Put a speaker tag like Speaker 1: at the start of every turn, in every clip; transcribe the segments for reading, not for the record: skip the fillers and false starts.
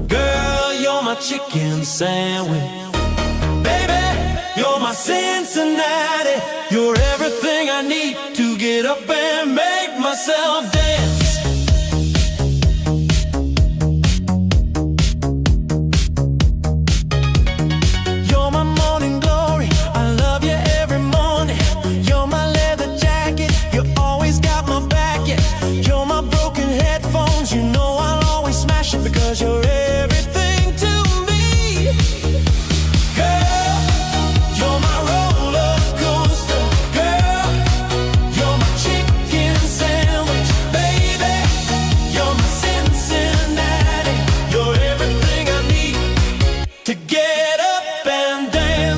Speaker 1: Girl, you're my chicken sandwich. Baby, you're my Cincinnati. You're everything I need to get up and make myself dance. You're my morning glory. I love you every morning. You're my leather jacket. You always got my back. Yeah. You're my broken headphones. You know I'll always smash it because you're everything to me. Girl, you're my roller coaster. Girl, you're my chicken sandwich. Baby, you're my Cincinnati. You're everything I need to get up and dance.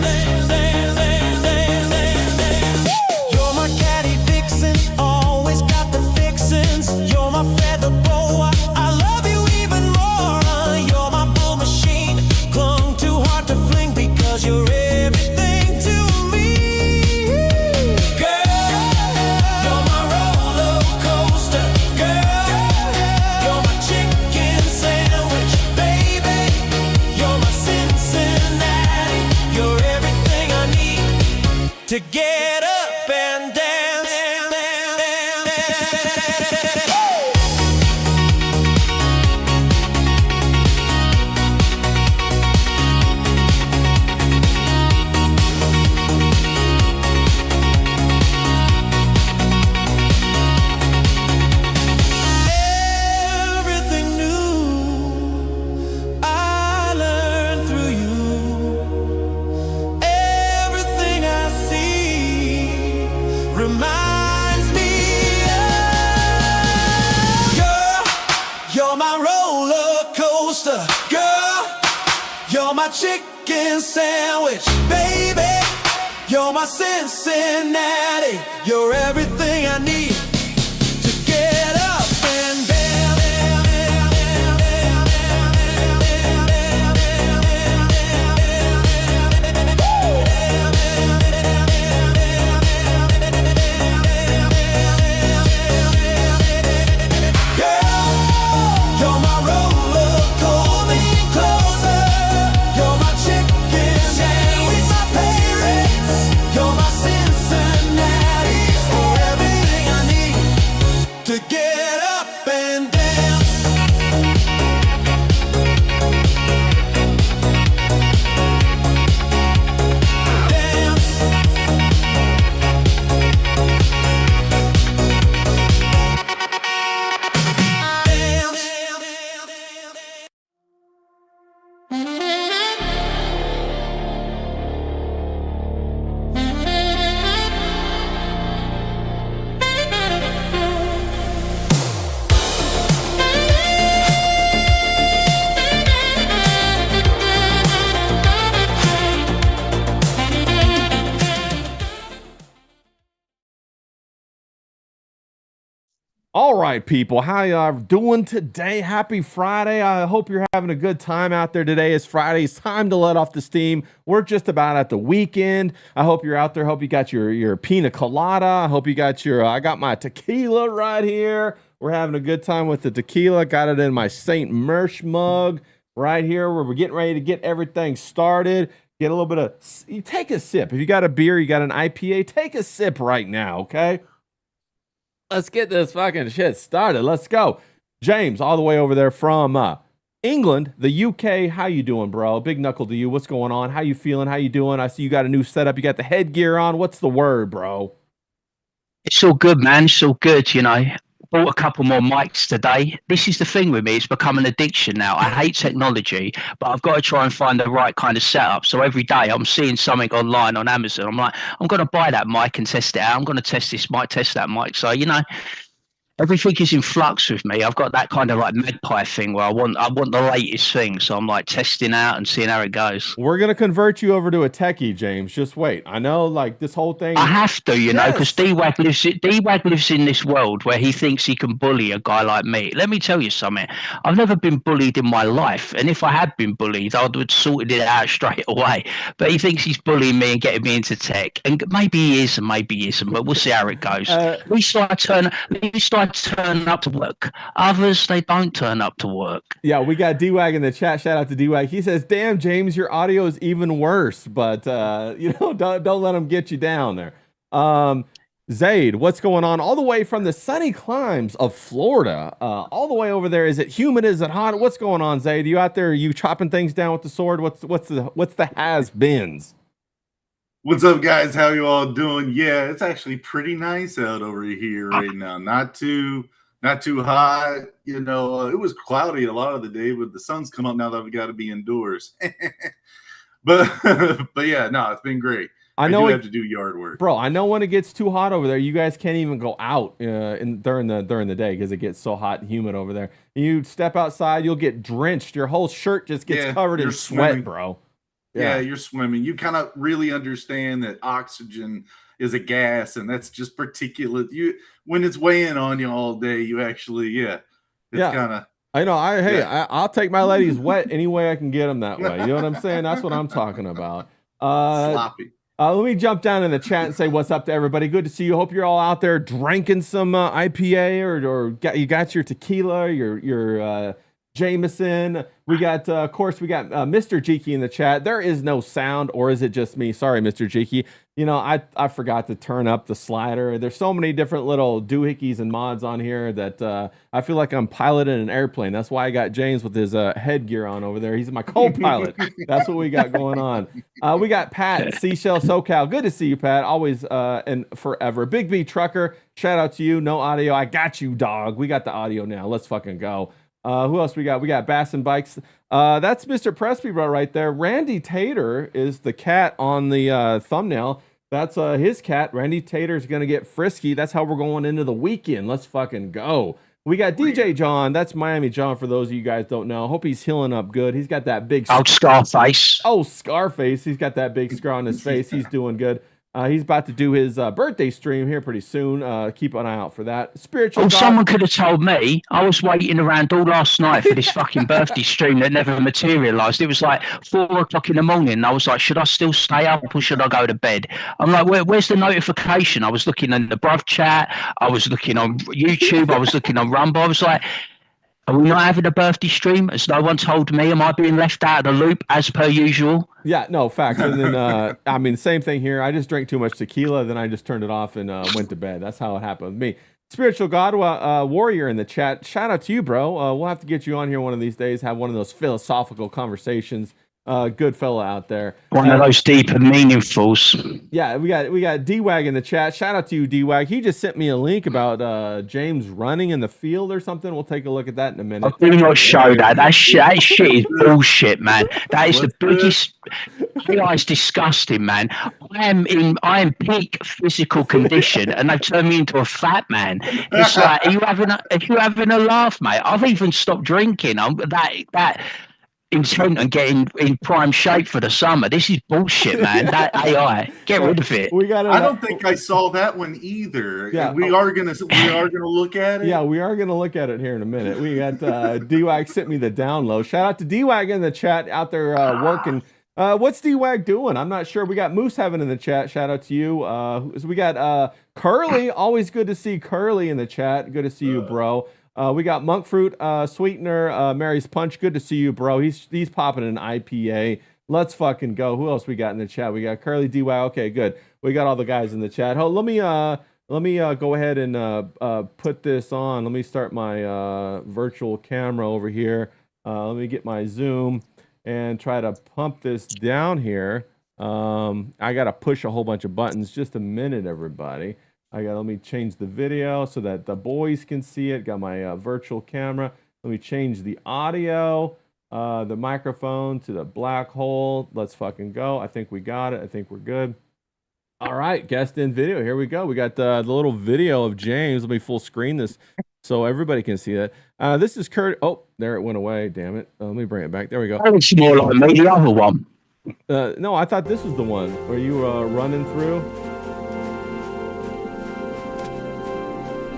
Speaker 1: You're my catty vixen, always got the fixins. You're my feather boa, I love you even more. You're my bull machine, clung too hard to fling because you're everything to me. Girl, you're my roller coaster. Girl, you're my chicken sandwich. Baby, you're my Cincinnati. You're everything I need to get up and dance. Everything new I learned through you. Everything I see reminds me of you're my roller coaster. Girl, you're my chicken sandwich. Baby, you're my Cincinnati. You're everything I need to get up and dance. Girl, you're my roller coaster. You're my chicken sandwich, my pirates. You're my Cincinnati. You're everything I need to get up and dance. Dance.
Speaker 2: All right, people, how y'all doing today? Happy Friday. I hope you're having a good time out there today. It's Friday. It's time to let off the steam. We're just about at the weekend. I hope you're out there. I hope you got your pina colada. I hope you got your, I got my tequila right here. We're having a good time with the tequila. Got it in my St. Mersh mug right here where we're getting ready to get everything started. Get a little bit of, you take a sip. If you got a beer, you got an IPA, take a sip right now, okay? Let's get this fucking shit started. Let's go. James, all the way over there from England, the UK. How you doing, bro? Big knuckle to you. What's going on? How you feeling? How you doing? I see you got a new setup. You got the headgear on. What's the word, bro?
Speaker 3: It's all good, man. It's all good, you know. Bought a couple more mics today. This is the thing with me. It's become an addiction now. I hate technology, but I've got to try and find the right kind of setup. So every day I'm seeing something online on Amazon. I'm like, I'm going to buy that mic and test it out. I'm going to test this mic, test that mic. So, you know, everything is in flux with me. I've got that kind of like magpie thing where I want the latest thing. So I'm like testing out and seeing how it goes.
Speaker 2: We're going to convert you over to a techie, James. Just wait. I know like this whole thing.
Speaker 3: I have to, you know, because D-Wag lives in this world where he thinks he can bully a guy like me. Let me tell you something. I've never been bullied in my life. And if I had been bullied, I would have sorted it out straight away. But he thinks he's bullying me and getting me into tech. And maybe he is and maybe he isn't, but we'll see how it goes. At least I I turn up to work. Others, they don't turn up to work.
Speaker 2: Yeah, we got D-Wag in the chat. Shout out to D-Wag. He says, damn, James, your audio is even worse. But, don't let him get you down there. Zaid, what's going on? All the way from the sunny climes of Florida. All the way over there. Is it humid? Is it hot? What's going on, Zaid? You out there? Are you chopping things down with the sword? What's the has-beens?
Speaker 4: What's up, guys? How you all doing? Yeah, it's actually pretty nice out over here right now. Not too hot. It was cloudy a lot of the day, but the sun's come up now that we got to be indoors. but yeah, no, it's been great. I do have to do yard work,
Speaker 2: bro. I know when it gets too hot over there, you guys can't even go out during the day because it gets so hot and humid over there. You step outside, you'll get drenched. Your whole shirt just gets covered in sweat, bro.
Speaker 4: Yeah, you're swimming. You kind of really understand that oxygen is a gas, and that's just particulate. When it's weighing on you all day, you actually, it's kind of.
Speaker 2: I know. I'll take my ladies wet any way I can get them that way. You know what I'm saying? That's what I'm talking about.
Speaker 4: Sloppy.
Speaker 2: Let me jump down in the chat and say what's up to everybody. Good to see you. Hope you're all out there drinking some IPA or you got your tequila, your Jameson. We got, of course, we got Mr. Jeeky in the chat. There is no sound, or is it just me? Sorry, Mr. Jeeky. I forgot to turn up the slider. There's so many different little doohickeys and mods on here that I feel like I'm piloting an airplane. That's why I got James with his headgear on over there. He's my co-pilot. That's what we got going on. We got Pat, Seashell SoCal. Good to see you, Pat. Always and forever. Big B Trucker, shout out to you. No audio. I got you, dog. We got the audio now. Let's fucking go. Who else we got? We got Bass and Bikes. That's Mr. Presby bro right there. Randy Tater is the cat on the thumbnail. That's his cat. Randy Tater's going to get Frisky. That's how we're going into the weekend. Let's fucking go. We got DJ John. That's Miami John for those of you guys don't know. Hope he's healing up good. He's got that big...
Speaker 3: Scarface.
Speaker 2: Oh, Scarface. He's got that big scar on his face. He's doing good. He's about to do his birthday stream here pretty soon. Keep an eye out for that. Spiritual God.
Speaker 3: Someone could have told me. I was waiting around all last night for this fucking birthday stream that never materialised. It was like 4 o'clock in the morning. I was like, should I still stay up or should I go to bed? I'm like, where's the notification? I was looking in the bruv chat. I was looking on YouTube. I was looking on Rumble. I was like, are we not having a birthday stream? As no one told me, am I being left out of the loop as per usual?
Speaker 2: Yeah, no, facts. And then, same thing here. I just drank too much tequila, then I just turned it off and went to bed. That's how it happened with me. Spiritual God Warrior in the chat. Shout out to you, bro. We'll have to get you on here one of these days, have one of those philosophical conversations. Good fella out there.
Speaker 3: One of those deep and meaningfuls.
Speaker 2: Yeah, we got D-Wag in the chat. Shout out to you, D-Wag. He just sent me a link about James running in the field or something. We'll take a look at that in a minute.
Speaker 3: I do not show that. That shit is bullshit, man. That is the biggest. AI is disgusting, man. I am peak physical condition, and they've turned me into a fat man. It's like, are you having a laugh, mate? I've even stopped drinking. I'm that intent on getting in prime shape for the summer. This is bullshit, man. That AI, get rid of it.
Speaker 4: I don't think I saw that one either. Yeah, we are gonna look at it.
Speaker 2: Yeah, we are gonna look at it here in a minute. We got D-Wag sent me the download. Shout out to D-Wag in the chat out there working. What's D-Wag doing? I'm not sure. We got Moose Heaven in the chat. Shout out to you. So we got Curly. Always good to see Curly in the chat. Good to see you, bro. We got Monk Fruit Sweetener, Mary's Punch. Good to see you, bro. He's popping an IPA. Let's fucking go. Who else we got in the chat? We got Curly DY. Okay, good. We got all the guys in the chat. Oh, let me go ahead and put this on. Let me start my virtual camera over here. Let me get my zoom and try to pump this down here. I got to push a whole bunch of buttons. Just a minute, everybody. Let me change the video so that the boys can see it. Got my virtual camera. Let me change the audio, the microphone to the black hole. Let's fucking go. I think we got it. I think we're good. All right, guest in video. Here we go. We got the little video of James. Let me full screen this so everybody can see that. This is Kurt. Oh, there it went away. Damn it. Let me bring it back. There we go.
Speaker 3: It's more like me, the other one.
Speaker 2: No, I thought this was the one where you were running through.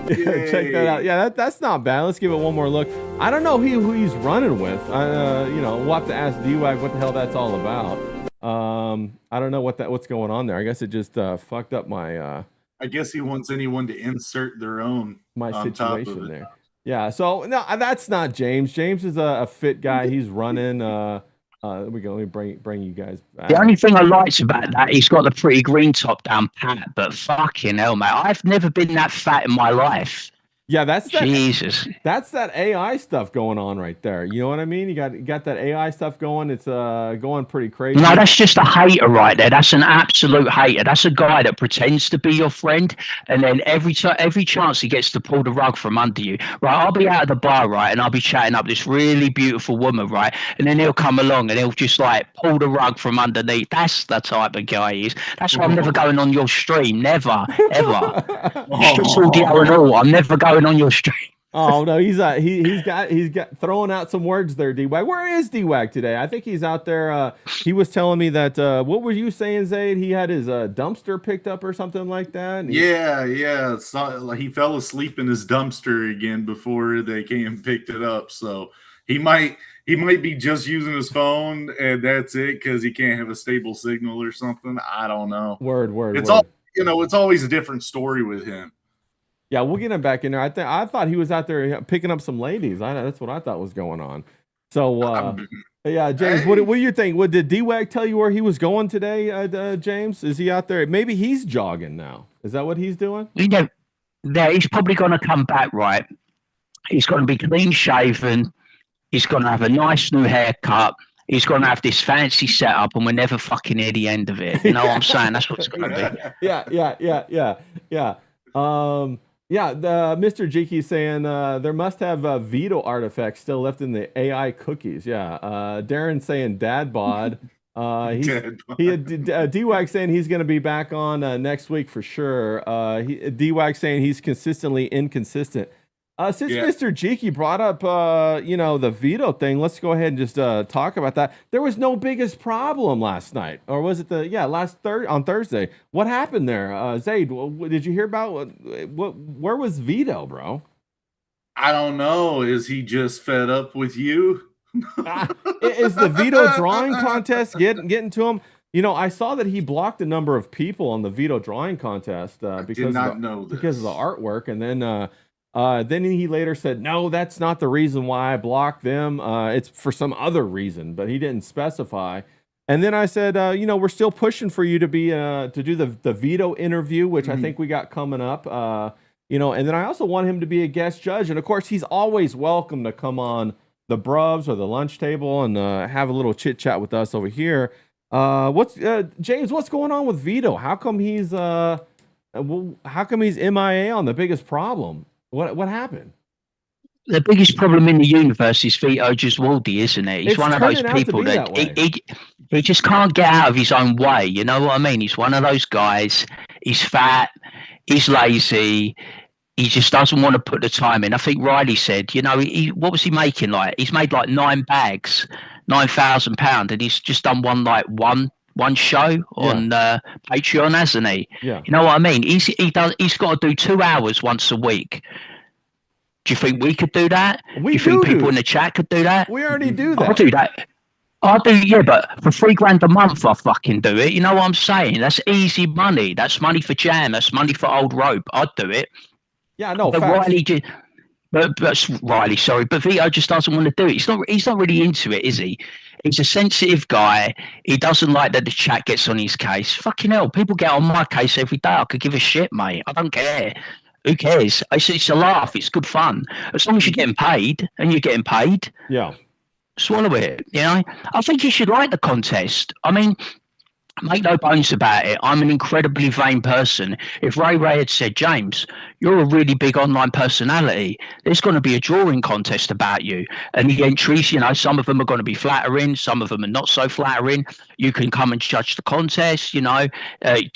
Speaker 2: Check that out. Yeah, that's not bad. Let's give it one more look. I don't know who he's running with. We'll have to ask D-Wag what the hell that's all about. I don't know what's going on there. I guess it just fucked up my
Speaker 4: I guess he wants anyone to insert their own
Speaker 2: my
Speaker 4: on top of
Speaker 2: situation
Speaker 4: it.
Speaker 2: there. Yeah. So no, that's not James. James is a fit guy. He's running. There we go. Let me bring you guys back.
Speaker 3: The only thing I liked about that, he's got the pretty green top down pat, but fucking hell, mate, I've never been that fat in my life.
Speaker 2: Yeah, that's that.
Speaker 3: Jesus.
Speaker 2: That's that AI stuff going on right there. You know what I mean? You got that AI stuff going. It's going pretty crazy.
Speaker 3: No, that's just a hater right there. That's an absolute hater. That's a guy that pretends to be your friend, and then every chance he gets to pull the rug from under you. Right, I'll be out of the bar, right, and I'll be chatting up this really beautiful woman, right, and then he'll come along and he'll just like pull the rug from underneath. That's the type of guy he is. That's why I'm never going on your stream. Never, ever. Streets audio and all. I'm never going on your stream.
Speaker 2: Oh no, he's got throwing out some words there, D-Wag. Where is D-Wag today? I think he's out there. He was telling me that what were you saying, Zaid? He had his dumpster picked up or something like that.
Speaker 4: Yeah. Like he fell asleep in his dumpster again before they came and picked it up. So he might be just using his phone and that's it because he can't have a stable signal or something. I don't know.
Speaker 2: Word.
Speaker 4: It's all it's always a different story with him.
Speaker 2: Yeah, we'll get him back in there. I thought he was out there picking up some ladies. That's what I thought was going on. So yeah, James, what do you think? Did D-Wag tell you where he was going today, James? Is he out there? Maybe he's jogging now. Is that what he's doing?
Speaker 3: You know, he's probably going to come back, right? He's going to be clean shaven. He's going to have a nice new haircut. He's going to have this fancy setup, and we're never fucking near the end of it. You know what I'm saying? That's what it's going to
Speaker 2: be. Yeah. Mr. Jiki saying there must have veto artifacts still left in the AI cookies. Yeah. Darren saying dad bod. D-Wag saying he's going to be back on next week for sure. D-Wag saying he's consistently inconsistent. Since Mr. Jiki brought up, the veto thing, let's go ahead and just talk about that. There was no biggest problem last night, or was it on Thursday? What happened there, Zaid? Did you hear about where was veto, bro?
Speaker 4: I don't know. Is he just fed up with you?
Speaker 2: Is the veto drawing contest getting to him? You know, I saw that he blocked a number of people on the veto drawing contest because of the artwork, and then he later said, no, that's not the reason why I blocked them. It's for some other reason, but he didn't specify. And then I said, we're still pushing for you to be to do the veto interview, which I think we got coming up. And then I also want him to be a guest judge. And of course, he's always welcome to come on the Bruvs or the lunch table and have a little chit chat with us over here. James? What's going on with veto? How come he's MIA on the biggest problem? What happened?
Speaker 3: The biggest problem in the universe is Vito Giswaldi, isn't it? He's one of those people that he just can't get out of his own way. You know what I mean? He's one of those guys. He's fat. He's lazy. He just doesn't want to put the time in. I think Riley said, what was he making? Like he's made like 9 bags, £9,000, and he's just done one show on Patreon, hasn't he?
Speaker 2: Yeah.
Speaker 3: You know what I mean? He's got to do 2 hours once a week. Do you think we could do that? Do you think people in the chat could do that?
Speaker 2: We already do that.
Speaker 3: I'll do that. But for $3,000 a month, I fucking do it. You know what I'm saying? That's easy money. That's money for jam. That's money for old rope. I'd do it.
Speaker 2: Yeah, no,
Speaker 3: but
Speaker 2: facts.
Speaker 3: Riley, sorry, but Vito just doesn't want to do it. He's not really into it, is he? He's a sensitive guy. He doesn't like that the chat gets on his case. Fucking hell, people get on my case every day. I could give a shit, mate. I don't care. Who cares? It's a laugh. It's good fun. As long as you're getting paid, and you're getting paid.
Speaker 2: Yeah.
Speaker 3: Swallow it, I think you should like the contest. I mean, make no bones about it. I'm an incredibly vain person. If Ray had said, James, you're a really big online personality, there's going to be a drawing contest about you. And the entries, some of them are going to be flattering, some of them are not so flattering. You can come and judge the contest, do a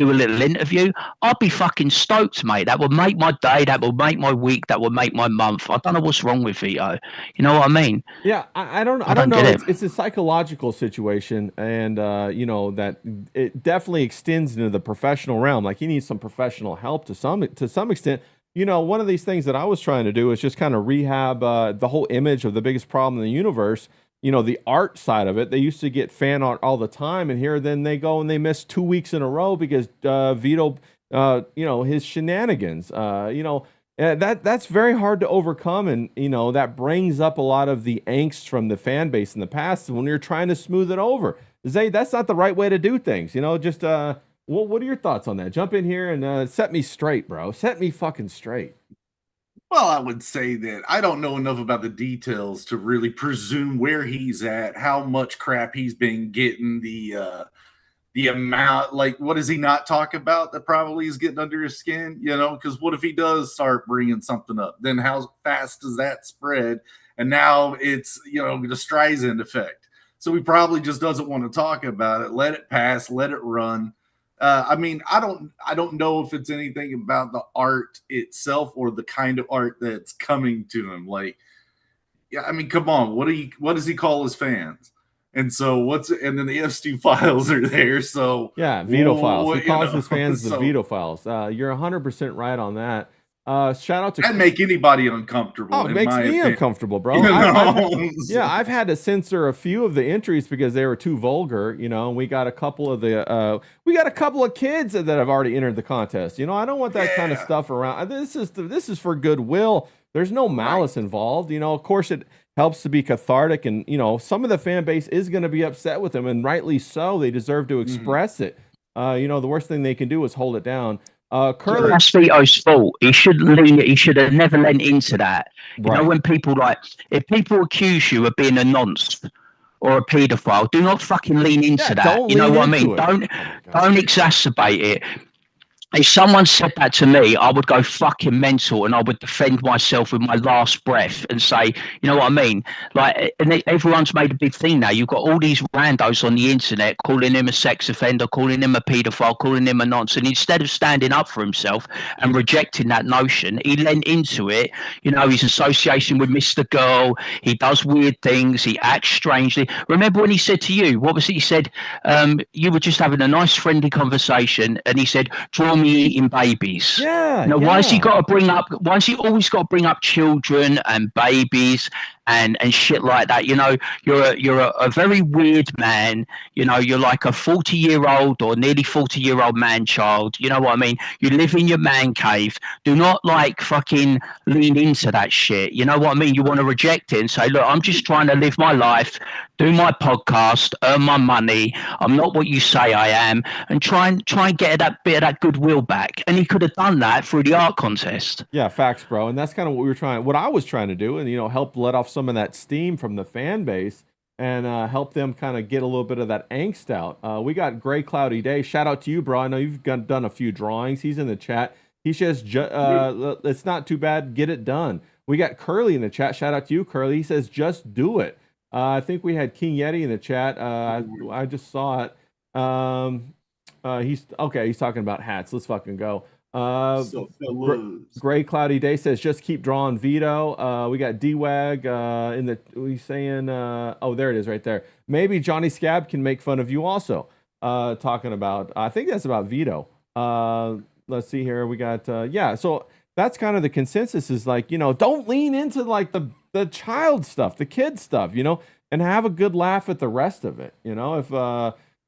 Speaker 3: little interview. I'd be fucking stoked, mate. That would make my day, that would make my week, that would make my month. I don't know what's wrong with Vito. You know what I mean?
Speaker 2: Yeah, I don't know. It's a psychological situation, and that it definitely extends into the professional realm. Like he needs some professional help to some extent. One of these things that I was trying to do is just kind of rehab the whole image of the biggest problem in the universe. The art side of it. They used to get fan art all the time, and then they go and they miss 2 weeks in a row because Vito his shenanigans. That's very hard to overcome, and that brings up a lot of the angst from the fan base in the past when you're trying to smooth it over. Zay, that's not the right way to do things. Just what are your thoughts on that? Jump in here and set me straight, bro. Set me fucking straight.
Speaker 4: Well, I would say that I don't know enough about the details to really presume where he's at, how much crap he's been getting, the amount, like, what does he not talk about that probably is getting under his skin? Because what if he does start bringing something up? Then how fast does that spread? And now it's the Streisand effect. So he probably just doesn't want to talk about it. Let it pass. Let it run. I don't know if it's anything about the art itself or the kind of art that's coming to him. Like, yeah, come on. What does he call his fans? And so and then the Epstein files are there. So
Speaker 2: yeah, veto files. He calls his fans the veto files. You're 100% right on that. Shout out to
Speaker 4: that make anybody uncomfortable.
Speaker 2: Oh, it makes me uncomfortable, bro. I've had to censor a few of the entries because they were too vulgar. We got a couple of kids that have already entered the contest. I don't want that kind of stuff around. This is for goodwill. There's no malice involved. Of course it helps to be cathartic, and some of the fan base is going to be upset with them, and rightly so. They deserve to express it. The worst thing they can do is hold it down. Curly,
Speaker 3: that's Vito's fault. He should have never lent into that.
Speaker 2: Right.
Speaker 3: When if people accuse you of being a nonce or a paedophile, do not fucking lean into that. You know what I mean? Don't exacerbate it. If someone said that to me, I would go fucking mental, and I would defend myself with my last breath and say, you know what I mean? Like, and everyone's made a big thing now. You've got all these randos on the internet calling him a sex offender, calling him a paedophile, calling him a nonce. And instead of standing up for himself and rejecting that notion, he lent into it. His association with Mr. Girl, he does weird things, he acts strangely. Remember when he said to you, what was it? He said, you were just having a nice friendly conversation, and he said, draw me eating babies. Why has he got to bring up? Why has he always got to bring up children and babies and shit like that? You're a very weird man. You're like a 40-year-old or nearly 40-year-old man child. You know what I mean? You live in your man cave. Do not fucking lean into that shit. You know what I mean? You want to reject it and say, look, I'm just trying to live my life, do my podcast, earn my money. I'm not what you say I am, and try and get that bit of that goodwill back. And he could have done that through the art contest.
Speaker 2: Yeah, facts, bro. And that's kind of what I was trying to do, and help let off some of that steam from the fan base and help them kind of get a little bit of that angst out. We got Gray Cloudy Day. Shout out to you, bro. I know you've done a few drawings. He's in the chat. He says, it's not too bad. Get it done. We got Curly in the chat. Shout out to you, Curly. He says, just do it. I think we had King Yeti in the chat. I just saw it. He's talking about hats. Let's fucking go. Gray Cloudy Day says, just keep drawing Vito. We got D-Wag he's saying, there it is right there. Maybe Johnny Scab can make fun of you also. Talking about, I think that's about Vito. Let's see here. We got, so that's kind of the consensus is like, don't lean into like the child stuff, the kid stuff, and have a good laugh at the rest of it.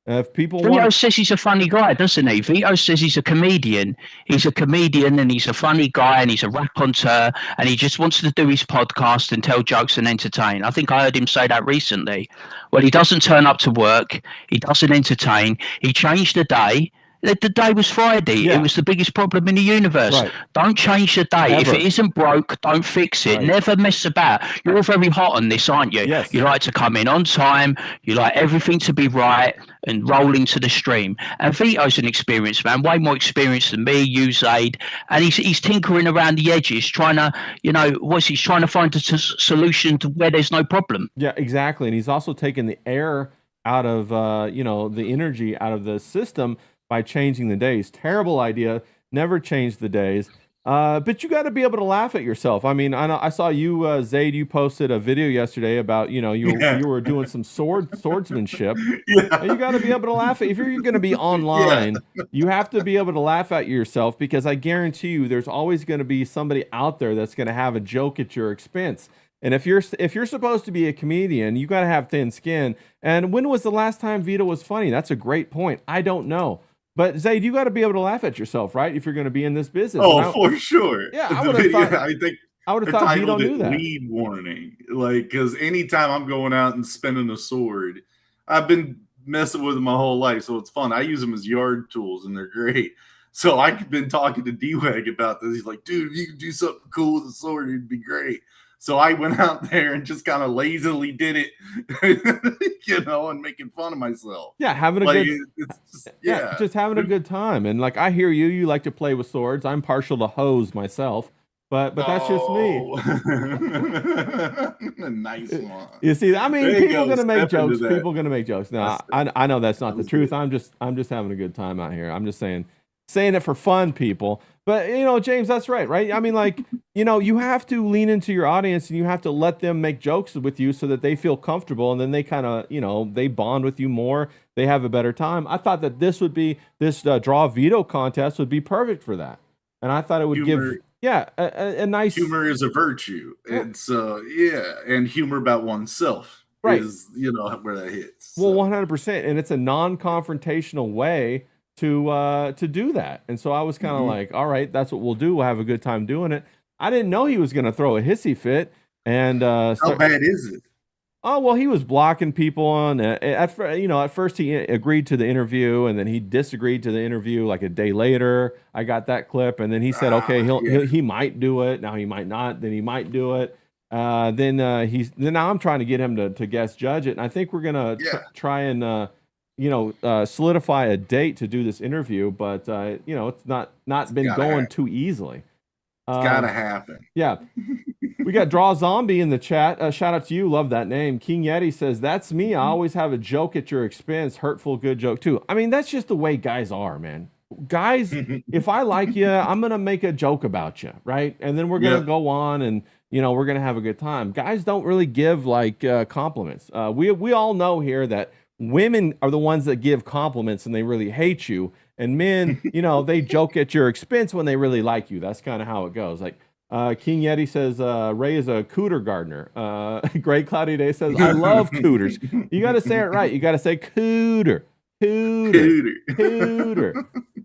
Speaker 2: If people
Speaker 3: Vito says he's a funny guy, doesn't he? Vito says he's a comedian. He's a comedian and he's a funny guy and he's a raconteur and he just wants to do his podcast and tell jokes and entertain. I think I heard him say that recently. Well, he doesn't turn up to work. He doesn't entertain. He changed the day. The day was Friday. Yeah. It was the biggest problem in the universe. Right. Don't change the day. Ever. If it isn't broke, don't fix it. Right. Never mess about. You're very hot on this, aren't you?
Speaker 2: Yes.
Speaker 3: You like to come in on time. You like everything to be right and roll into the stream. And Vito's an experienced man, way more experienced than me, you, Zaid. And he's tinkering around the edges, trying to, he's trying to find a solution to where there's no problem.
Speaker 2: Yeah, exactly. And he's also taking the air out of, the energy out of the system by changing the days. Terrible idea. Never change the days. But you got to be able to laugh at yourself. I mean, I saw you, Zaid, you posted a video yesterday about, you were doing some swordsmanship. Yeah. And you got to be able to laugh at, if you're going to be online, you have to be able to laugh at yourself, because I guarantee you there's always going to be somebody out there that's going to have a joke at your expense. And if you're supposed to be a comedian, you got to have thin skin. And when was the last time Vito was funny? That's a great point. I don't know. But Zayd, you got to be able to laugh at yourself, right? If you're going to be in this business.
Speaker 4: Oh, for sure.
Speaker 2: Yeah, I
Speaker 4: The
Speaker 2: would have
Speaker 4: video,
Speaker 2: thought. I would have thought Vito
Speaker 4: titled
Speaker 2: knew
Speaker 4: it
Speaker 2: that.
Speaker 4: "Weed Warning," like because anytime I'm going out and spinning a sword, I've been messing with them my whole life, so it's fun. I use them as yard tools, and they're great. So I've been talking to D-Wag about this. He's like, "Dude, if you could do something cool with a sword, it'd be great." So I went out there and just kind of lazily did it, and making fun of myself.
Speaker 2: Yeah, having a
Speaker 4: Like,
Speaker 2: good
Speaker 4: it's just,
Speaker 2: just having a good time. And like I hear you, you like to play with swords. I'm partial to hose myself, but that's just me.
Speaker 4: A nice one.
Speaker 2: You see, I mean,
Speaker 4: There you
Speaker 2: people are
Speaker 4: go.
Speaker 2: gonna make
Speaker 4: Step into
Speaker 2: jokes.
Speaker 4: that.
Speaker 2: People are gonna make jokes. No, I know that's not the truth. I'm just having a good time out here. I'm just saying it for fun, people. But James, that's right? I mean, like, you have to lean into your audience and you have to let them make jokes with you so that they feel comfortable, and then they kind of, they bond with you more. They have a better time. I thought that this draw veto contest would be perfect for that, and I thought it would give a nice
Speaker 4: humor is a virtue. It's and humor about oneself is where that hits.
Speaker 2: Well, 100%, and it's a non-confrontational way to do that. And so I was kind of like, all right, that's what we'll do. We'll have a good time doing it. I didn't know he was going to throw a hissy fit. And
Speaker 4: how bad is it?
Speaker 2: Oh, well, he was blocking people on at first he agreed to the interview, and then he disagreed to the interview like a day later. I got that clip, and then he said, okay, he might do it. Now he might not. Then he might do it. Then now I'm trying to get him to guest judge it, and I think we're gonna try and solidify a date to do this interview, but it's not been going too easily.
Speaker 4: It's gotta happen.
Speaker 2: Yeah. We got Draw Zombie in the chat. Shout out to you. Love that name. King Yeti says, that's me. I always have a joke at your expense. Hurtful, good joke too. I mean, that's just the way guys are, man. Guys, if I like you, I'm going to make a joke about you, right? And then we're going to go on and, we're going to have a good time. Guys don't really give like compliments. We all know here that women are the ones that give compliments and they really hate you. And men, they joke at your expense when they really like you. That's kind of how it goes. Like, King Yeti says, Ray is a cooter gardener. Great Cloudy Day says, I love cooters. You got to say it right. You got to say cooter.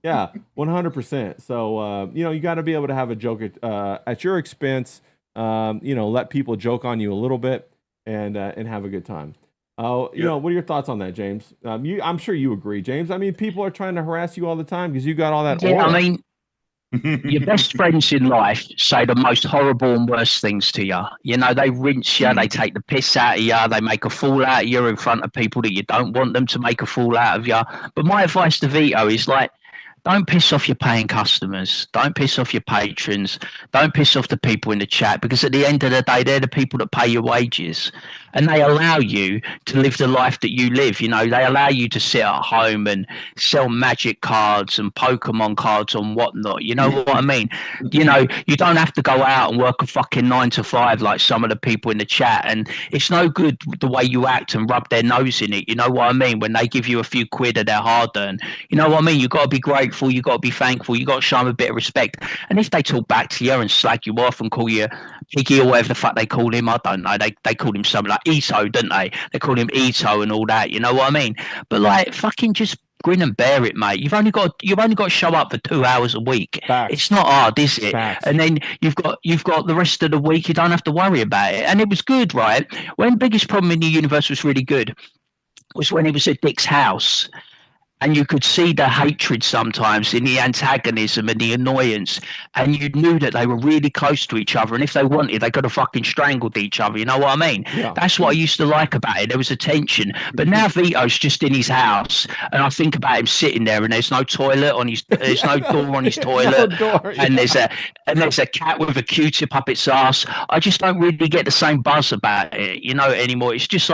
Speaker 2: Yeah, 100%. So, you got to be able to have a joke at your expense. Let people joke on you a little bit and have a good time. What are your thoughts on that, James? I'm sure you agree, James. I mean, people are trying to harass you all the time because you got all that aura.
Speaker 3: I mean, your best friends in life say the most horrible and worst things to you. They rinse you, they take the piss out of you, they make a fool out of you in front of people that you don't want them to make a fool out of you. But my advice to Vito is like, don't piss off your paying customers. Don't piss off your patrons. Don't piss off the people in the chat, because at the end of the day, they're the people that pay your wages. And they allow you to live the life that you live. They allow you to sit at home and sell magic cards and Pokemon cards and whatnot. You know what I mean? You don't have to go out and work a fucking 9 to 5 like some of the people in the chat. And it's no good the way you act and rub their nose in it. You know what I mean? When they give you a few quid of their hard earned, you know what I mean? You got to be grateful. You got to be thankful. You got to show them a bit of respect. And if they talk back to you and slag you off and call you piggy or whatever the fuck they call him, I don't know. They called him something like Ito, didn't they? They called him Ito and all that. You know what I mean? But like, fucking just grin and bear it, mate. You've only got to show up for 2 hours a week.
Speaker 2: Facts.
Speaker 3: It's not hard, is it?
Speaker 2: Facts.
Speaker 3: And then you've got the rest of the week. You don't have to worry about it. And it was good, right? When Biggest Problem in the Universe was really good was when it was at Dick's house. And you could see the hatred sometimes in the antagonism and the annoyance. And you knew that they were really close to each other. And if they wanted, they could have fucking strangled each other. You know what I mean? Yeah. That's what I used to like about it. There was a tension. But now Vito's just in his house. And I think about him sitting there and there's no toilet on his, there's no door on his toilet. And there's a cat with a Q-tip up its ass. I just don't really get the same buzz about it, anymore. It's just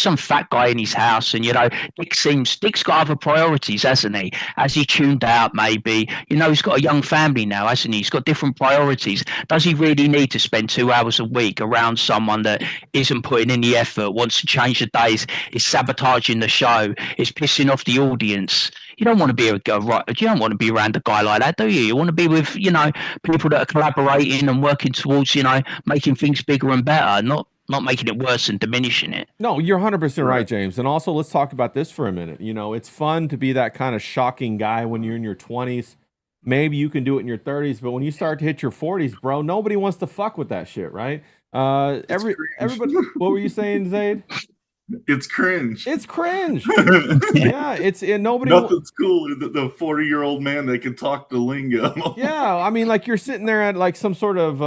Speaker 3: some fat guy in his house. And, Dick's got other priorities, hasn't he? Has he tuned out? Maybe he's got a young family now, hasn't he? He's got different priorities. Does he really need to spend 2 hours a week around someone that isn't putting in the effort, wants to change the days, is sabotaging the show, is pissing off the audience? You don't want to be you don't want to be around a guy like that, do you? You want to be with people that are collaborating and working towards making things bigger and better, not not making it worse and diminishing it.
Speaker 2: No, you're 100% right, James. And also, let's talk about this for a minute. You know, it's fun to be that kind of shocking guy when you're in your 20s. Maybe you can do it in your 30s, but when you start to hit your 40s, bro, nobody wants to fuck with that shit, right? Everybody, what were you saying, Zaid?
Speaker 4: It's cringe.
Speaker 2: It's cringe. Yeah, nobody.
Speaker 4: Nothing's cooler than the 40-year-old man that can talk the lingo.
Speaker 2: Yeah, I mean, like you're sitting there at like some sort of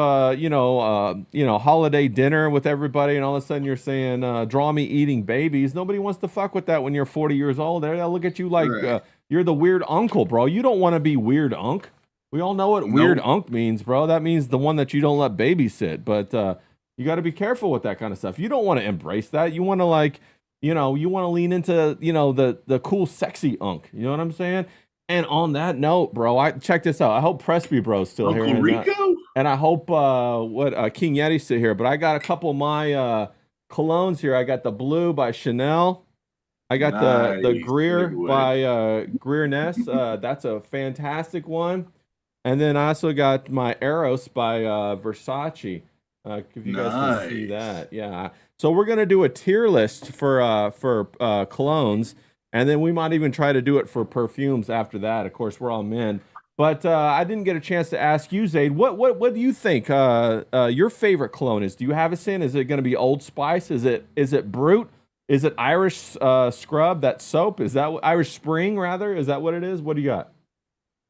Speaker 2: holiday dinner with everybody, and all of a sudden you're saying, "Draw me eating babies." Nobody wants to fuck with that when you're 40 years old. They'll look at you like you're the weird uncle, bro. You don't want to be weird unk. We all know what weird unk means, bro. That means the one that you don't let babysit. But you got to be careful with that kind of stuff. You don't want to embrace that. You want to you want to lean into, the cool, sexy unk. You know what I'm saying? And on that note, bro, check this out. I hope Frisky bro's still
Speaker 4: Uncle
Speaker 2: here.
Speaker 4: Rico?
Speaker 2: And I hope King Yeti's still here. But I got a couple of my colognes here. I got the blue by Chanel. I got the Greer by Greer Ness. That's a fantastic one. And then I also got my Eros by Versace. If you guys can see that, yeah. So we're gonna do a tier list for colognes, and then we might even try to do it for perfumes after that. Of course, we're all men, but I didn't get a chance to ask you, Zaid. What do you think your favorite cologne is? Do you have a sin? Is it gonna be Old Spice? Is it Brute? Is it Irish Scrub? That soap? Is that Irish Spring rather? Is that what it is? What do you got?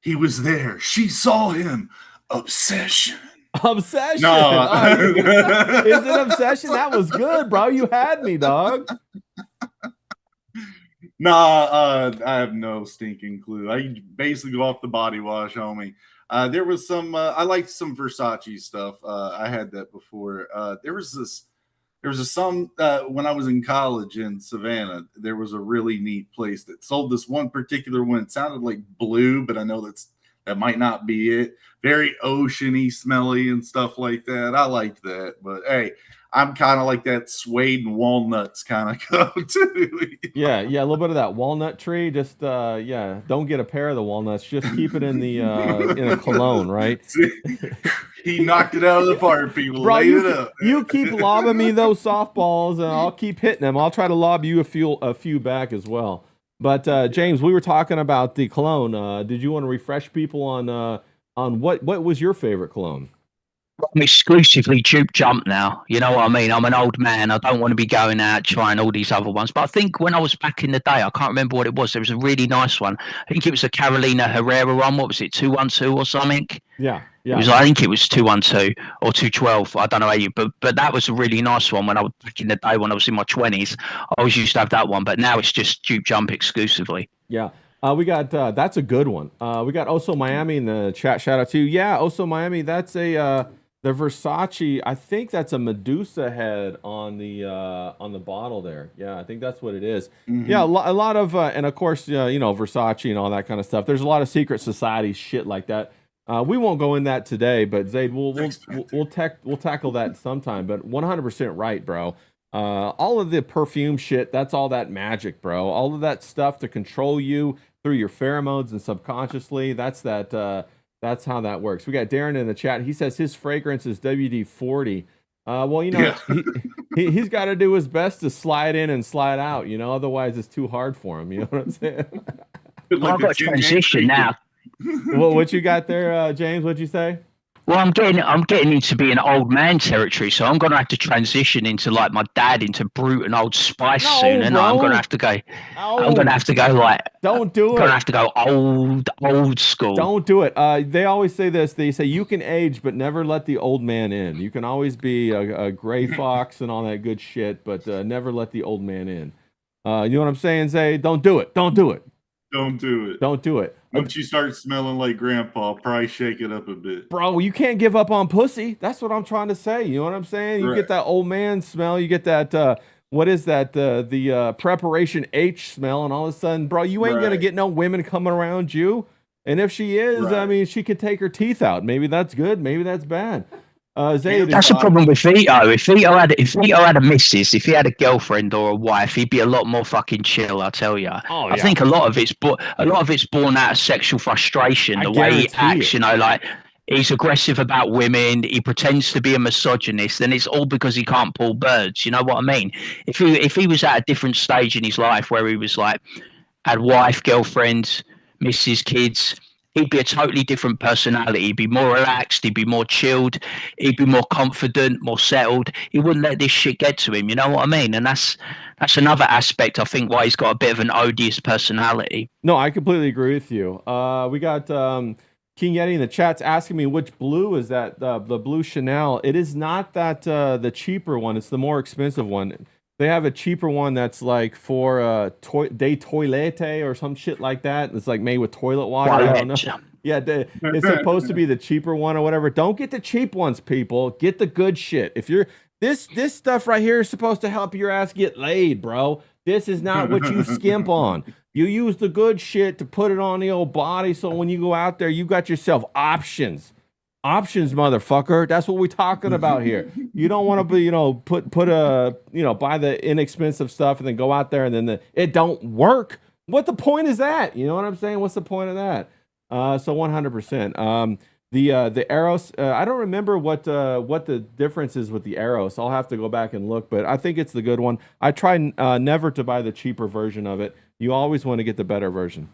Speaker 4: He was there. She saw him. Obsession.
Speaker 2: Obsession.
Speaker 4: No.
Speaker 2: Is it Obsession? That was good, bro. You had me, dog.
Speaker 4: Nah, I have no stinking clue. I basically go off the body wash, homie. There was some. I liked some Versace stuff. I had that before. There was some when I was in college in Savannah. There was a really neat place that sold this one particular one. It sounded like blue, but I know that might not be it. Very oceany, smelly, and stuff like that. I liked that, but hey, I'm kind of like that suede and walnuts kind of go too.
Speaker 2: Yeah, a little bit of that walnut tree. Just don't get a pair of the walnuts. Just keep it in the in a cologne, right?
Speaker 4: He knocked it out of the park, people.
Speaker 2: Bro,
Speaker 4: Laid it up.
Speaker 2: You keep lobbing me those softballs, and I'll keep hitting them. I'll try to lob you a few back as well. But James, we were talking about the cologne. Did you want to refresh people on what was your favorite cologne?
Speaker 3: I'm exclusively Dupe Jump now. You know what I mean? I'm an old man. I don't want to be going out trying all these other ones. But I think when I was back in the day, I can't remember what it was. There was a really nice one. I think it was a Carolina Herrera one. What was it? 212 or something?
Speaker 2: Yeah.
Speaker 3: I think it was 212 or 212. I don't know but that was a really nice one when I was back in the day when I was in my 20s. I always used to have that one, but now it's just Dupe Jump exclusively.
Speaker 2: Yeah. We got that's a good one. We got Oso Miami in the chat. Shout out to you. Yeah, Oso Miami. That's the Versace. I think that's a Medusa head on the bottle there. Yeah, I think that's what it is. Mm-hmm. Yeah, a lot of and of course Versace and all that kind of stuff. There's a lot of secret society shit like that. We won't go in that today, but Zaid, we'll tackle that sometime. But 100% right, bro. All of the perfume shit, that's all that magic, bro. All of that stuff to control you through your pheromones and subconsciously. That's how that works. We got Darren in the chat. He says his fragrance is WD-40. He's got to do his best to slide in and slide out. Otherwise it's too hard for him. You know what I'm saying?
Speaker 3: I've got a transition now.
Speaker 2: Well, what you got there, James? What'd you say?
Speaker 3: Well, I'm getting into being old man territory, so I'm gonna have to transition into like my dad into Brute and Old Spice soon, and I'm gonna have to go. I'm gonna have to go like.
Speaker 2: Don't do it.
Speaker 3: I'm gonna have to go old school.
Speaker 2: Don't do it. They always say this. They say you can age, but never let the old man in. You can always be a gray fox and all that good shit, but never let the old man in. You know what I'm saying? Say, don't do it. Don't do it.
Speaker 4: Don't do it.
Speaker 2: Don't do it.
Speaker 4: Once you start smelling like grandpa, probably shake it up a bit.
Speaker 2: Bro, you can't give up on pussy. That's what I'm trying to say. You know what I'm saying? You get that old man smell. You get that, what is that? The preparation H smell. And all of a sudden, bro, you ain't going to get no women coming around you. And if she is, I mean, she could take her teeth out. Maybe that's good. Maybe that's bad. Zaid,
Speaker 3: that's the problem with Vito. If Vito had a missus, if he had a girlfriend or a wife, he'd be a lot more fucking chill. I tell you. I think a lot of it's born out of sexual frustration. The way he acts, He's aggressive about women. He pretends to be a misogynist, and it's all because he can't pull birds. You know what I mean? If he was at a different stage in his life where he was like had wife, girlfriends, missus, kids, he'd be a totally different personality. He'd be more relaxed. He'd be more chilled. He'd be more confident, more settled. He wouldn't let this shit get to him. You know what I mean? And that's another aspect I think why he's got a bit of an odious personality.
Speaker 2: No, I completely agree with you. We got King Yeti in the chat's asking me which blue is that, the blue Chanel. It is not that the cheaper one. It's the more expensive one. They have a cheaper one that's like for de toilette or some shit like that. It's like made with toilet water. I don't know. Yeah, it's supposed to be the cheaper one or whatever. Don't get the cheap ones, people. Get the good shit. If you're this stuff right here is supposed to help your ass get laid, bro. This is not what you skimp on. You use the good shit to put it on the old body, so when you go out there, you got yourself options. Options, motherfucker. That's what we're talking about here. You don't want to be, put a, buy the inexpensive stuff and then go out there and then it don't work. What the point is that? You know what I'm saying? What's the point of that? So 100%. The Eros, I don't remember what the difference is with the Eros. I'll have to go back and look, but I think it's the good one. I try never to buy the cheaper version of it. You always want to get the better version.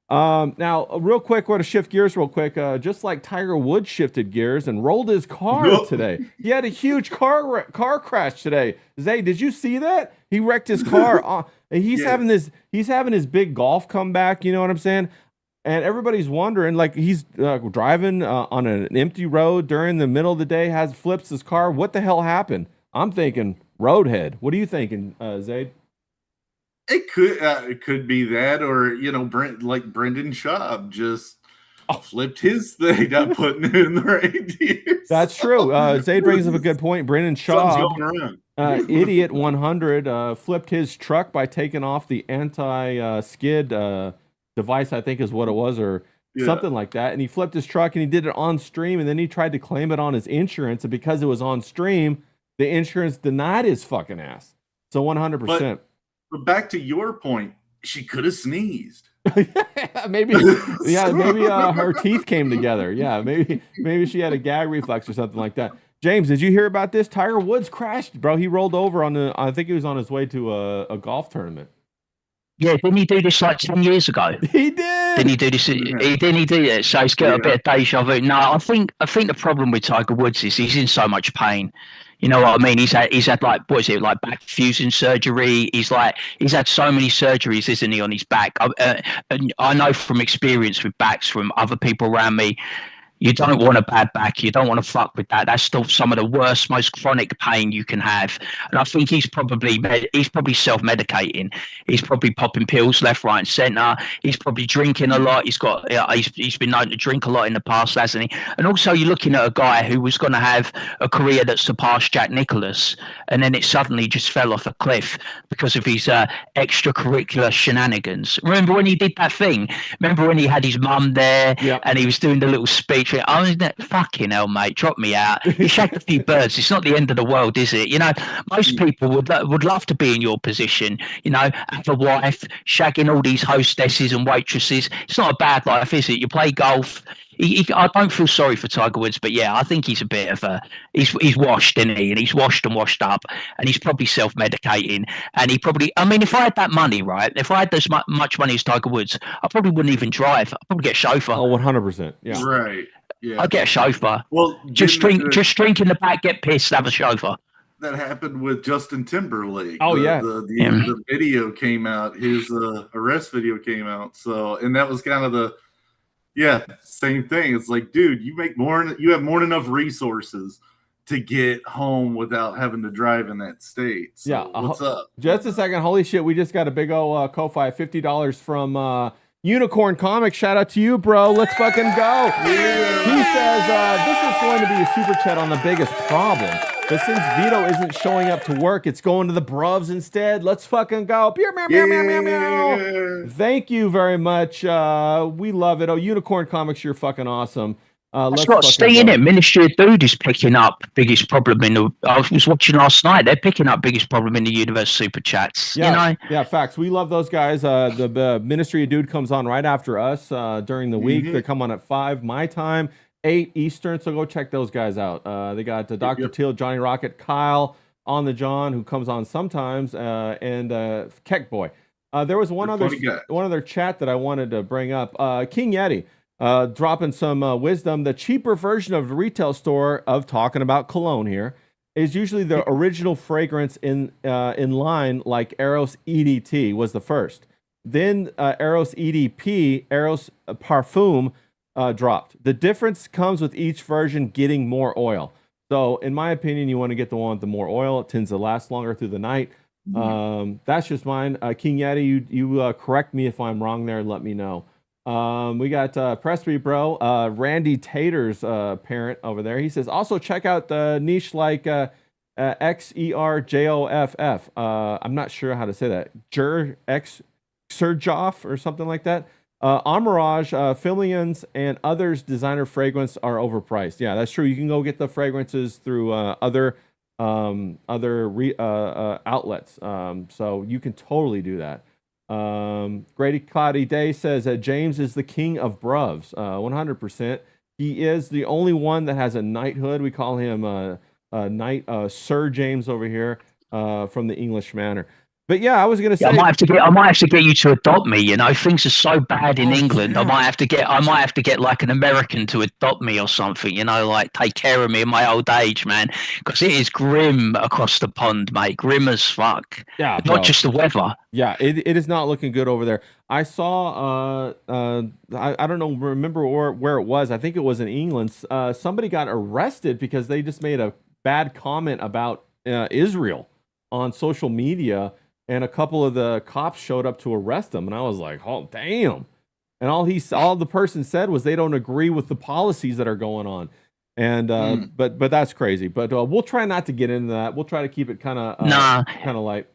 Speaker 2: Now, real quick, we're going to shift gears real quick. Just like Tiger Woods shifted gears and rolled his car today. He had a huge car crash today. Zay, did you see that? He wrecked his car. He's having his big golf comeback. You know what I'm saying? And everybody's wondering, like, he's driving on an empty road during the middle of the day, flips his car. What the hell happened? I'm thinking roadhead. What are you thinking, Zayd?
Speaker 4: It could be that, or Brendan Schaub just flipped his thing, not putting it in the right gear.
Speaker 2: That's true. Zayd brings up a good point. Brendan Schaub, idiot 100, flipped his truck by taking off the anti-skid device, I think is what it was, or something like that. And he flipped his truck and he did it on stream, and then he tried to claim it on his insurance, and because it was on stream, the insurance denied his fucking ass. So 100%.
Speaker 4: But back to your point, she could have sneezed.
Speaker 2: maybe her teeth came together. Yeah, maybe she had a gag reflex or something like that. James, did you hear about this? Tiger Woods crashed, bro. He rolled over I think he was on his way to a golf tournament.
Speaker 3: Yeah, didn't he do this like 10 years ago?
Speaker 2: He did.
Speaker 3: Didn't he do this? Didn't he do it? So he's got a bit of deja vu. No, I think the problem with Tiger Woods is he's in so much pain. You know what I mean? He's had like, what is it, like back fusion surgery? He's had so many surgeries, isn't he, on his back? And I know from experience with backs from other people around me, you don't want a bad back. You don't want to fuck with that. That's still some of the worst, most chronic pain you can have. And I think he's probably self-medicating. He's probably popping pills left, right, and centre. He's probably drinking a lot. He's been known to drink a lot in the past, hasn't he? And also, you're looking at a guy who was going to have a career that surpassed Jack Nicklaus, and then it suddenly just fell off a cliff because of his extracurricular shenanigans. Remember when he did that thing? Remember when he had his mum there and he was doing the little speech? Oh, fucking hell, mate, drop me out. You shagged a few birds. It's not the end of the world, is it? Most people would love to be in your position, have a wife, shagging all these hostesses and waitresses. It's not a bad life, is it? You play golf. I don't feel sorry for Tiger Woods, but yeah, I think he's a bit of he's washed, isn't he? And he's washed and washed up, and he's probably self-medicating. And he probably, I mean, if I had that money, right? If I had as much money as Tiger Woods, I probably wouldn't even drive. I'd probably get a chauffeur.
Speaker 2: Oh, 100%. Yeah.
Speaker 4: Right. Yeah.
Speaker 3: I'd get a chauffeur.
Speaker 4: Well,
Speaker 3: just drink in the back, get pissed, have a chauffeur.
Speaker 4: That happened with Justin Timberlake.
Speaker 2: Oh,
Speaker 4: the video came out. His arrest video came out. So, and that was kind of same thing. It's like, dude, you have more than enough resources to get home without having to drive in that state. So what's up?
Speaker 2: Just a second. Holy shit, we just got a big old Ko-Fi, $50 from Unicorn Comics. Shout out to you, bro. Let's fucking go. Yeah. He says this is going to be a super chat on the biggest problem. But since Vito isn't showing up to work, it's going to the bruvs instead. Let's fucking go. Meow, meow, meow, meow, meow. Thank you very much. We love it. Oh, Unicorn Comics, you're fucking awesome.
Speaker 3: That's not staying it. Ministry of Dude is picking up biggest problem I was watching last night. They're picking up biggest problem in the universe super chats.
Speaker 2: Yeah, yeah, facts. We love those guys. The Ministry of Dude comes on right after us during the week. They come on at 5 my time, 8 Eastern. So go check those guys out. They got Dr.
Speaker 4: Yep.
Speaker 2: Teal, Johnny Rocket, Kyle on the John, who comes on sometimes, and Keck Boy. There was one other chat that I wanted to bring up. King Yeti dropping some wisdom. The cheaper version of the retail store of talking about cologne here is usually the original fragrance in line, like Eros EDT was the first. Then Eros EDP, Eros Parfum dropped. The difference comes with each version getting more oil. So in my opinion, you want to get the one with the more oil. It tends to last longer through the night. That's just mine. King Yeti, you correct me if I'm wrong there and let me know. We got Frisky Bro, Randy Tater's parent over there. He says, also check out the niche like XERJOFF. I'm not sure how to say that. Xerjoff or something like that. Amarage, Filions, and others designer fragrance are overpriced. Yeah, that's true. You can go get the fragrances through other outlets. So you can totally do that. Grady Cloudy Day says James is the king of bruvs. 100%. He is the only one that has a knighthood. We call him Knight Sir James over here from the English manor. But yeah, I was gonna say
Speaker 3: I might have to get you to adopt me. You know, things are so bad in England. Yeah. I might have to get like an American to adopt me or something. You know, like take care of me in my old age, man. Because it is grim across the pond, mate. Grim as fuck. Yeah, not just the weather.
Speaker 2: Yeah, it is not looking good over there. I saw I don't know, remember where it was. I think it was in England. Somebody got arrested because they just made a bad comment about Israel on social media. And a couple of the cops showed up to arrest him, and I was like, "Oh, damn!" And all the person said was they don't agree with the policies that are going on, and but that's crazy. But we'll try not to get into that. We'll try to keep it kind of light.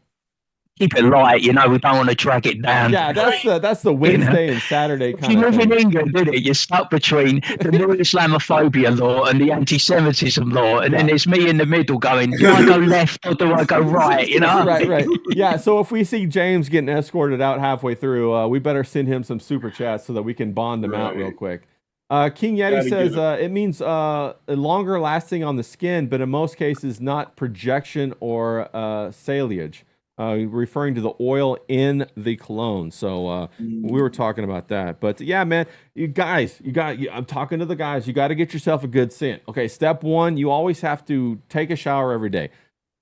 Speaker 3: Keep it light, you know. We don't want to drag it down.
Speaker 2: Yeah, that's the Wednesday and Saturday kind of thing.
Speaker 3: If you live in England, did it? You're stuck between the new Islamophobia law and the anti-Semitism law, and then there's me in the middle going, do I go left or do I go right? You know?
Speaker 2: Right. Yeah. So if we see James getting escorted out halfway through, we better send him some super chats so that we can bond him out real quick. King Yeti says it means longer lasting on the skin, but in most cases not projection or saliage. Referring to the oil in the cologne. So we were talking about that. But yeah, man, I'm talking to the guys. You got to get yourself a good scent. Okay, step 1, you always have to take a shower every day.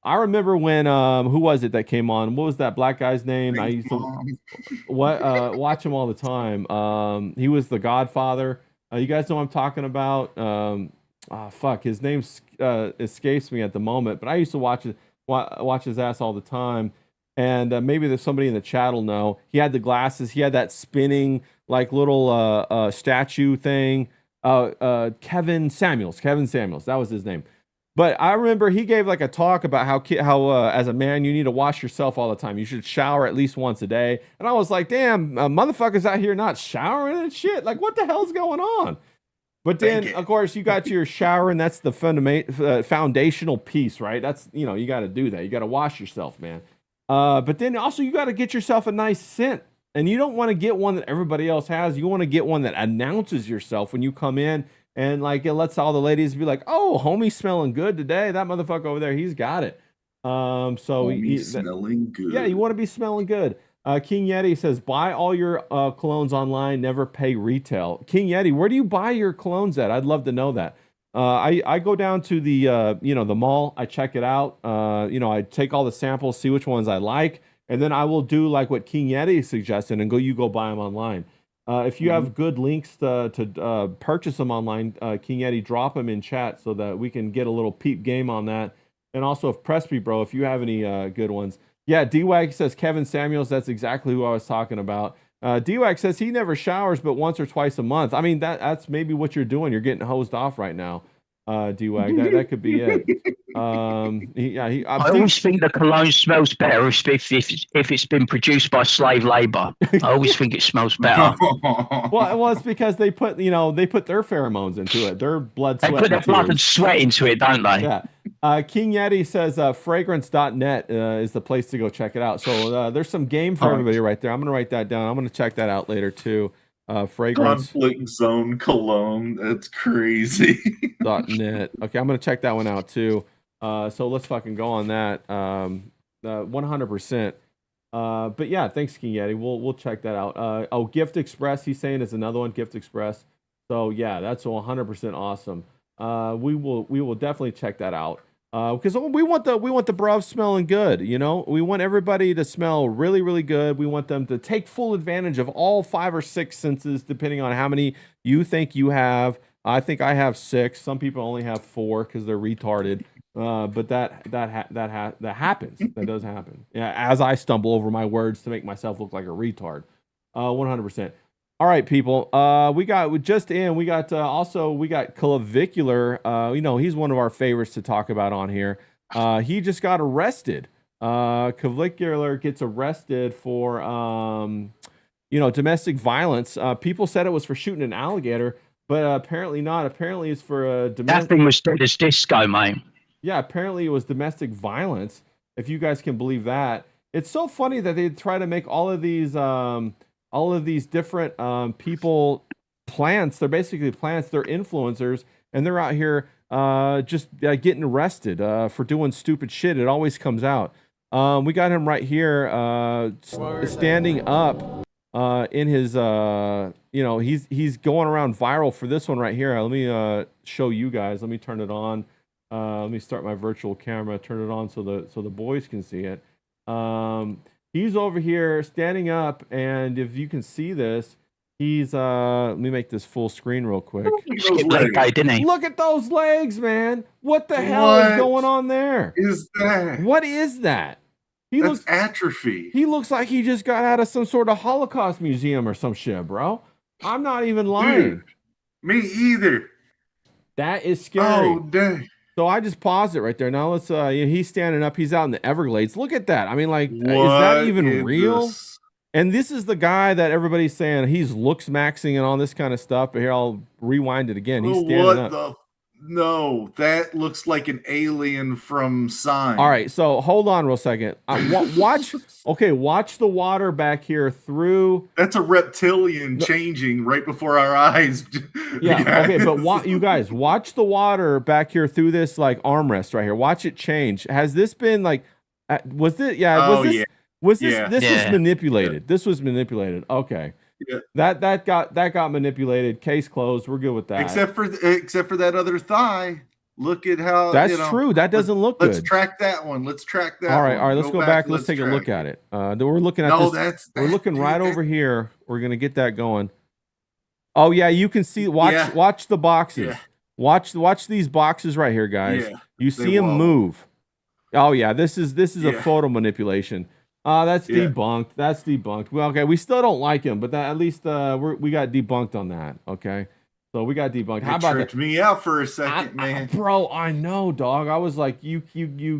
Speaker 2: I remember when who was it that came on? What was that black guy's name? I used to watch him all the time. He was the Godfather. You guys know what I'm talking about? His name escapes me at the moment, but I used to watch his ass all the time. And maybe there's somebody in the chat will know. He had the glasses. He had that spinning like little statue thing. Kevin Samuels. That was his name. But I remember he gave like a talk about how as a man you need to wash yourself all the time. You should shower at least once a day. And I was like, damn, motherfuckers out here not showering and shit. Like, what the hell's going on? But then, of course, you got your shower, and that's the foundational piece, right? That's, you got to do that. You got to wash yourself, man. But then also you got to get yourself a nice scent, and you don't want to get one that everybody else has. You want to get one that announces yourself when you come in, and like it lets all the ladies be like, "Oh, homie, smelling good today. That motherfucker over there, he's got it."
Speaker 4: Smelling good.
Speaker 2: Yeah, you want to be smelling good. King Yeti says, buy all your colognes online, never pay retail. King Yeti, where do you buy your colognes at? I'd love to know that. I go down to the the mall. I check it out. I take all the samples, see which ones I like, and then I will do like what King Yeti suggested and go buy them online. If you have good links to purchase them online, King Yeti, drop them in chat so that we can get a little peep game on that. And also, if Frisky Bro, if you have any good ones. Yeah, D-Wag says Kevin Samuels. That's exactly who I was talking about. D-Wag says he never showers but once or twice a month. I mean, that's maybe what you're doing. You're getting hosed off right now, D-Wag. That could be it. I
Speaker 3: always think the cologne smells better if it's been produced by slave labor. I always think it smells better.
Speaker 2: Well, it's because they put their pheromones into it. Their blood, sweat.
Speaker 3: They put their blood and sweat into it, don't they?
Speaker 2: Yeah. King Yeti says fragrance.net is the place to go check it out. So there's some game for everybody right there. I'm going to write that down. I'm going to check that out later too. fragrance.
Speaker 4: Conflict Zone Cologne. That's crazy.
Speaker 2: .net. Okay, I'm gonna check that one out too. So let's fucking go on that. 100%. But yeah, thanks, King Yeti. We'll check that out. Oh, Gift Express, he's saying, is another one. Gift Express. So yeah, that's 100% awesome. We will definitely check that out. Because we want the bruvs smelling good. You know, we want everybody to smell really, really good. We want them to take full advantage of all 5 or 6 senses, depending on how many you think you have. I think I have 6. Some people only have 4 because they're retarded. But that happens. That does happen. Yeah, as I stumble over my words to make myself look like a retard. 100%. All right, people. We got Clavicular. You know, he's one of our favorites to talk about on here. He just got arrested. Clavicular gets arrested for domestic violence. People said it was for shooting an alligator, but apparently not. Apparently it's for
Speaker 3: That thing was dead as disco, mate.
Speaker 2: Yeah, apparently it was domestic violence, if you guys can believe that. It's so funny that they try to make all of these different people plants. They're basically plants. They're influencers, and they're out here just getting arrested for doing stupid shit. It always comes out. We got him right here standing up in his he's going around viral for this one right here. Let me show you guys. Let me turn it on. Let me start my virtual camera, turn it on so the boys can see it. He's over here standing up, and if you can see this, he's let me make this full screen real quick. Look at those legs, man. What the hell is going on there? What is that?
Speaker 4: That's atrophy.
Speaker 2: He looks like he just got out of some sort of Holocaust museum or some shit, bro. I'm not even lying.
Speaker 4: Dude, me either.
Speaker 2: That is scary.
Speaker 4: Oh, dang.
Speaker 2: So I just paused it right there. Now let's he's standing up. He's out in the Everglades. Look at that. I mean, like, is that even real? This? And this is the guy that everybody's saying he's looks maxing and all this kind of stuff. But here, I'll rewind it again. He's standing up.
Speaker 4: No, that looks like an alien from Sign.
Speaker 2: All right, so hold on real second. Watch the water back here through.
Speaker 4: That's a reptilian changing right before our eyes.
Speaker 2: Yeah, okay, but you guys, watch the water back here through this like armrest right here. Watch it change. Has this been like, was it? Yeah, was this manipulated? This was manipulated. Okay. Yeah. That got manipulated. Case closed. We're good with that.
Speaker 4: Except for that other thigh. Look at how
Speaker 2: that's true. That doesn't look good.
Speaker 4: Let's track that one.
Speaker 2: All right. Let's go back. Let's take a look at it. We're looking at this. We're looking right over here. We're gonna get that going. Oh yeah, you can see. Watch the boxes. Yeah. Watch these boxes right here, guys. Yeah, you see them move. Oh yeah, this is a photo manipulation. That's debunked. That's debunked. Well, okay, we still don't like him, but at least we got debunked on that. Okay, so we got debunked. How about
Speaker 4: tricked me out for a second, man?
Speaker 2: Bro, I know, dog. I was like, you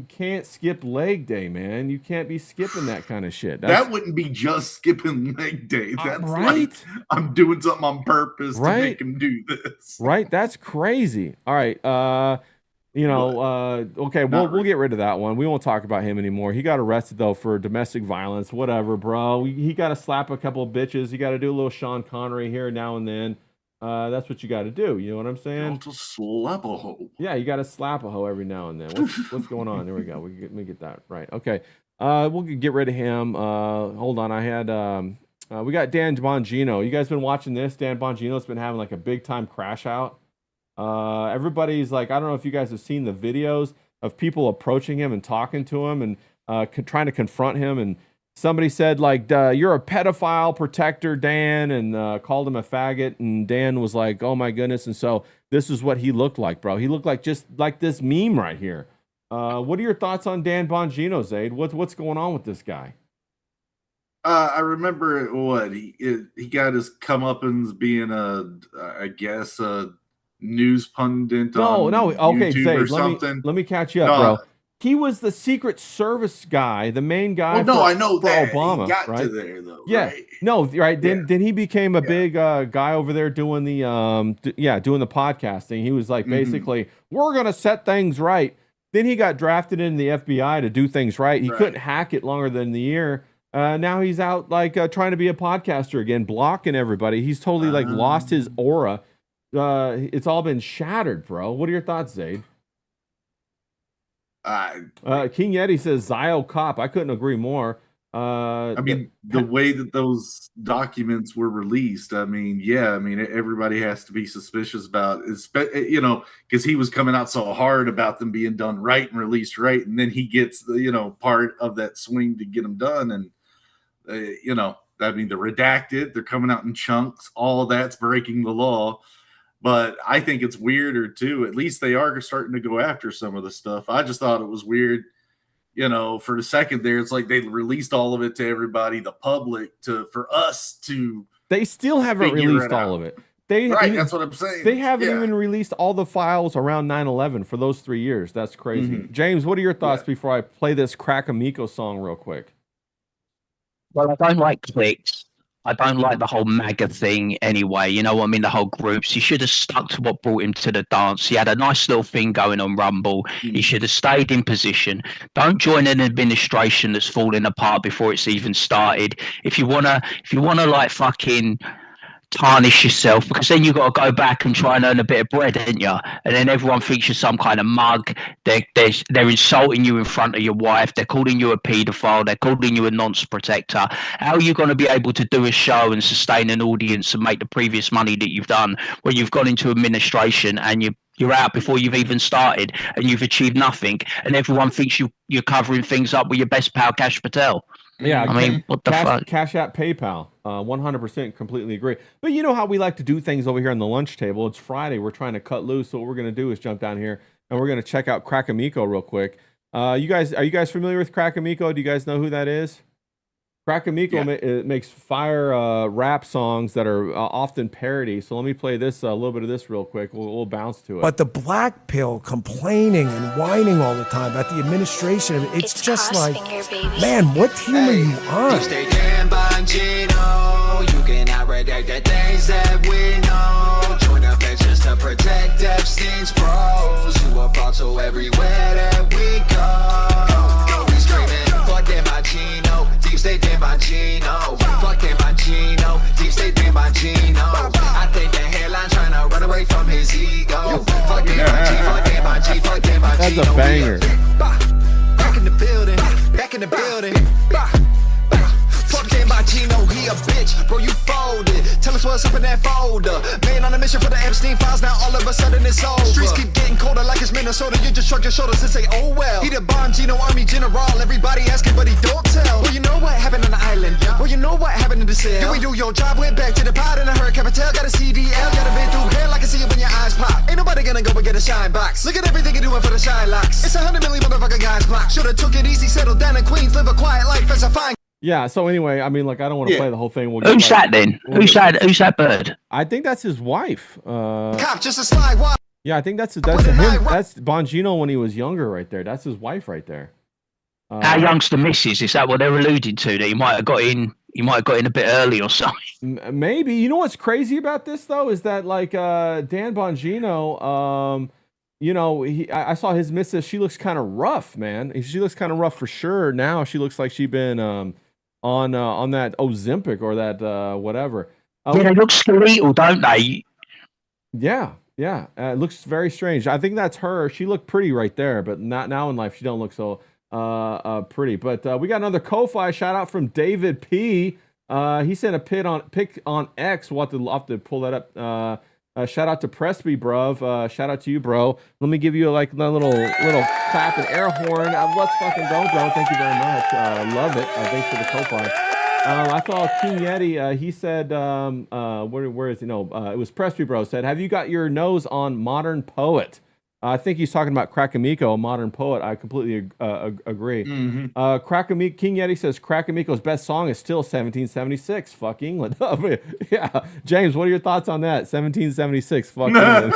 Speaker 2: can't skip leg day, man. You can't be skipping that kind of shit.
Speaker 4: That wouldn't be just skipping leg day. That's
Speaker 2: right.
Speaker 4: Like I'm doing something on purpose to make him do this.
Speaker 2: Right? That's crazy. All right. Okay, we'll get rid of that one. We won't talk about him anymore. He got arrested though for domestic violence. Whatever, bro. He got to slap a couple of bitches. You got to do a little Sean Connery here now and then. That's what you got to do. You know what I'm saying?
Speaker 4: To slap a hoe.
Speaker 2: Yeah, you got to slap a hoe every now and then. What's going on? There we go. Let me get that right. Okay. We'll get rid of him. Hold on. I had we got Dan Bongino. You guys been watching this? Dan Bongino's been having like a big time crash out. Everybody's like, I don't know if you guys have seen the videos of people approaching him and talking to him and trying to confront him. And somebody said like, you're a pedophile protector, Dan, and called him a faggot. And Dan was like, oh my goodness. And so this is what he looked like, bro. He looked like just like this meme right here. What are your thoughts on Dan Bongino, Zaid? What's going on with this guy?
Speaker 4: I remember he got his comeuppance being a news pundit on
Speaker 2: okay,
Speaker 4: YouTube or something.
Speaker 2: Let me catch you up, bro. He was the Secret Service guy, the main guy.
Speaker 4: I know
Speaker 2: for
Speaker 4: that.
Speaker 2: Obama,
Speaker 4: he got
Speaker 2: right?
Speaker 4: to there though.
Speaker 2: Yeah,
Speaker 4: right?
Speaker 2: No, right. Then he became a big guy over there doing the doing the podcasting. He was like basically, we're gonna set things right. Then he got drafted into the FBI to do things right. He couldn't hack it longer than the year. Now he's out like trying to be a podcaster again, blocking everybody. He's totally like lost his aura. It's all been shattered, bro. What are your thoughts, Zaid? King Yeti says Zio Cop. I couldn't agree more.
Speaker 4: I mean, the way that those documents were released, I mean, yeah, I mean, everybody has to be suspicious about it, you know, because he was coming out so hard about them being done right and released right, and then he gets the, you know, part of that swing to get them done, and you know, I mean, they're redacted, they're coming out in chunks, all of that's breaking the law. But I think it's weirder too. At least they are starting to go after some of the stuff. I just thought it was weird, you know, for a second there, it's like they released all of it to everybody, the public, for us to.
Speaker 2: They still haven't released all of it.
Speaker 4: Right, that's what I'm saying.
Speaker 2: They haven't even released all the files around 9/11 for those 3 years. That's crazy. Mm-hmm. James, what are your thoughts before I play this Crack Amico song real quick?
Speaker 3: Well, I don't like clicks. I don't like the whole MAGA thing anyway. You know what I mean? The whole groups. He should have stuck to what brought him to the dance. He had a nice little thing going on Rumble. He should have stayed in position. Don't join an administration that's falling apart before it's even started. If you wanna like fucking tarnish yourself, because then you've got to go back and try and earn a bit of bread, ain't you? And then everyone thinks you're some kind of mug. They're insulting you in front of your wife. They're calling you a paedophile. They're calling you a nonce protector. How are you going to be able to do a show and sustain an audience and make the previous money that you've done when you've gone into administration and you're out before you've even started and you've achieved nothing, and everyone thinks you're covering things up with your best pal Cash Patel?
Speaker 2: Yeah,
Speaker 3: I mean, what the fuck?
Speaker 2: Cash App, PayPal, 100% completely agree. But you know how we like to do things over here on the lunch table. It's Friday. We're trying to cut loose. So what we're going to do is jump down here and we're going to check out Crack Amico real quick. Are you guys familiar with Crack Amico? Do you guys know who that is? Crack Amico makes fire rap songs that are often parody. So let me play this a little bit of this real quick. We'll bounce to it.
Speaker 5: But the black pill complaining and whining all the time about the administration, it's just like, man, what team are you on?
Speaker 6: You stay damn Bongino. You cannot redact the things that we know. Join the fence just to protect Epstein's pros. You are fraud, so everywhere that we go. We screaming, fuck them Bongino. Deep state damn Bongino. Fuck them Bongino. Deep state damn Bongino. I think the hairline trying to run away from his ego. Fuck them Bongino. Fuck them Bongino. Fuck them Bongino.
Speaker 2: That's a banger.
Speaker 6: Back in the building. Back in the building. Fuck them Bongino, he a bitch, bro, you folded. Tell us what's up in that folder. Man on a mission for the Epstein files, now all of a sudden it's over. Streets keep getting colder like it's Minnesota. You just shrug your shoulders and say, oh well. He the Bongino army general, everybody asking but he don't tell. Well, you know what happened on the island? Well, you know what happened in the cell? Here we do your job, went back to the pot in a hurricane. Capital got a CDL, got a been through hell, I can see it when your eyes pop. Ain't nobody gonna go and get a shine box. Look at everything you're doing for the shine locks. It's 100 million motherfucking guys block. Should've took it easy, settled down in Queens, live a quiet life as a fine.
Speaker 2: Yeah, so anyway, I mean, like, I don't want to play the whole thing.
Speaker 3: Who's that then? Who's that bird?
Speaker 2: I think that's his wife.
Speaker 6: Cop, just a slide. Why?
Speaker 2: Yeah, I think that's him. That's Bongino when he was younger right there. That's his wife right there.
Speaker 3: How young's the missus? Is that what they're alluding to? That he might have got in a bit early or something.
Speaker 2: Maybe. You know what's crazy about this though is that like Dan Bongino, you know, I saw his missus. She looks kind of rough, man. She looks kind of rough for sure. Now she looks like she's been on that Ozempic or that whatever.
Speaker 3: Yeah, they look skeletal, don't they?
Speaker 2: Yeah. It looks very strange. I think that's her. She looked pretty right there, but not now in life. She don't look so pretty. But we got another Ko-Fi shout out from David P. He sent a pic on X. We'll have to pull that up. Shout out to Presby, bruv. Shout out to you, bro. Let me give you like a little clap and air horn. Let's fucking go, bro. Thank you very much. Love it. Thanks for the Ko-Fi. I saw King Yeti. He said, where is he? No, it was Presby, bro. Said, have you got your nose on Modern Poet? I think he's talking about Crack Amico, a modern poet. I completely agree. Mm-hmm. King Yeti says Crack Amico's best song is still 1776. Fuck England. Yeah. James, what are your thoughts on that? 1776. Fuck England.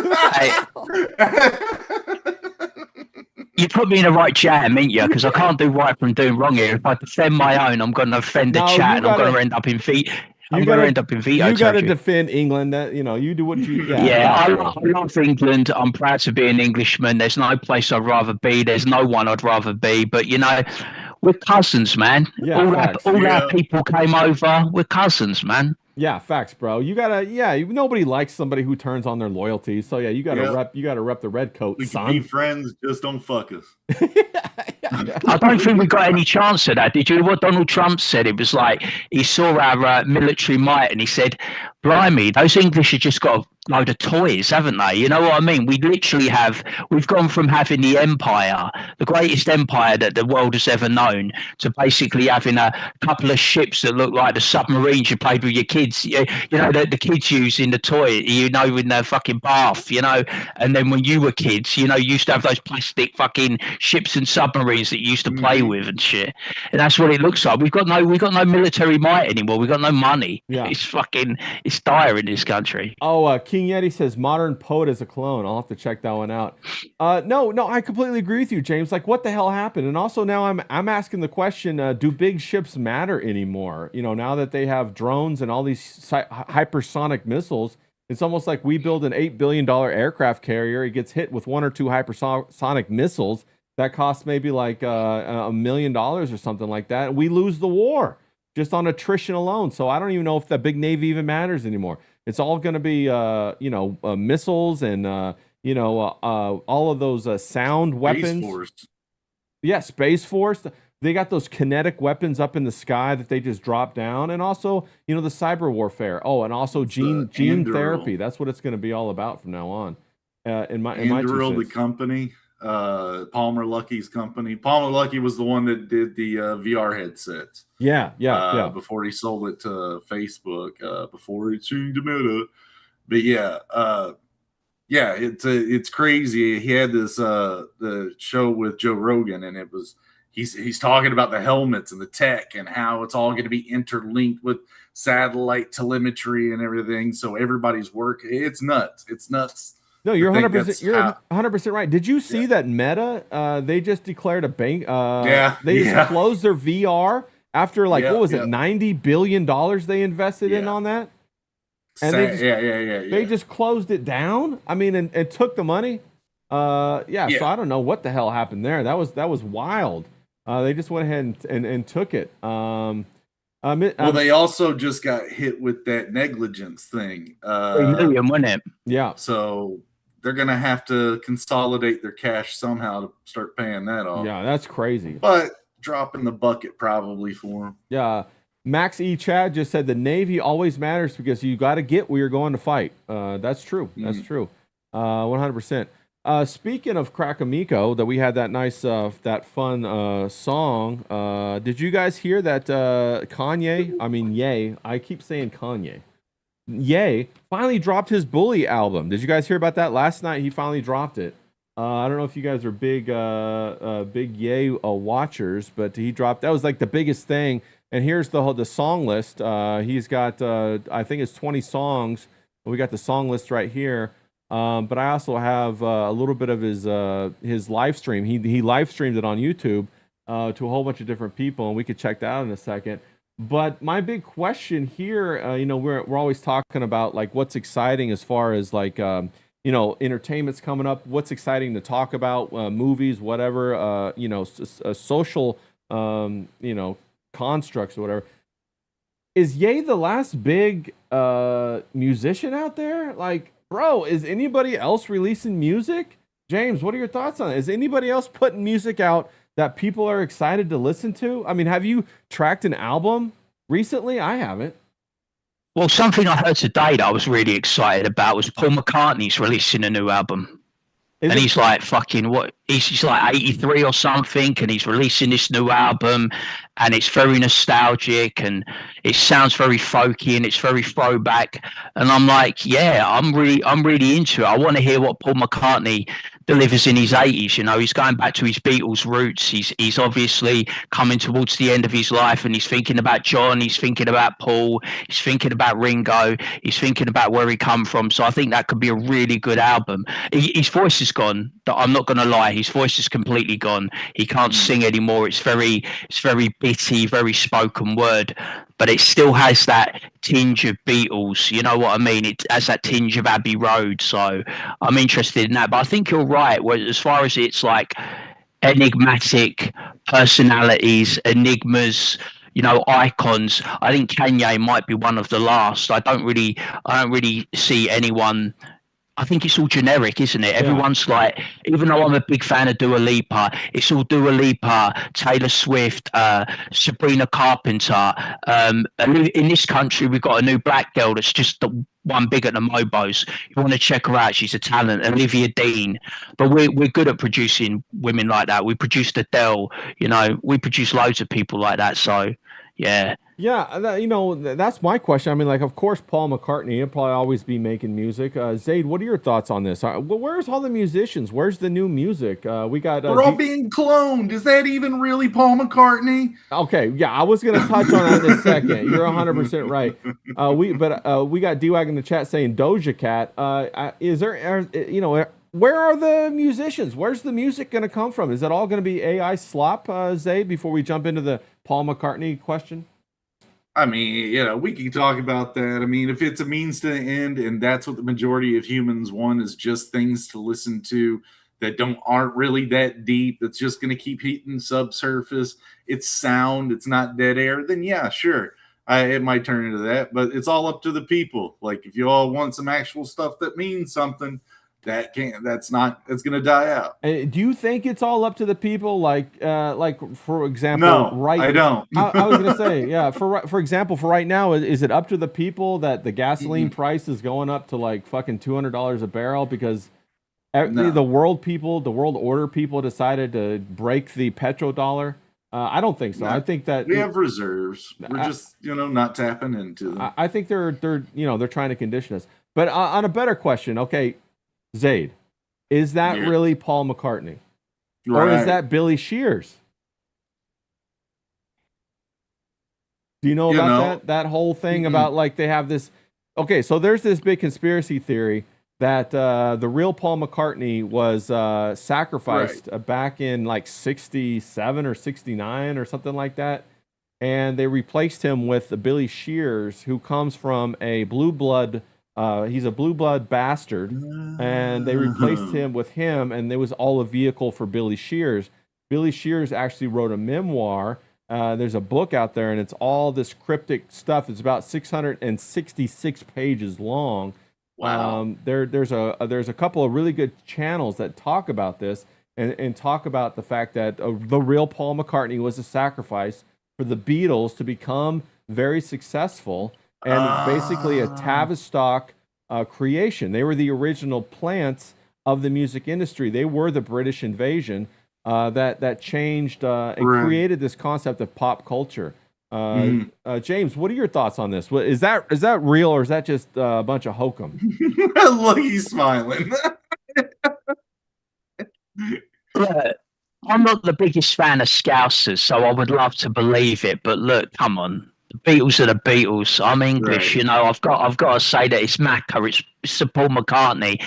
Speaker 3: You put me in the right jam, ain't you? Because I can't do right from doing wrong here. If I defend my own, I'm going to offend the chat, and I'm going to end up in feet. I'm going to end up in veto.
Speaker 2: You got to defend England. That you do what you.
Speaker 3: I love England. I'm proud to be an Englishman. There's no place I'd rather be. There's no one I'd rather be. But We're cousins, man.
Speaker 2: Yeah,
Speaker 3: all
Speaker 2: facts.
Speaker 3: our
Speaker 4: Yeah.
Speaker 3: people came over. We're cousins, man.
Speaker 2: Yeah, facts, bro. You gotta, nobody likes somebody who turns on their loyalty. So yeah, you gotta rep the red coat,
Speaker 4: We can
Speaker 2: son.
Speaker 4: be friends, just don't fuck us.
Speaker 3: I don't think we got any chance of that. Did you hear what Donald Trump said? It was like he saw our military might and he said, blimey, those English have just got a load of toys, haven't they? You know what I mean? We've gone from having the empire, the greatest empire that the world has ever known, to basically having a couple of ships that look like the submarines you played with your kids. You know, the kids use in the toy, in the fucking bath, and then when you were kids, you used to have those plastic fucking ships and submarines that you used to play with and shit. And that's what it looks like. We've got no military might anymore. We've got no money.
Speaker 2: Yeah.
Speaker 3: It's dire in this country.
Speaker 2: Oh, King Yeti says modern poet is a clone. I'll have to check that one out. No, I completely agree with you, James. Like, what the hell happened? And also now I'm asking the question: do big ships matter anymore? Now that they have drones and all these hypersonic missiles, it's almost like we build an $8 billion aircraft carrier. It gets hit with 1 or 2 hypersonic missiles that cost maybe like $1 million or something like that, and we lose the war just on attrition alone. So I don't even know if the big Navy even matters anymore. It's all going to be, missiles and, all of those sound weapons.
Speaker 4: Space Force.
Speaker 2: Yeah, Space Force. They got those kinetic weapons up in the sky that they just drop down. And also, the cyber warfare. Oh, and also gene therapy. That's what it's going to be all about from now on. In my
Speaker 4: Anduril, the company, Palmer Lucky's company. Palmer Luckey was the one that did the VR headsets.
Speaker 2: Yeah.
Speaker 4: Before he sold it to Facebook, before it changed to Meta. But it's crazy. He had this the show with Joe Rogan, and he's talking about the helmets and the tech and how it's all going to be interlinked with satellite telemetry and everything. So everybody's work. It's nuts. It's nuts.
Speaker 2: No, you're 100%. You're 100% right. Did you see that Meta? They just declared a bank. They just closed their VR after what was it? $90 billion they invested in on that. And they just closed it down. I mean, and took the money. So I don't know what the hell happened there. That was wild. They just went ahead and took it.
Speaker 4: They also just got hit with that negligence thing.
Speaker 3: $3 million, wasn't it?
Speaker 2: Yeah.
Speaker 4: So they're gonna have to consolidate their cash somehow to start paying that off.
Speaker 2: Yeah, that's crazy.
Speaker 4: But dropping the bucket probably for them.
Speaker 2: Yeah. Max E. Chad just said the Navy always matters because you got to get where you're going to fight. That's true. That's true. 100%. Speaking of Crackamico, that we had that nice, that fun song. Did you guys hear that Ye, I keep saying Kanye. Ye finally dropped his Bully album. Did you guys hear about that? Last night he finally dropped it. I don't know if you guys are big Ye watchers, but he dropped, that was like the biggest thing. And here's the song list. He's got, I think it's 20 songs. We got the song list right here. But I also have a little bit of his live stream. He live streamed it on YouTube to a whole bunch of different people, and we could check that out in a second. But my big question here, we're always talking about like what's exciting as far as like entertainment's coming up. What's exciting to talk about? Movies, whatever. Social constructs or whatever. Is Ye the last big musician out there? Like, bro, is anybody else releasing music? James, what are your thoughts on it? Is anybody else putting music out that people are excited to listen to? I mean, have you tracked an album recently? I haven't.
Speaker 3: Well, something I heard today that I was really excited about was Paul McCartney's releasing a new album. He's like fucking he's like 83 or something, and he's releasing this new album, and it's very nostalgic, and it sounds very folky, and it's very throwback. And I'm like, yeah, I'm really into it. I want to hear what Paul McCartney delivers in his 80s. He's going back to his Beatles roots. He's obviously coming towards the end of his life, and he's thinking about John, he's thinking about Paul, he's thinking about Ringo, he's thinking about where he come from. So I think that could be a really good album. His voice is gone. I'm not going to lie, his voice is completely gone. He can't sing anymore. It's very bitty, very spoken word, but it still has that tinge of Beatles. You know what I mean? It has that tinge of Abbey Road. So I'm interested in that. But I think you're right. As far as it's like enigmatic personalities, enigmas, icons. I think Kanye might be one of the last. I don't really see anyone. I think it's all generic, isn't it? Everyone's like, even though I'm a big fan of Dua Lipa, it's all Dua Lipa, Taylor Swift, Sabrina Carpenter. In this country, we've got a new black girl that's just the one big at the Mobos. You want to check her out? She's a talent, Olivia Dean. But we're good at producing women like that. We produced Adele. We produce loads of people like that. So, yeah.
Speaker 2: Yeah, that's my question. I mean, like, of course, Paul McCartney, he'll probably always be making music. Zaid, what are your thoughts on this? Where's all the musicians? Where's the new music? We got.
Speaker 4: We're all being cloned. Is that even really Paul McCartney?
Speaker 2: Okay, yeah, I was gonna touch on that in a second. You're 100% right. We got D-Wag in the chat saying Doja Cat. Where are the musicians? Where's the music gonna come from? Is it all gonna be AI slop, Zaid? Before we jump into the Paul McCartney question.
Speaker 4: I mean, we can talk about that. I mean, if it's a means to the end, and that's what the majority of humans want, is just things to listen to that aren't really that deep, that's just going to keep hitting subsurface, it's sound, it's not dead air, then yeah, sure, it might turn into that. But it's all up to the people. Like, if you all want some actual stuff that means something, it's gonna die out.
Speaker 2: Do you think it's all up to the people? Like for example,
Speaker 4: no, I don't.
Speaker 2: I was gonna say, yeah. For example, for right now, is it up to the people that the gasoline price is going up to like fucking $200 a barrel because the world order people decided to break the petrodollar? I don't think so. I think that
Speaker 4: we have reserves. We're just not tapping into them.
Speaker 2: I think they're trying to condition us. But on a better question, okay. Zaid, is that really Paul McCartney? Right. Or is that Billy Shears? Do you know about that whole thing about like they have this? Okay, so there's this big conspiracy theory that the real Paul McCartney was sacrificed back in like 67 or 69 or something like that. And they replaced him with Billy Shears, who comes from a blue blood. He's a blue blood bastard, and they replaced him with him, and it was all a vehicle for Billy Shears. Billy Shears actually wrote a memoir. There's a book out there, and it's all this cryptic stuff. It's about 666 pages long.
Speaker 4: Wow.
Speaker 2: There's a couple of really good channels that talk about this and talk about the fact that the real Paul McCartney was a sacrifice for the Beatles to become very successful. And basically a Tavistock creation. They were the original plants of the music industry. They were the British invasion that changed and created this concept of pop culture. James, what are your thoughts on this? Is that real, or is that just a bunch of hokum?
Speaker 4: Look, he's smiling.
Speaker 3: I'm not the biggest fan of Scousers, so I would love to believe it. But look, come on. Beatles are the Beatles. I'm English, I've got to say that it's Macca, it's Sir Paul McCartney.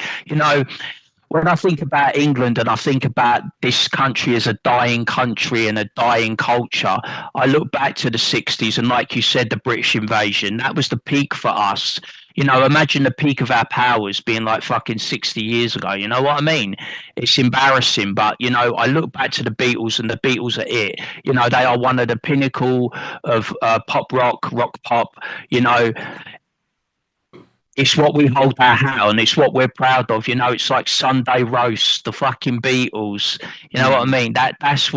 Speaker 3: When I think about England and I think about this country as a dying country and a dying culture, I look back to the 60s and, like you said, the British invasion. That was the peak for us. Imagine the peak of our powers being like fucking 60 years ago. You know what I mean? It's embarrassing, but, I look back to the Beatles, and the Beatles are it. They are one of the pinnacle of pop rock pop. It's what we hold our hat on. It's what we're proud of. It's like Sunday roast, the fucking Beatles. You know what I mean? That's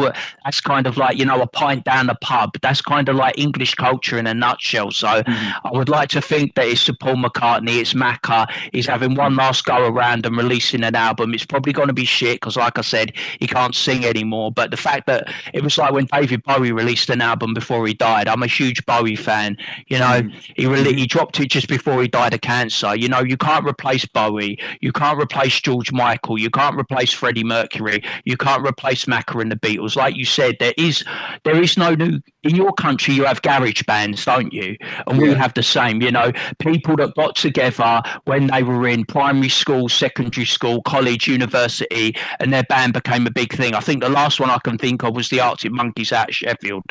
Speaker 3: kind of like, a pint down the pub. That's kind of like English culture in a nutshell. So I would like to think that it's Sir Paul McCartney, it's Macca. He's having one last go around and releasing an album. It's probably going to be shit because, like I said, he can't sing anymore. But the fact that it was like when David Bowie released an album before he died. I'm a huge Bowie fan. He dropped it just before he died of cancer. You can't replace Bowie. You can't replace George Michael. You can't replace Freddie Mercury. You can't replace Macca and the Beatles. Like you said, there is no new. In your country, you have garage bands, don't you? And we have the same. People that got together when they were in primary school, secondary school, college, university, and their band became a big thing. I think the last one I can think of was the Arctic Monkeys out of Sheffield.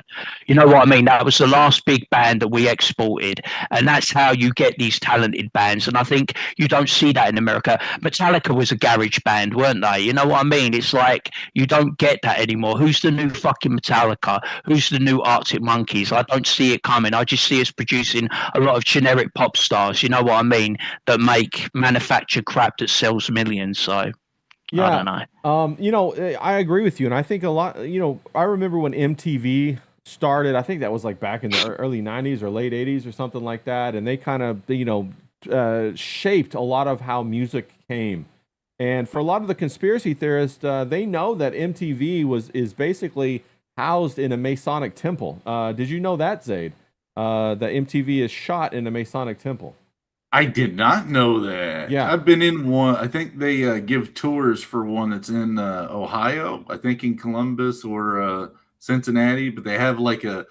Speaker 3: You know what I mean? That was the last big band that we exported, and that's how you get these talented bands. bands, and I think you don't see that in America. Metallica was a garage band, weren't they? You know what I mean? It's like you don't get that anymore. Who's the new fucking Metallica? Who's the new Arctic Monkeys? I don't see it coming. I just see us producing a lot of generic pop stars, you know what I mean, that make manufactured crap that sells millions. So
Speaker 2: yeah,
Speaker 3: I don't know.
Speaker 2: You know, I agree with you, and I think a lot. You know, I remember when MTV started. I think that was like back in the early '90s or late '80s or something like that, and they kind of, you know, shaped a lot of how music came. And for a lot of the conspiracy theorists, they know that MTV is basically housed in a Masonic temple. Did you know that, Zaid? That MTV is shot in a Masonic temple.
Speaker 4: I did not know that.
Speaker 2: Yeah.
Speaker 4: I've been in one. I think they give tours for one that's in Ohio. I think in Columbus or Cincinnati, but they have like a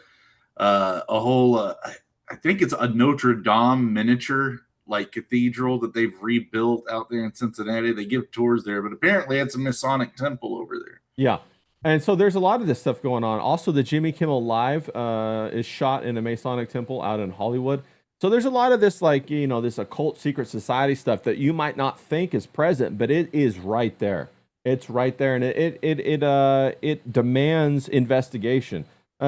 Speaker 4: whole. I think it's a Notre Dame miniature like cathedral that they've rebuilt out there in Cincinnati. They give tours there, but apparently it's a Masonic temple over there.
Speaker 2: Yeah. And so there's a lot of this stuff going on. Also, the Jimmy Kimmel Live is shot in a Masonic temple out in Hollywood. So there's a lot of this, like, you know, this occult secret society stuff that you might not think is present, but it is right there. It's right there, and it demands investigation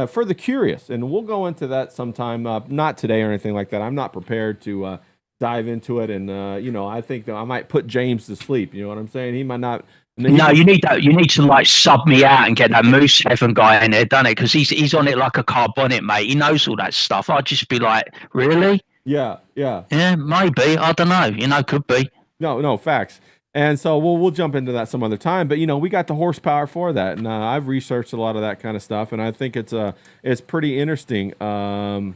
Speaker 2: for the curious. And we'll go into that sometime, not today or anything like that. I'm not prepared to dive into it, and you know, I think that I might put James to sleep. You know what I'm saying? He might not.
Speaker 3: No, you need that. You need to like sub me out and get that Moose Heaven guy in there, done it? Because he's on it like a carbonic, mate. He knows all that stuff. I'd just be like, really?
Speaker 2: Yeah,
Speaker 3: maybe. I don't know. You know, could be.
Speaker 2: No, facts. And so we'll jump into that some other time. But you know, we got the horsepower for that, and I've researched a lot of that kind of stuff, and I think it's pretty interesting. You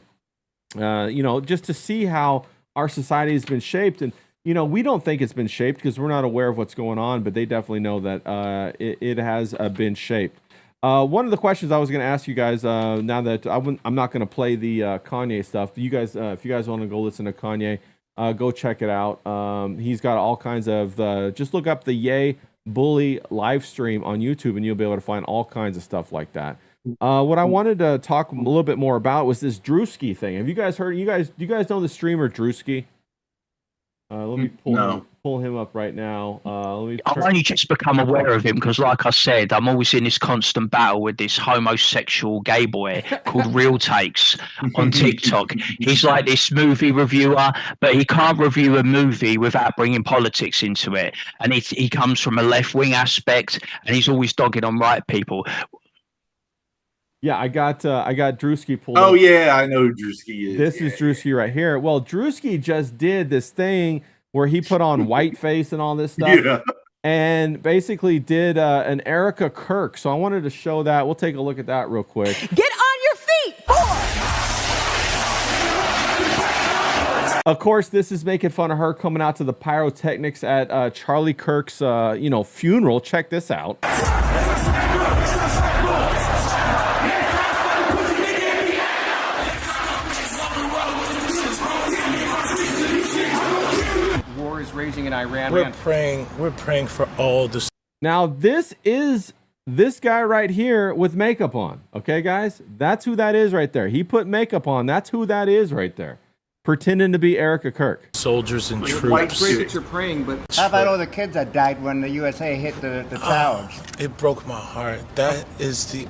Speaker 2: know, just to see how our society has been shaped. And you know, we don't think it's been shaped because we're not aware of what's going on, but they definitely know that it has been shaped. One of the questions I was going to ask you guys, now that I'm not going to play the Kanye stuff, you guys, if you guys want to go listen to Kanye, go check it out. He's got all kinds of, just look up the Ye Bully live stream on YouTube, and you'll be able to find all kinds of stuff like that. What I wanted to talk a little bit more about was this Drewski thing. Have you guys heard? Do you guys know the streamer Drewski? Let me pull him up right now.
Speaker 3: I've only just become aware of him because, like I said, I'm always in this constant battle with this homosexual gay boy called Real Takes on TikTok. He's like this movie reviewer, but he can't review a movie without bringing politics into it. And he comes from a left-wing aspect, and he's always dogging on right people.
Speaker 2: Yeah, I got Drewski pulled
Speaker 4: Oh
Speaker 2: up.
Speaker 4: yeah, I know who Drewski is.
Speaker 2: This is Drewski right here. Well, Drewski just did this thing where he put on whiteface and all this stuff,
Speaker 4: Yeah.
Speaker 2: and basically did an Erica Kirk. So I wanted to show that. We'll take a look at that real quick.
Speaker 7: Get on your feet, boy!
Speaker 2: Of course, this is making fun of her coming out to the pyrotechnics at Charlie Kirk's funeral. Check this out.
Speaker 8: Raging in Iran.
Speaker 5: We're praying for all this.
Speaker 2: Now, this is this guy right here with makeup on. Okay, guys? That's who that is right there. He put makeup on. That's who that is right there. Pretending to be Erica Kirk.
Speaker 5: Soldiers and
Speaker 8: It's
Speaker 5: troops.
Speaker 8: great that you're praying, but
Speaker 9: How about all the kids that died when the USA hit the towers?
Speaker 5: It broke my heart. That is the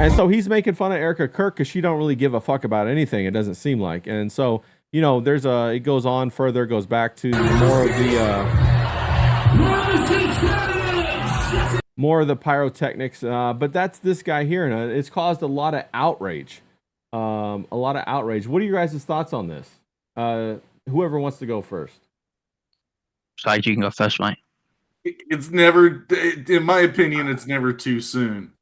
Speaker 2: And so he's making fun of Erica Kirk because she don't really give a fuck about anything, it doesn't seem like. And so, you know, it goes on further, goes back to more of the pyrotechnics. But that's this guy here, and it's caused a lot of outrage. What are your guys' thoughts on this? Whoever wants to go first.
Speaker 3: Sage, you can go first, mate.
Speaker 4: It's never, in my opinion, it's never too soon.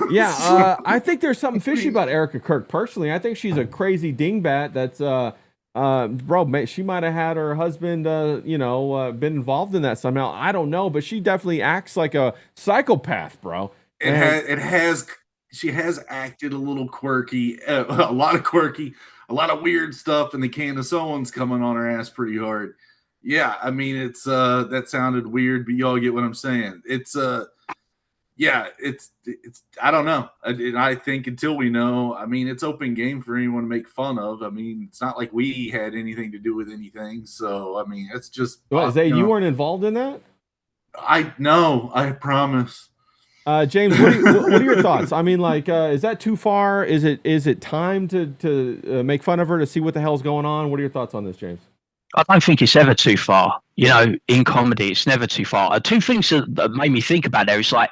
Speaker 2: Yeah, I think there's something fishy about Erica Kirk. Personally, I think she's a crazy dingbat. That's bro. She might have had her husband, been involved in that somehow. I don't know, but she definitely acts like a psychopath, bro.
Speaker 4: She has acted a little quirky, a lot of weird stuff, and the can of someone's coming on her ass pretty hard. Yeah, I mean, it's that sounded weird, but y'all get what I'm saying. It's yeah, it's I don't know. I think until we know, I mean, it's open game for anyone to make fun of. I mean, it's not like we had anything to do with anything. So, I mean, it's just
Speaker 2: What, Zay, you weren't involved in that?
Speaker 4: I know, I promise.
Speaker 2: James, what are your thoughts? I mean, like, is that too far? Is it time to make fun of her to see what the hell's going on? What are your thoughts on this, James?
Speaker 3: I don't think it's ever too far. You know, in comedy, it's never too far. Two things that made me think about there is like,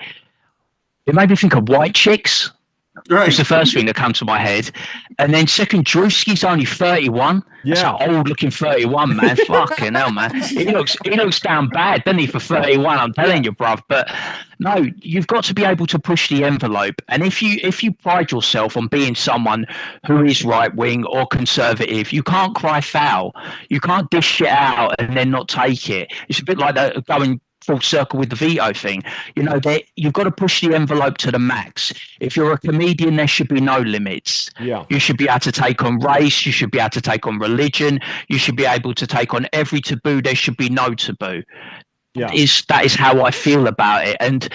Speaker 3: it made me think of white chicks.
Speaker 4: Right.
Speaker 3: It's the first thing that comes to my head. And then second, Drewski's only 31. That's an old looking 31, man. Fucking hell, man. He looks down bad, doesn't he, for 31? I'm telling you, bruv. But no, you've got to be able to push the envelope. And if you pride yourself on being someone who is right wing or conservative, you can't cry foul. You can't dish shit out and then not take it. It's a bit like going full circle with the veto thing. You know, you've got to push the envelope to the max. If you're a comedian, there should be no limits.
Speaker 2: Yeah.
Speaker 3: You should be able to take on race. You should be able to take on religion. You should be able to take on every taboo. There should be no taboo.
Speaker 2: Yeah.
Speaker 3: That is how I feel about it. And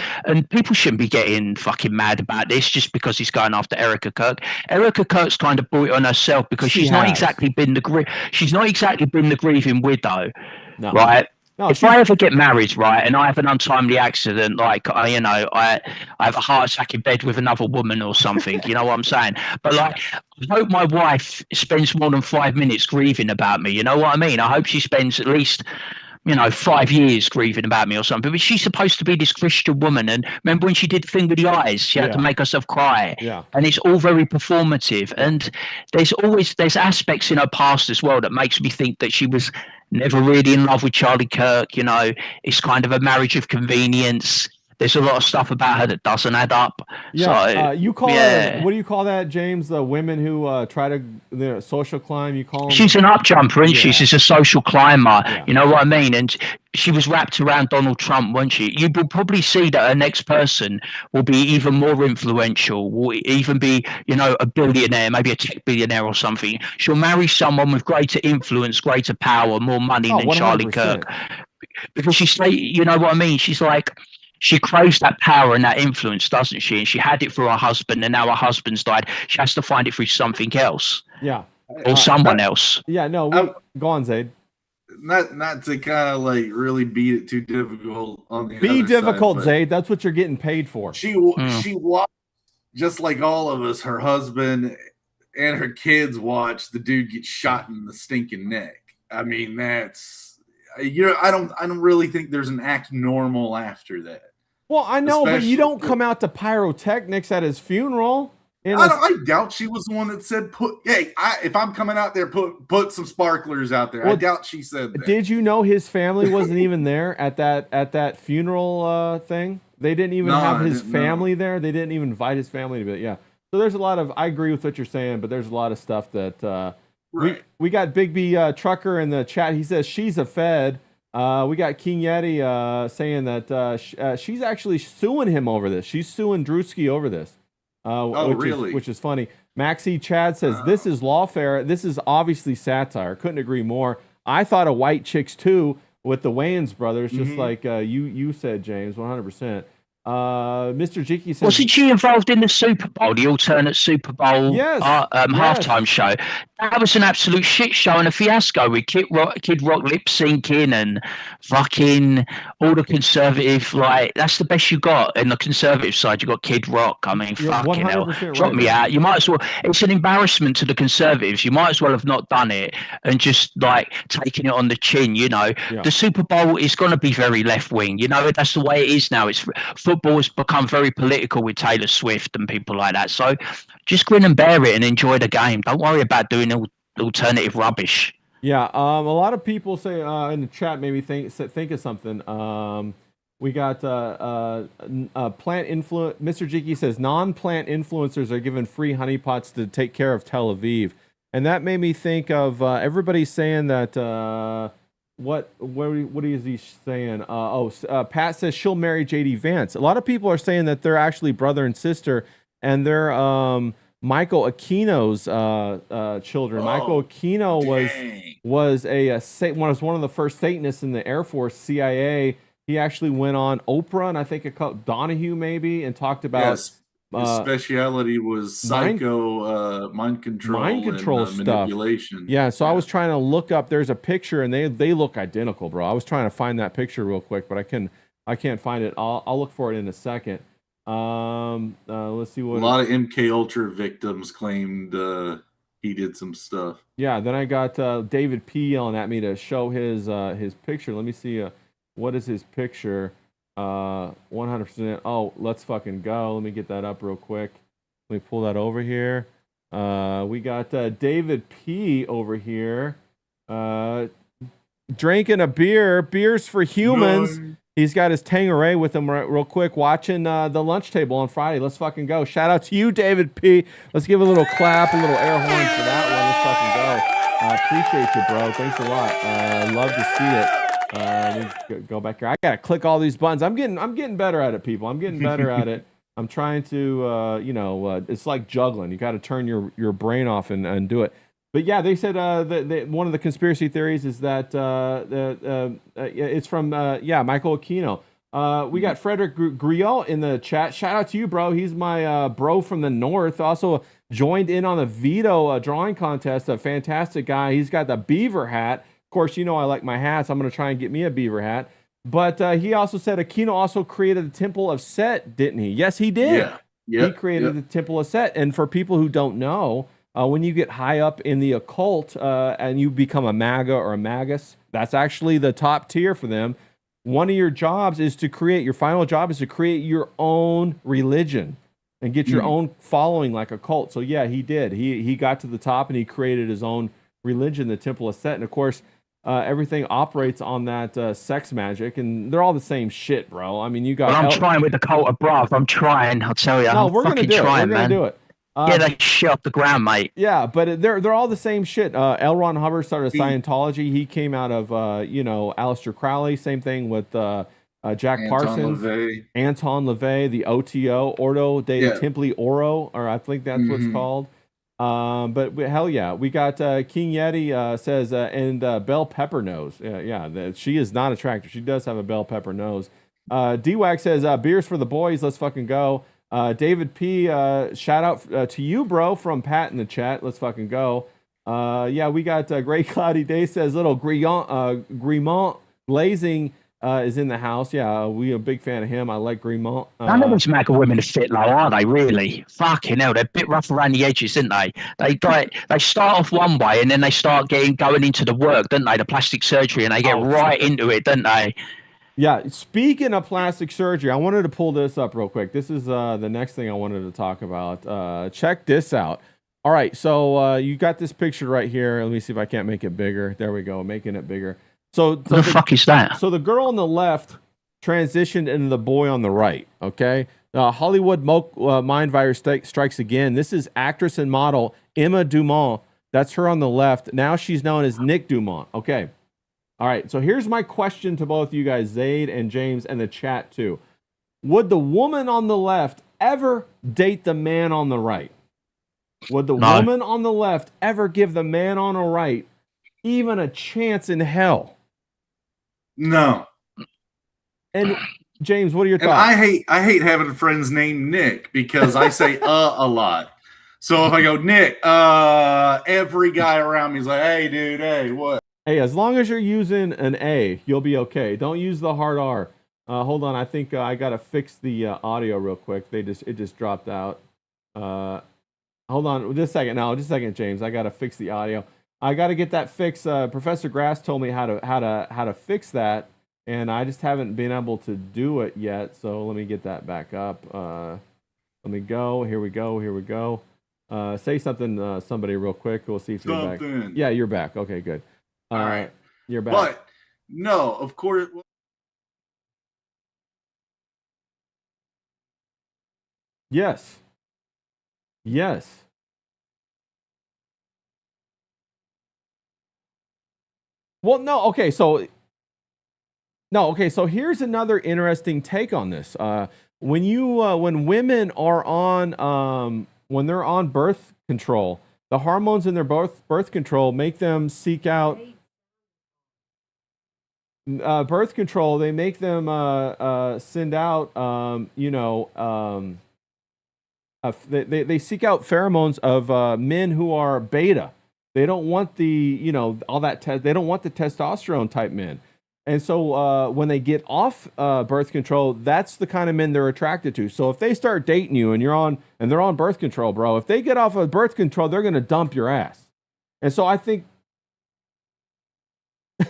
Speaker 3: people shouldn't be getting fucking mad about this just because he's going after Erica Kirk. Erica Kirk's kind of brought it on herself because she's not exactly been the grieving widow. No. Right? No, if I ever get married, right, and I have an untimely accident, like I have a heart attack in bed with another woman or something, you know what I'm saying? But like, I hope my wife spends more than 5 minutes grieving about me. You know what I mean? I hope she spends at least 5 years grieving about me or something. But she's supposed to be this Christian woman. And remember when she did the thing with the eyes, she had to make herself cry. Yeah. And it's all very performative. And there's aspects in her past as well that makes me think that she was never really in love with Charlie Kirk. You know, it's kind of a marriage of convenience. There's a lot of stuff about her that doesn't add up.
Speaker 2: Yeah, so, you call her, what do you call that, James? The women who try to social climb. You call them?
Speaker 3: She's an up jumper, isn't she? She's a social climber. Yeah. You know what I mean? And she was wrapped around Donald Trump, wasn't she? You will probably see that her next person will be even more influential. Will even be, a billionaire, maybe a tech billionaire or something. She'll marry someone with greater influence, greater power, more money than 100%. Charlie Kirk. Because you know what I mean? She's like, she craves that power and that influence, doesn't she? And she had it through her husband, and now her husband's died. She has to find it through something else.
Speaker 2: Yeah.
Speaker 3: Or someone else.
Speaker 2: Yeah, no, go on, Zaid.
Speaker 4: Not to kind of like really beat it too difficult on the
Speaker 2: Be difficult, side, Zaid. That's what you're getting paid for.
Speaker 4: She watched, just like all of us, her husband and her kids watched the dude get shot in the stinking neck. I mean, that's I don't really think there's an act normal after that.
Speaker 2: Well, I know, but you don't come out to pyrotechnics at his funeral.
Speaker 4: I doubt she was the one that said, if I'm coming out there, put some sparklers out there. Well, I doubt she said that.
Speaker 2: Did you know his family wasn't even there at that funeral thing? They didn't even have his family there. They didn't even invite his family to be. Yeah. So there's a lot of, I agree with what you're saying, but there's a lot of stuff that right. We got Big B Trucker in the chat. He says she's a Fed. We got King Yeti saying that she's actually suing him over this. She's suing Drewski over this. Which is funny. Maxie Chad says this is lawfare. This is obviously satire. Couldn't agree more. I thought of White Chicks too with the Wayans brothers, just like you said, James, 100%. Mr. Jiki says,
Speaker 3: wasn't she involved in the Super Bowl, the alternate Super Bowl halftime show? That was an absolute shit show and a fiasco with Kid Rock lip syncing and fucking all the conservative. Like, that's the best you got. In the conservative side, you got Kid Rock. I mean, fucking hell, drop me out. You might as well. It's an embarrassment to the conservatives. You might as well have not done it and just like taking it on the chin. The Super Bowl is going to be very left wing. That's the way it is now. It's football has become very political with Taylor Swift and people like that. So just grin and bear it and enjoy the game. Don't worry about doing alternative rubbish.
Speaker 2: Yeah, a lot of people say in the chat made me think of something. We got plant influence. Mr. Jiki says non-plant influencers are given free honeypots to take care of Tel Aviv, and that made me think of everybody saying that. What is he saying? Pat says she'll marry JD Vance. A lot of people are saying that they're actually brother and sister, and they're Michael Aquino's children. Michael Aquino was one of the first Satanists in the Air Force, CIA. He actually went on Oprah and I think Donahue maybe and talked about
Speaker 4: Yes. His speciality was mind control and
Speaker 2: stuff.
Speaker 4: manipulation.
Speaker 2: Yeah, so I was trying to look up. There's a picture, and they look identical, bro. I was trying to find that picture real quick, but I can't find it. I'll look for it in a second. Let's see what.
Speaker 4: A lot of MK Ultra victims claimed he did some stuff.
Speaker 2: Yeah, then I got David P yelling at me to show his picture. Let me see. What is his picture? 100%. Oh, let's fucking go. Let me get that up real quick. Let me pull that over here. We got David P over here drinking a beer. Beers for humans. No. He's got his Tangeray with him real quick, watching the lunch table on Friday. Let's fucking go. Shout out to you, David P. Let's give a little clap, a little air horn for that one. Let's fucking go. Appreciate you, bro. Thanks a lot. Love to see it. Let me go back here. I gotta click all these buttons. I'm getting better at it, people. I'm getting better at it. I'm trying to, it's like juggling. You got to turn your brain off and do it. But yeah, they said one of the conspiracy theories is that it's from Michael Aquino. We got Frederick Griot in the chat. Shout out to you, bro. He's my bro from the north. Also joined in on the veto drawing contest. A fantastic guy. He's got the beaver hat. Of course, I like my hats. I'm going to try and get me a beaver hat. But he also said Aquino also created the Temple of Set, didn't he? Yes, he did. Yeah. Yep. He created the Temple of Set. And for people who don't know, when you get high up in the occult and you become a MAGA or a magus, that's actually the top tier for them. One of your jobs is your final job is to create your own religion and get your own following like a cult. So yeah, he did. He got to the top and he created his own religion, the Temple of Set. And of course, everything operates on that sex magic, and they're all the same shit, bro. I mean, you got.
Speaker 3: Well, I'm trying with the cult of Brav. I'm trying. I'll tell you.
Speaker 2: No, we're gonna do it. We're gonna do it.
Speaker 3: Get that shit off the ground, mate.
Speaker 2: Yeah, but they're all the same shit. L. Ron Hubbard started Scientology. He came out of Aleister Crowley. Same thing with Jack Parsons, Anton LaVey, the OTO, Ordo de Templi Oro, or I think that's what's called. But hell yeah, we got King Yeti says and bell pepper nose. She is not attractive. She does have a bell pepper nose. D-Wack says beers for the boys. Let's fucking go. David P. Shout out to you, bro, from Pat in the chat. Let's fucking go. We got Great Cloudy Day says little Grimont Glazing is in the house. Yeah, we are a big fan of him. I like Grimont.
Speaker 3: None of these MAGA women are fit, though, are they? Really? Fucking hell, they're a bit rough around the edges, aren't they? They start off one way and then they start going into the work, don't they? The plastic surgery, and they get right into it, don't they?
Speaker 2: Yeah. Speaking of plastic surgery, I wanted to pull this up real quick. This is the next thing I wanted to talk about. Check this out. All right, so you got this picture right here. Let me see if I can't make it bigger. There we go, making it bigger. So
Speaker 3: what the fuck is that?
Speaker 2: So the girl on the left transitioned into the boy on the right, okay? Hollywood mind virus strikes again. This is actress and model Emma Dumont. That's her on the left. Now she's known as Nick Dumont, okay? All right, so here's my question to both you guys, Zaid and James, and the chat too. Would the woman on the left ever date the man on the right? Would the woman on the left ever give the man on the right even a chance in hell?
Speaker 4: No.
Speaker 2: And James, what are your thoughts?
Speaker 4: And I hate having friends named Nick because I say a lot. So if I go Nick, every guy around me is like, hey dude, hey, what?
Speaker 2: Hey, as long as you're using an A, you'll be okay. Don't use the hard R. Hold on, I think I gotta fix the audio real quick. It just dropped out. Hold on, just a second, James. I gotta fix the audio. I gotta get that fixed. Professor Grass told me how to fix that, and I just haven't been able to do it yet. So let me get that back up. Let me go. Here we go. Say something, somebody, real quick. We'll see if you're back. Yeah, you're back. Okay, good.
Speaker 4: All right,
Speaker 2: you're back.
Speaker 4: But no, of course.
Speaker 2: Yes. Well, no. Okay, so here's another interesting take on this. When women are on when they're on birth control, the hormones in their birth control make them seek out birth control. They make them send out, they seek out pheromones of men who are beta. They don't want all that. They don't want the testosterone type men. And so when they get off birth control, that's the kind of men they're attracted to. So if they start dating you and they're on birth control, bro, if they get off of birth control, they're going to dump your ass. And so I think,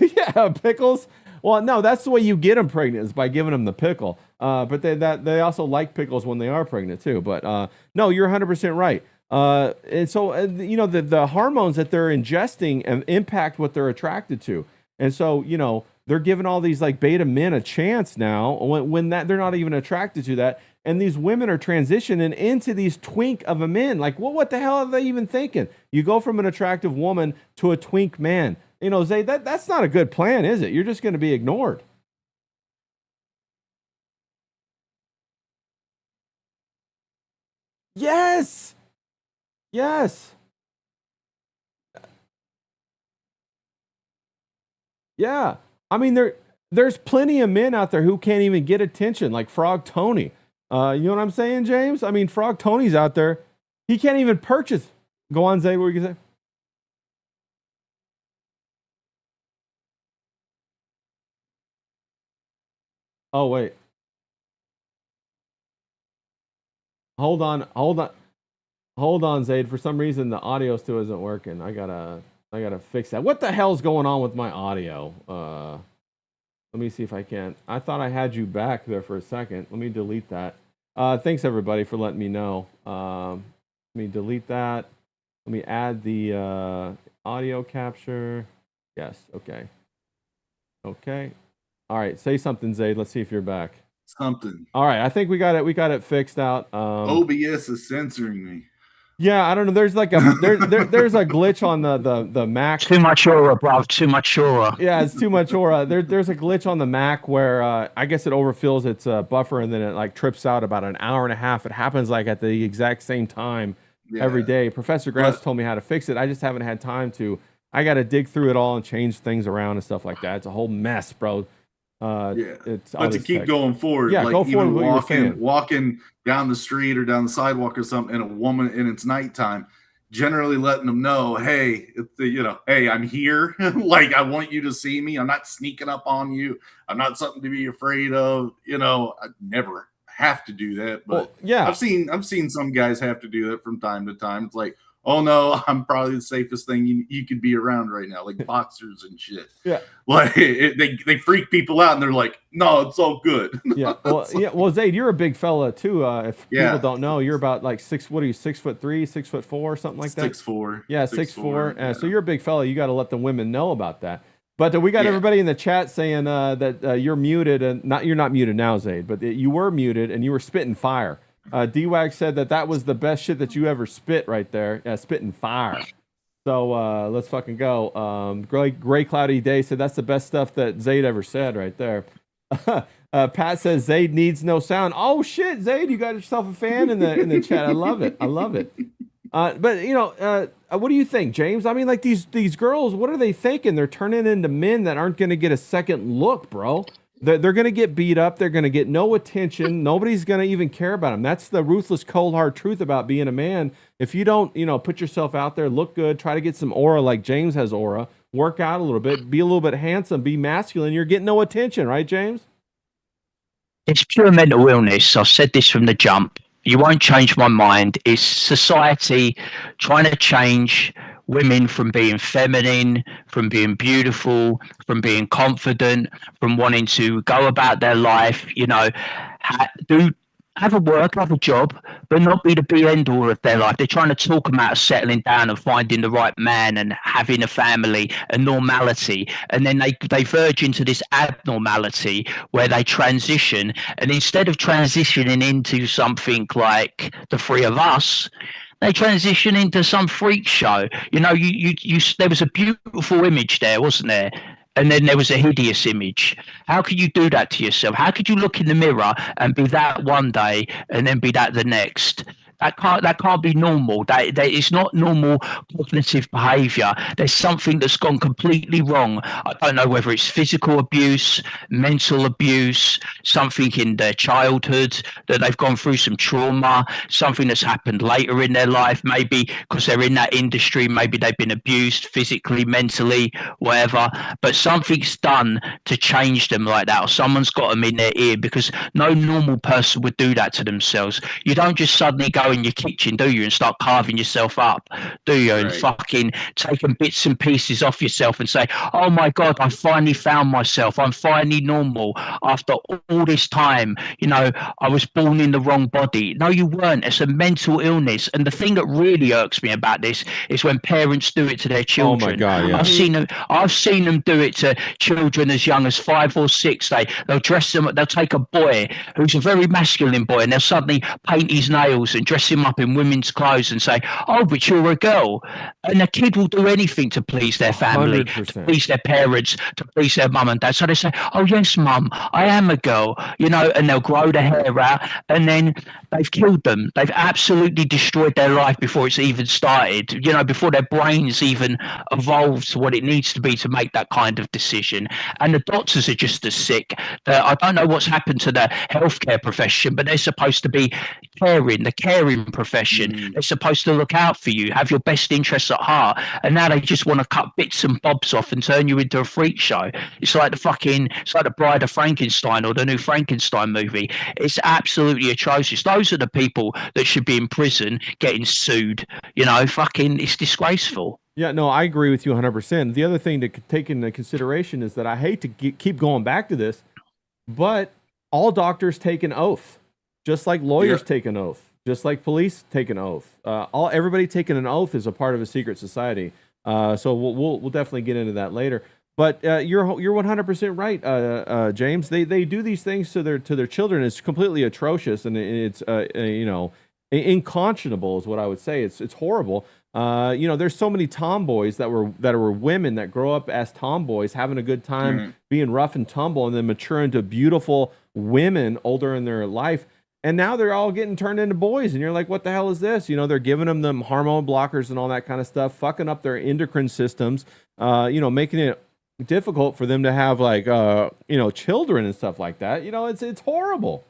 Speaker 2: yeah, pickles. Well, no, that's the way you get them pregnant is by giving them the pickle. But they also like pickles when they are pregnant too. But no, you're 100% right. And so the hormones that they're ingesting impact what they're attracted to. And so they're giving all these like beta men a chance now when that they're not even attracted to that. And these women are transitioning into these twink of a men. Like, well, what the hell are they even thinking? You go from an attractive woman to a twink man. Zay, that's not a good plan, is it? You're just going to be ignored. Yes. Yes. Yeah. I mean, there's plenty of men out there who can't even get attention, like Frog Tony. You know what I'm saying, James? I mean, Frog Tony's out there. He can't even purchase. Go on, Zay, what were you going to say? Oh, wait. Hold on, Zaid. For some reason, the audio still isn't working. I gotta fix that. What the hell's going on with my audio? Let me see if I can. I thought I had you back there for a second. Let me delete that. Thanks everybody for letting me know. Let me delete that. Let me add the audio capture. Yes. Okay. Okay. All right. Say something, Zaid. Let's see if you're back.
Speaker 4: Something.
Speaker 2: All right. I think we got it fixed out.
Speaker 4: OBS is censoring me.
Speaker 2: Yeah, I don't know. There's like there's a glitch on the Mac.
Speaker 3: Too much aura, bruv. Too much aura.
Speaker 2: Yeah, it's too much aura. There's a glitch on the Mac where I guess it overfills its buffer and then it like trips out about an hour and a half. It happens like at the exact same time every day. Professor Grass told me how to fix it. I just haven't had time to. I got to dig through it all and change things around and stuff like that. It's a whole mess, bro.
Speaker 4: It's but to keep going forward,
Speaker 2: yeah,
Speaker 4: like
Speaker 2: go forward.
Speaker 4: even walking down the street or down the sidewalk or something, and a woman, and it's nighttime, generally letting them know, hey, hey, I'm here. Like, I want you to see me. I'm not sneaking up on you. I'm not something to be afraid of. I never have to do that, but
Speaker 2: yeah,
Speaker 4: I've seen some guys have to do that from time to time. It's like, oh no, I'm probably the safest thing you could be around right now, like boxers and shit.
Speaker 2: Yeah,
Speaker 4: like they freak people out, and they're like, no, it's all good.
Speaker 2: Yeah, well, Zaid, you're a big fella too. If people don't know, you're about like 6'3", 6'4", something like that.
Speaker 4: 6'4".
Speaker 2: Yeah, 6'4". Yeah. So you're a big fella. You got to let the women know about that. But we got everybody in the chat saying that you're muted, and you're not muted now, Zaid, but you were muted and you were spitting fire. D-Wag said that was the best shit that you ever spit right there. Spitting fire. So let's fucking go. Gray Cloudy Day said that's the best stuff that Zaid ever said right there. Pat says Zaid needs no sound. Oh shit, Zaid, you got yourself a fan in the chat. I love it. But what do you think, James? I mean, like these girls, what are they thinking? They're turning into men that aren't going to get a second look, bro. They're going to get beat up. They're going to get no attention. Nobody's going to even care about them. That's the ruthless, cold, hard truth about being a man. If you don't, put yourself out there, look good, try to get some aura like James has aura, work out a little bit, be a little bit handsome, be masculine, you're getting no attention, right, James?
Speaker 3: It's pure mental illness. I've said this from the jump. You won't change my mind. It's society trying to change women from being feminine, from being beautiful, from being confident, from wanting to go about their life, have a work, have a job, but not be the be end all of their life. They're trying to talk them out of settling down and finding the right man and having a family and normality. And then they verge into this abnormality where they transition. And instead of transitioning into something like the three of us, they transition into some freak show. There was a beautiful image there, wasn't there? And then there was a hideous image. How could you do that to yourself? How could you look in the mirror and be that one day and then be that the next? That can't be normal. That it's not normal cognitive behaviour. There's something that's gone completely wrong. I don't know whether it's physical abuse, mental abuse, something in their childhood that they've gone through some trauma, something that's happened later in their life, maybe because they're in that industry, maybe they've been abused physically, mentally, whatever. But something's done to change them like that, or someone's got them in their ear, because no normal person would do that to themselves. You don't just suddenly go in your kitchen, do you, and start carving yourself up, do you, and fucking taking bits and pieces off yourself and say, oh my God, I finally found myself. I'm finally normal after all this time. You know, I was born in the wrong body. No, you weren't. It's a mental illness. And the thing that really irks me about this is when parents do it to their children.
Speaker 2: Oh my God, yeah.
Speaker 3: I've seen them do it to children as young as 5 or 6. They'll dress them, they'll take a boy who's a very masculine boy, and they'll suddenly paint his nails and dress him up in women's clothes and say, oh, but you're a girl. And the kid will do anything to please their family,
Speaker 2: 100%.
Speaker 3: to please their parents, to please their mum and dad. So they say, oh yes, mum, I am a girl, you know, and they'll grow the hair out, and then they've killed them. They've absolutely destroyed their life before it's even started, you know, before their brains even evolved to what it needs to be to make that kind of decision. And the doctors are just as sick. I don't know what's happened to the healthcare profession, but they're supposed to be the caring profession. They're supposed to look out for you, have your best interests at heart, and now they just want to cut bits and bobs off and turn you into a freak show. It's like the Bride of Frankenstein or the new Frankenstein movie. It's absolutely atrocious. Those are the people that should be in prison getting sued. You know, fucking, it's disgraceful.
Speaker 2: Yeah, no, I agree with you 100%. The other thing to take into consideration is that I hate to keep going back to this, but all doctors take an oath, just like lawyers take an oath, just like police take an oath. Everybody taking an oath is a part of a secret society. So we'll definitely get into that later. But you're 100% right, James. They do these things to their children. It's completely atrocious, and it's unconscionable is what I would say. It's horrible. There's so many tomboys that were women that grow up as tomboys, having a good time, being rough and tumble, and then mature into beautiful women older in their life. And now they're all getting turned into boys, and you're like, what the hell is this? You know, they're giving them hormone blockers and all that kind of stuff, fucking up their endocrine systems, making it difficult for them to have children and stuff like that. You know, it's horrible.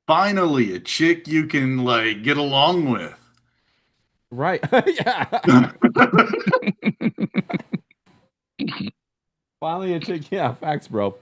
Speaker 4: Finally, a chick you can get along with.
Speaker 2: Right. Yeah. Finally a chick. Yeah, facts, bro.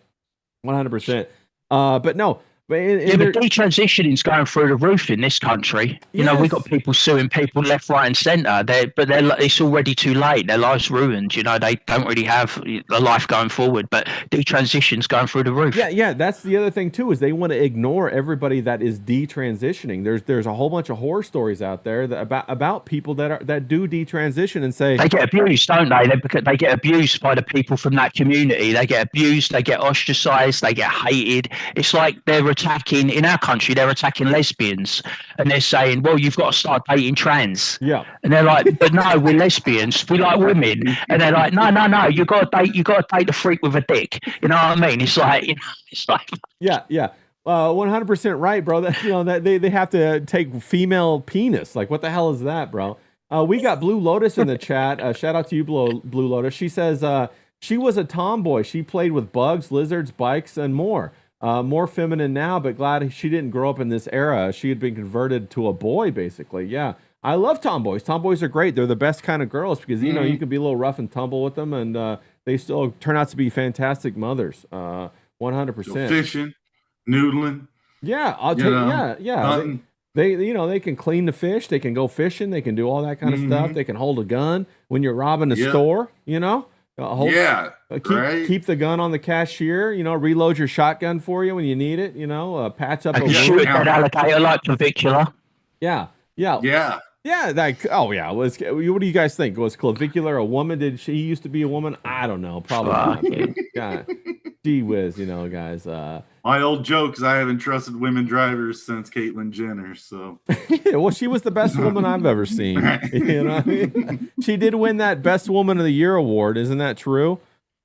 Speaker 2: 100%. But no. But
Speaker 3: detransitioning is going through the roof in this country. You know, we've got people suing people left, right, and centre. It's already too late. Their life's ruined. You know, they don't really have a life going forward. But detransition's going through the roof.
Speaker 2: Yeah. That's the other thing too, is they want to ignore everybody that is detransitioning. There's a whole bunch of horror stories out there about people that do detransition and say
Speaker 3: they get abused, don't they? They get abused by the people from that community. They get abused. They get ostracised. They get hated. It's like they're attacking, in our country, they're attacking lesbians, and they're saying, well, you've got to start dating trans. Yeah. And they're like, but no, we're lesbians, we like women. And they're like, no, you got to date the freak with a dick. You know what I mean? It's like
Speaker 2: yeah 100% right, bro. That they have to take female penis. Like, what the hell is that, bro? We got Blue Lotus in the chat. Shout out to you, Blue Lotus. She says she was a tomboy. She played with bugs, lizards, bikes, and more. More feminine now, but glad she didn't grow up in this era. She had been converted to a boy, basically. Yeah, I love tomboys. Tomboys are great. They're the best kind of girls because, you know, you can be a little rough and tumble with them, and they still turn out to be fantastic mothers. 100%.
Speaker 4: Fishing, noodling.
Speaker 2: Yeah, I'll tell you. Yeah. They can clean the fish. They can go fishing. They can do all that kind of stuff. They can hold a gun when you're robbing a store, you know. Keep the gun on the cashier, you know, reload your shotgun for you when you need it, you know, patch up
Speaker 3: a wound. Shoot that alligator like Clavicula.
Speaker 2: Yeah. Like, what do you guys think? Was Clavicular a woman? Did she used to be a woman? I don't know. Probably not. Yeah. Gee whiz, you know, guys.
Speaker 4: My old joke is I haven't trusted women drivers since Caitlyn Jenner. So,
Speaker 2: well, she was the best woman I've ever seen. You know, she did win that Best Woman of the Year award. Isn't that true?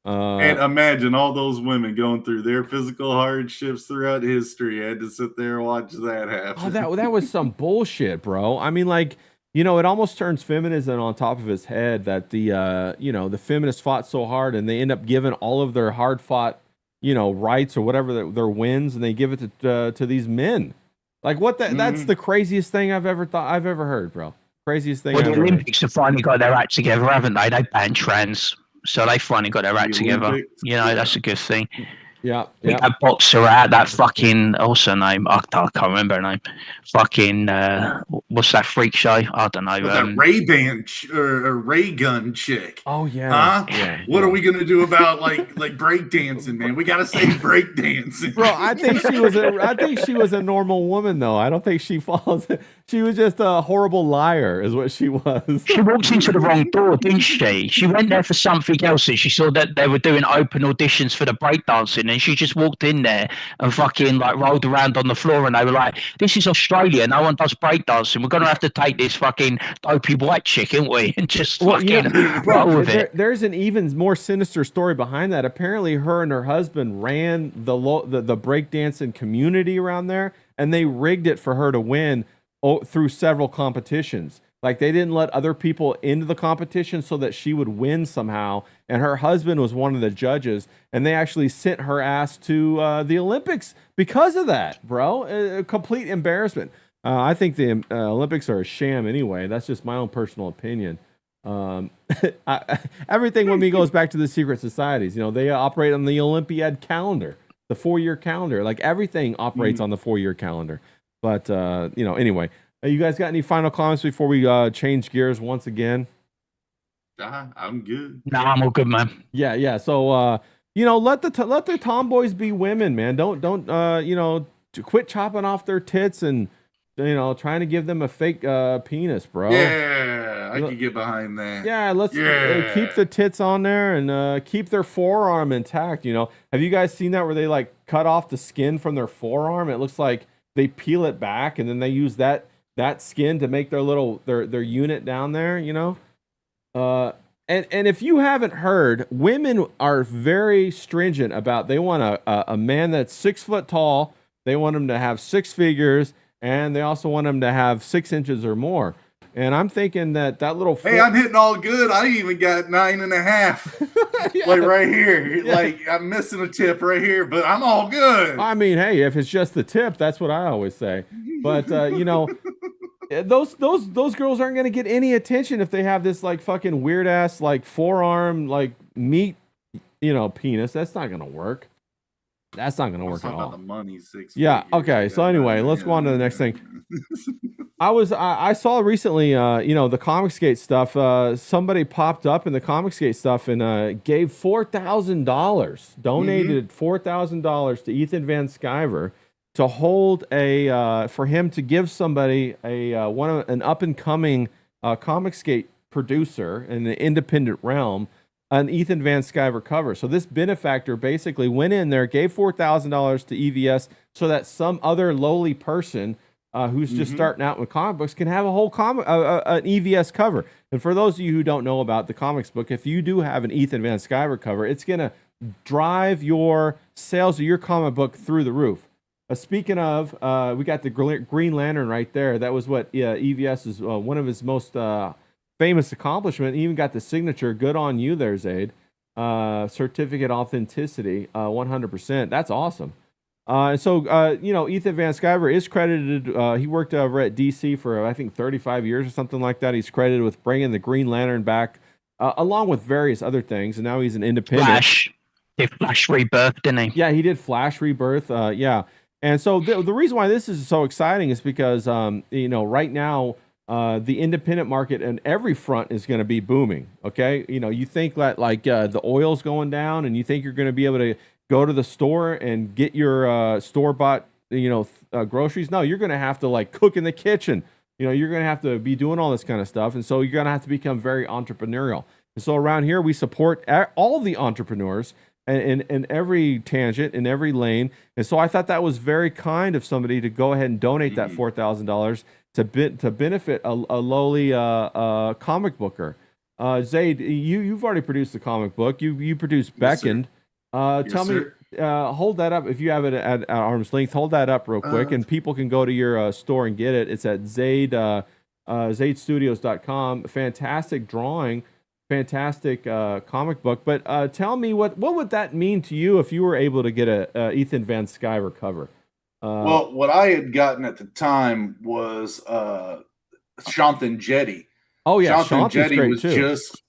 Speaker 4: And imagine all those women going through their physical hardships throughout history. I had to sit there and watch that happen.
Speaker 2: Oh, that was some bullshit, bro. I mean, like, you know, it almost turns feminism on top of his head that the feminists fought so hard and they end up giving all of their hard fought, rights or whatever their wins, and they give it to these men. Like what that's the craziest thing I've ever heard, bro. Craziest thing.
Speaker 3: Well,
Speaker 2: I've
Speaker 3: the
Speaker 2: ever heard.
Speaker 3: Olympics have finally got their act together, haven't they? They banned trans, so they finally got their act together.
Speaker 4: Olympics?
Speaker 3: That's a good thing.
Speaker 2: Yeah.
Speaker 3: That boxer out, that fucking, what's her name? I can't remember her name. Fucking, what's that freak show? I don't know.
Speaker 4: That Ray gun chick.
Speaker 2: Oh yeah.
Speaker 4: Huh? What are we gonna do about like break dancing, man? We gotta say break dancing,
Speaker 2: bro. I think she was a normal woman though. I don't think she falls. She was just a horrible liar, is what she was.
Speaker 3: She walked into the wrong door, didn't she? She went there for something else, and she saw that they were doing open auditions for the breakdancing, and she just walked in there and fucking like rolled around on the floor, and they were like, "This is Australia. No one does breakdancing. We're gonna have to take this fucking dopey white chick, ain't we?" And just fucking roll with it.
Speaker 2: There's an even more sinister story behind that. Apparently, her and her husband ran the breakdancing community around there, and they rigged it for her to win through several competitions. Like they didn't let other people into the competition so that she would win somehow. And her husband was one of the judges, and they actually sent her ass to the Olympics because of that, bro. A complete embarrassment. I think the Olympics are a sham anyway. That's just my own personal opinion. Everything with me goes back to the secret societies. They operate on the Olympiad calendar, the 4-year calendar. Like everything operates on the 4-year calendar. But, anyway, you guys got any final comments before we change gears once again?
Speaker 4: I'm good.
Speaker 3: Nah, I'm all good, man.
Speaker 2: Yeah. So, let the tomboys be women, man. Don't quit chopping off their tits and, trying to give them a fake penis, bro.
Speaker 4: Yeah, I can get behind that.
Speaker 2: Yeah, let's keep the tits on there and keep their forearm intact. Have you guys seen that where they like cut off the skin from their forearm? It looks like they peel it back and then they use that skin to make their little their unit down there, and if you haven't heard, women are very stringent about, they want a man that's 6 foot tall, they want him to have 6 figures, and they also want him to have 6 inches or more. And I'm thinking that little
Speaker 4: hey, I'm hitting all good. I even got 9.5.
Speaker 2: Yeah.
Speaker 4: Like right here. Yeah. Like I'm missing a tip right here, but I'm all good.
Speaker 2: I mean, hey, if it's just the tip, that's what I always say. But those girls aren't gonna get any attention if they have this like fucking weird ass like forearm like meat, penis. That's not gonna work. That's not gonna work at all.
Speaker 4: The money, 6
Speaker 2: yeah.
Speaker 4: figures.
Speaker 2: Okay. So anyway, let's go on to the next thing. I saw recently, the Comicsgate stuff. Somebody popped up in the Comicsgate stuff and gave $4,000, donated $4,000 to Ethan Van Sciver to hold for him to give somebody an up and coming Comicsgate producer in the independent realm an Ethan Van Sciver cover. So this benefactor basically went in there, gave $4,000 to EVS so that some other lowly person who's just starting out with comic books can have a whole an EVS cover. And for those of you who don't know about the comics book, if you do have an Ethan Van Sciver cover, it's going to drive your sales of your comic book through the roof. Speaking of, we got the Green Lantern right there. That was what EVS is one of his most famous accomplishment. He even got the signature. Good on you there, Zaid. Certificate authenticity, 100%. That's awesome. So Ethan Van Sciver is credited. He worked over at DC for, I think, 35 years or something like that. He's credited with bringing the Green Lantern back, along with various other things. And now he's an independent.
Speaker 3: Flash. Did Flash Rebirth, didn't he?
Speaker 2: Yeah, he did Flash Rebirth. Yeah. And so the reason why this is so exciting is because, right now, the independent market and every front is going to be booming. Okay. You think that the oil's going down and you think you're going to be able to go to the store and get your store-bought, groceries. No, you're going to have to cook in the kitchen. You're going to have to be doing all this kind of stuff. And so you're going to have to become very entrepreneurial. And so around here, we support all the entrepreneurs in every tangent, in every lane. And so I thought that was very kind of somebody to go ahead and donate that $4,000 to benefit a lowly comic booker. Zaid, you've already produced the comic book. You produced
Speaker 4: Yes, sir.
Speaker 2: Beckoned.
Speaker 4: Yes,
Speaker 2: Tell me,
Speaker 4: sir.
Speaker 2: hold that up if you have it at arm's length. Hold that up real quick, and people can go to your store and get it. It's at zaidstudios.com. Fantastic drawing, fantastic comic book. But tell me, what would that mean to you if you were able to get a Ethan Van Sciver cover?
Speaker 4: Well, what I had gotten at the time was Shanthan Jetty.
Speaker 2: Oh yeah,
Speaker 4: Shanthan
Speaker 2: Shanta's
Speaker 4: Jetty
Speaker 2: great
Speaker 4: was
Speaker 2: too.
Speaker 4: just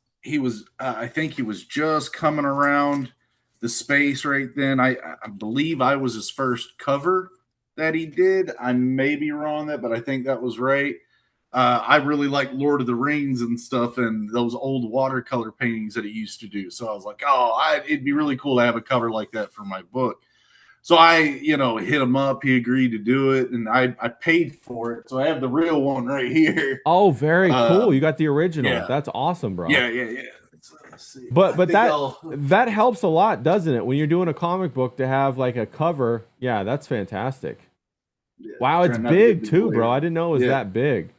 Speaker 4: I think he was just coming around the space right then. I believe I was his first cover that he did. I may be wrong on that, but I think that was right. I really like Lord of the Rings and stuff, and those old watercolor paintings that he used to do. So I was like, it'd be really cool to have a cover like that for my book. So I, hit him up. He agreed to do it, and I paid for it. So I have the real one right here.
Speaker 2: Oh, very cool. You got the original.
Speaker 4: Yeah.
Speaker 2: That's awesome, bro.
Speaker 4: Yeah. Let's see.
Speaker 2: But that helps a lot, doesn't it? When you're doing a comic book to have like a cover. Yeah, that's fantastic.
Speaker 4: Yeah,
Speaker 2: wow, it's big too, bro. I didn't know it was that big.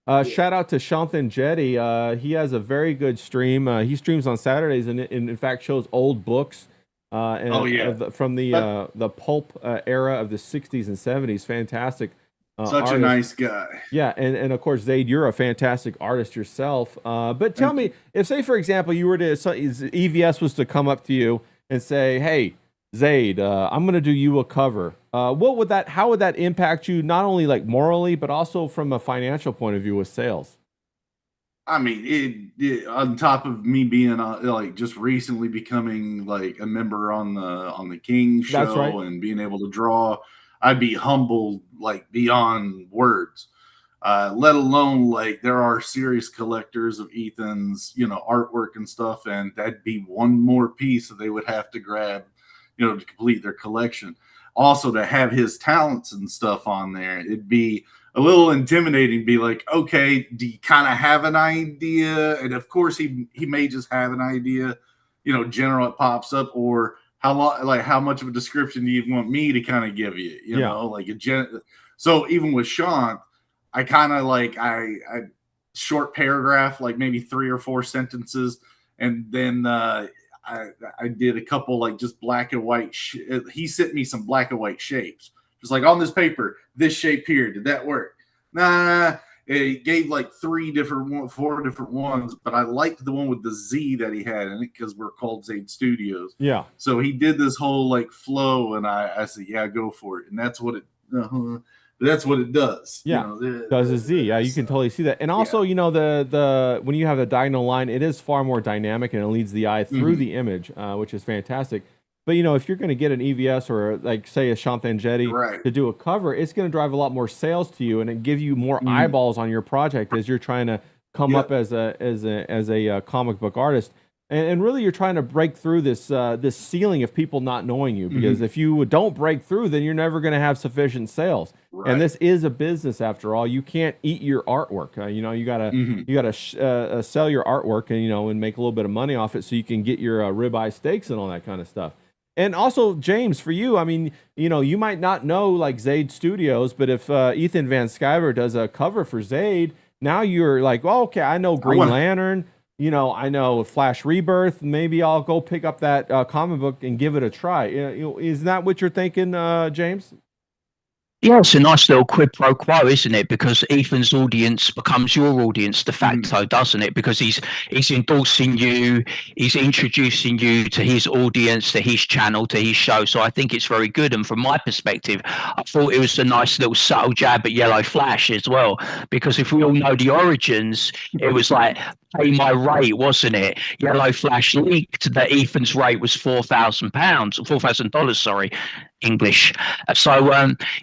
Speaker 2: Shout out to Shanthan Jetty. He has a very good stream. He streams on Saturdays and in fact shows old books. From the pulp era of the 60s and 70s. Fantastic.
Speaker 4: Such
Speaker 2: artist.
Speaker 4: a nice guy.
Speaker 2: Yeah, and of course, Zaid, you're a fantastic artist yourself. But tell me, if say for example, you were to EVS was to come up to you and say, "Hey, Zaid, I'm going to do you a cover." How would that impact you, not only like morally, but also from a financial point of view with sales?
Speaker 4: I mean, it on top of me being like just recently becoming like a member on the King show.
Speaker 2: That's right.
Speaker 4: And being able to draw, I'd be humbled like beyond words. Let alone like there are serious collectors of Ethan's, artwork and stuff, and that'd be one more piece that they would have to grab, to complete their collection. Also, to have his talents and stuff on there, it'd be a little intimidating. Be like, okay, do you kind of have an idea? And of course, he may just have an idea, general it pops up, or how much of a description do you want me to kind of give you? You know, like So even with Sean, I kind of like I short paragraph, like maybe 3 or 4 sentences, and then I did a couple like just black and white. He sent me some black and white shapes, just like on this paper. This shape here, did that work? Nah. It gave like 4 different ones, but I liked the one with the Z that he had in it because we're called Zaid Studios.
Speaker 2: Yeah.
Speaker 4: So he did this whole like flow, and I said, yeah, go for it, and that's what it. That's what it does.
Speaker 2: Yeah, does a Z. Yeah, you can totally see that. And also, the when you have the diagonal line, it is far more dynamic and it leads the eye through the image, which is fantastic. But if you're going to get an EVS or like say a Shanthan Jetty to do a cover, it's going to drive a lot more sales to you, and it give you more eyeballs on your project as you're trying to come up as a comic book artist. And really, you're trying to break through this ceiling of people not knowing you, because if you don't break through, then you're never going to have sufficient sales. Right. And this is a business after all. You can't eat your artwork. You gotta sell your artwork and make a little bit of money off it so you can get your ribeye steaks and all that kind of stuff. And also, James, for you, I mean, you might not know like Zaid Studios, but if Ethan Van Sciver does a cover for Zaid, now you're like, well, okay, I know Green Lantern. I know Flash Rebirth. Maybe I'll go pick up that comic book and give it a try. Isn't that what you're thinking, James?
Speaker 3: Yeah, it's a nice little quid pro quo, isn't it? Because Ethan's audience becomes your audience de facto, doesn't it? Because he's endorsing you, he's introducing you to his audience, to his channel, to his show. So I think it's very good. And from my perspective, I thought it was a nice little subtle jab at Yellow Flash as well. Because if we all know the origins, it was like pay my rate, wasn't it? Yellow Flash leaked that Ethan's rate was $4,000, sorry. English. So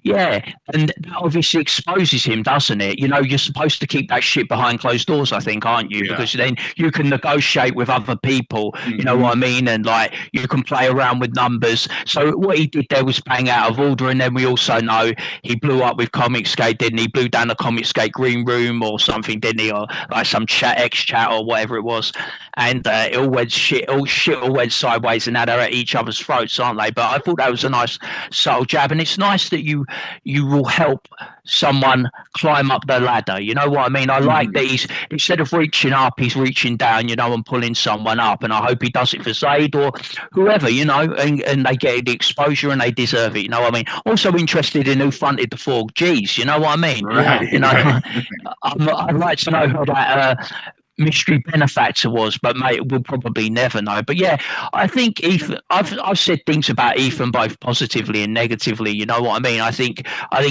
Speaker 3: yeah, and that obviously exposes him, doesn't it? You're supposed to keep that shit behind closed doors, I think, aren't you? Because then you can negotiate with other people, you know what I mean? And like you can play around with numbers. So what he did there was bang out of order. And then we also know he blew up with Comicsgate, didn't he? Blew down the Comicsgate green room or something, didn't he? Or like some ex-chat cat or whatever it was, and it all went shit. All shit all went sideways, and now they're at each other's throats, aren't they? But I thought that was a nice subtle jab, and it's nice that you will help someone climb up the ladder. You know what I mean? I like that he's, instead of reaching up, he's reaching down, you know, and pulling someone up. And I hope he does it for Zayd or whoever, you know, and they get the exposure and they deserve it. You know what I mean? Also interested in who fronted the 4Gs. You know what I mean?
Speaker 4: Right.
Speaker 3: You know, I'd like to know who that mystery benefactor was, but mate, we'll probably never know. But yeah, I think Ethan, I've said things about Ethan both positively and negatively. You know what I mean? I think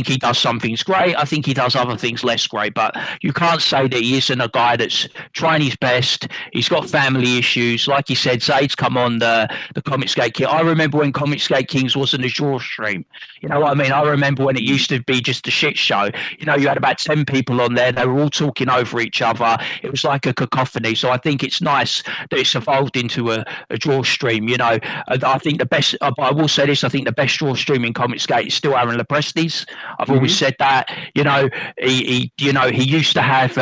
Speaker 3: he does some things great. I think he does other things less great. But you can't say that he isn't a guy that's trying his best. He's got family issues, like you said. Zayd's come on the Comicsgate King. I remember when Comicsgate Kings wasn't a draw stream. You know what I mean? I remember when it used to be just a shit show. You know, you had about 10 people on there. They were all talking over each other. It was like a cacophony. So I think it's nice that it's evolved into a draw stream. You know, I think the best, but I will say this, I think the best draw stream in Comicsgate is still Aaron Lepresti's. I've always said that. You know, he used to have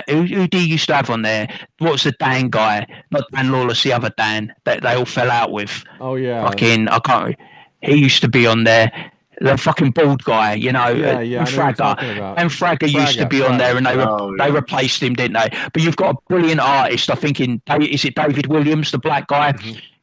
Speaker 3: who did he used to have on there? What was the Dan guy? Not Dan Lawless, the other Dan that they all fell out with.
Speaker 2: Oh yeah,
Speaker 3: fucking I can't. He used to be on there. The fucking bald guy, you know, Fragger. And Fragger used to be on there, and they replaced him, didn't they? But you've got a brilliant artist. I think is it David Williams, the black guy?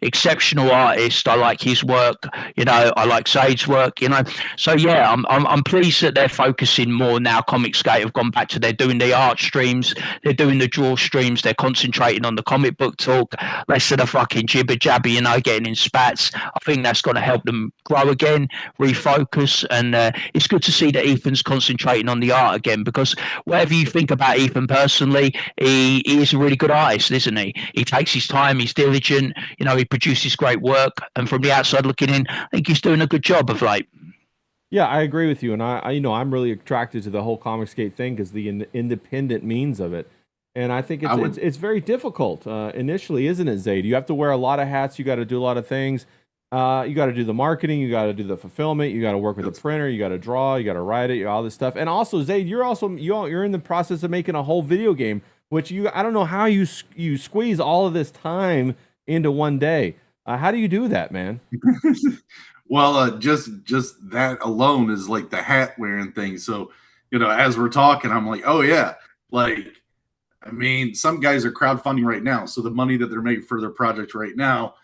Speaker 3: Exceptional artist. I like his work. You know, I like Zayd's work. You know, so yeah, I'm pleased that they're focusing more now. Comicsgate have gone back to they're doing the art streams, they're doing the draw streams, they're concentrating on the comic book talk, less of the fucking jibber jabber. You know, getting in spats. I think that's going to help them grow again, refocus, and it's good to see that Ethan's concentrating on the art again. Because whatever you think about Ethan personally, he is a really good artist, isn't he? He takes his time, he's diligent. You know, he produces great work, and from the outside looking in, I think he's doing a good job of late.
Speaker 2: Yeah, I agree with you, and I you know, I'm really attracted to the whole Comicsgate thing because the independent means of it, and I think it's very difficult initially, isn't it, Zayd? You have to wear a lot of hats, you got to do a lot of things, you got to do the marketing, you got to do the fulfillment, you got to work with the printer, you got to draw, you got to write it, all this stuff, and also Zayd, you're in the process of making a whole video game, which I don't know how you squeeze all of this time into one day. How do you do that, man?
Speaker 4: Well, just that alone is like the hat wearing thing. So, you know, as we're talking, I'm like, oh yeah, like, I mean, some guys are crowdfunding right now. So the money that they're making for their project right now,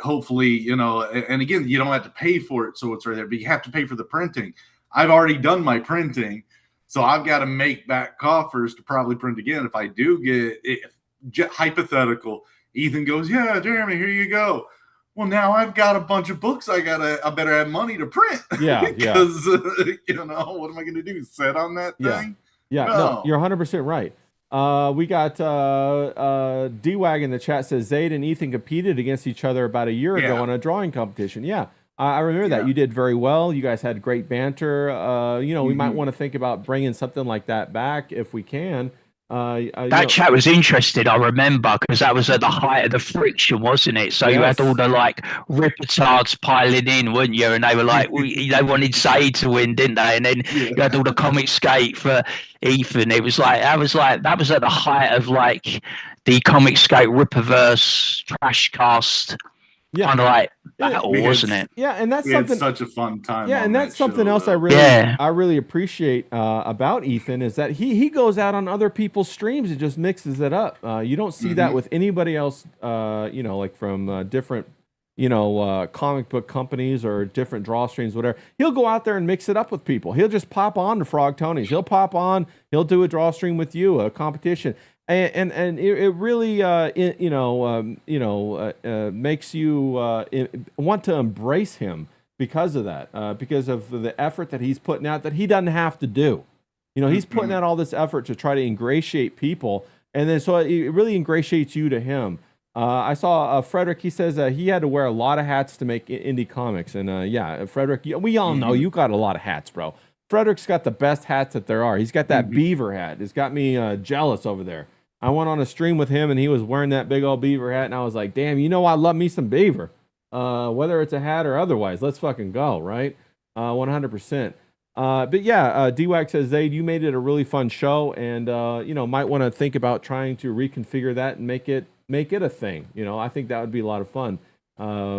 Speaker 4: hopefully, you know, and again, you don't have to pay for it. So it's right there, but you have to pay for the printing. I've already done my printing. So I've got to make back coffers to probably print again. If I do hypothetical, Ethan goes, yeah, Jeremy, here you go. Well, now I've got a bunch of books. I better have money to print.
Speaker 2: Yeah,
Speaker 4: because you know, what am I going to do? Sit on that thing?
Speaker 2: Yeah. No, you're 100% right. We got D-Wag in the chat says Zayd and Ethan competed against each other about a year ago in a drawing competition. Yeah, I remember that. You did very well. You guys had great banter. You know, we might want to think about bringing something like that back if we can.
Speaker 3: That chat was interested, I remember, because that was at the height of the friction, wasn't it? So you had all the like ripotards piling in, weren't you? And they were like, they wanted Zayd to win, didn't they? And then you had all the Comicsgate for Ethan. It was like that was at the height of like the Comicsgate Rippaverse trash cast. Kind of like battle, wasn't it?
Speaker 2: Yeah, and that's something.
Speaker 4: Such a fun time.
Speaker 2: Yeah, and that's something else I really appreciate about Ethan is that he goes out on other people's streams and just mixes it up. You don't see that with anybody else. You know, like from different, you know, comic book companies or different draw streams, whatever. He'll go out there and mix it up with people. He'll just pop on to Frog Tony's. He'll pop on. He'll do a draw stream with you, a competition. And it really makes you want to embrace him because of that, because of the effort that he's putting out that he doesn't have to do. You know, he's putting out all this effort to try to ingratiate people, and then so it really ingratiates you to him. I saw Frederick. He says he had to wear a lot of hats to make indie comics, and Frederick, we all know you got a lot of hats, bro. Frederick's got the best hats that there are. He's got that beaver hat. It's got me jealous over there. I went on a stream with him, and he was wearing that big old beaver hat, and I was like, damn, you know I love me some beaver. Whether it's a hat or otherwise, let's fucking go, right? 100%. But yeah, DWAC says, Zaid, you made it a really fun show, and might want to think about trying to reconfigure that and make it a thing. I think that would be a lot of fun.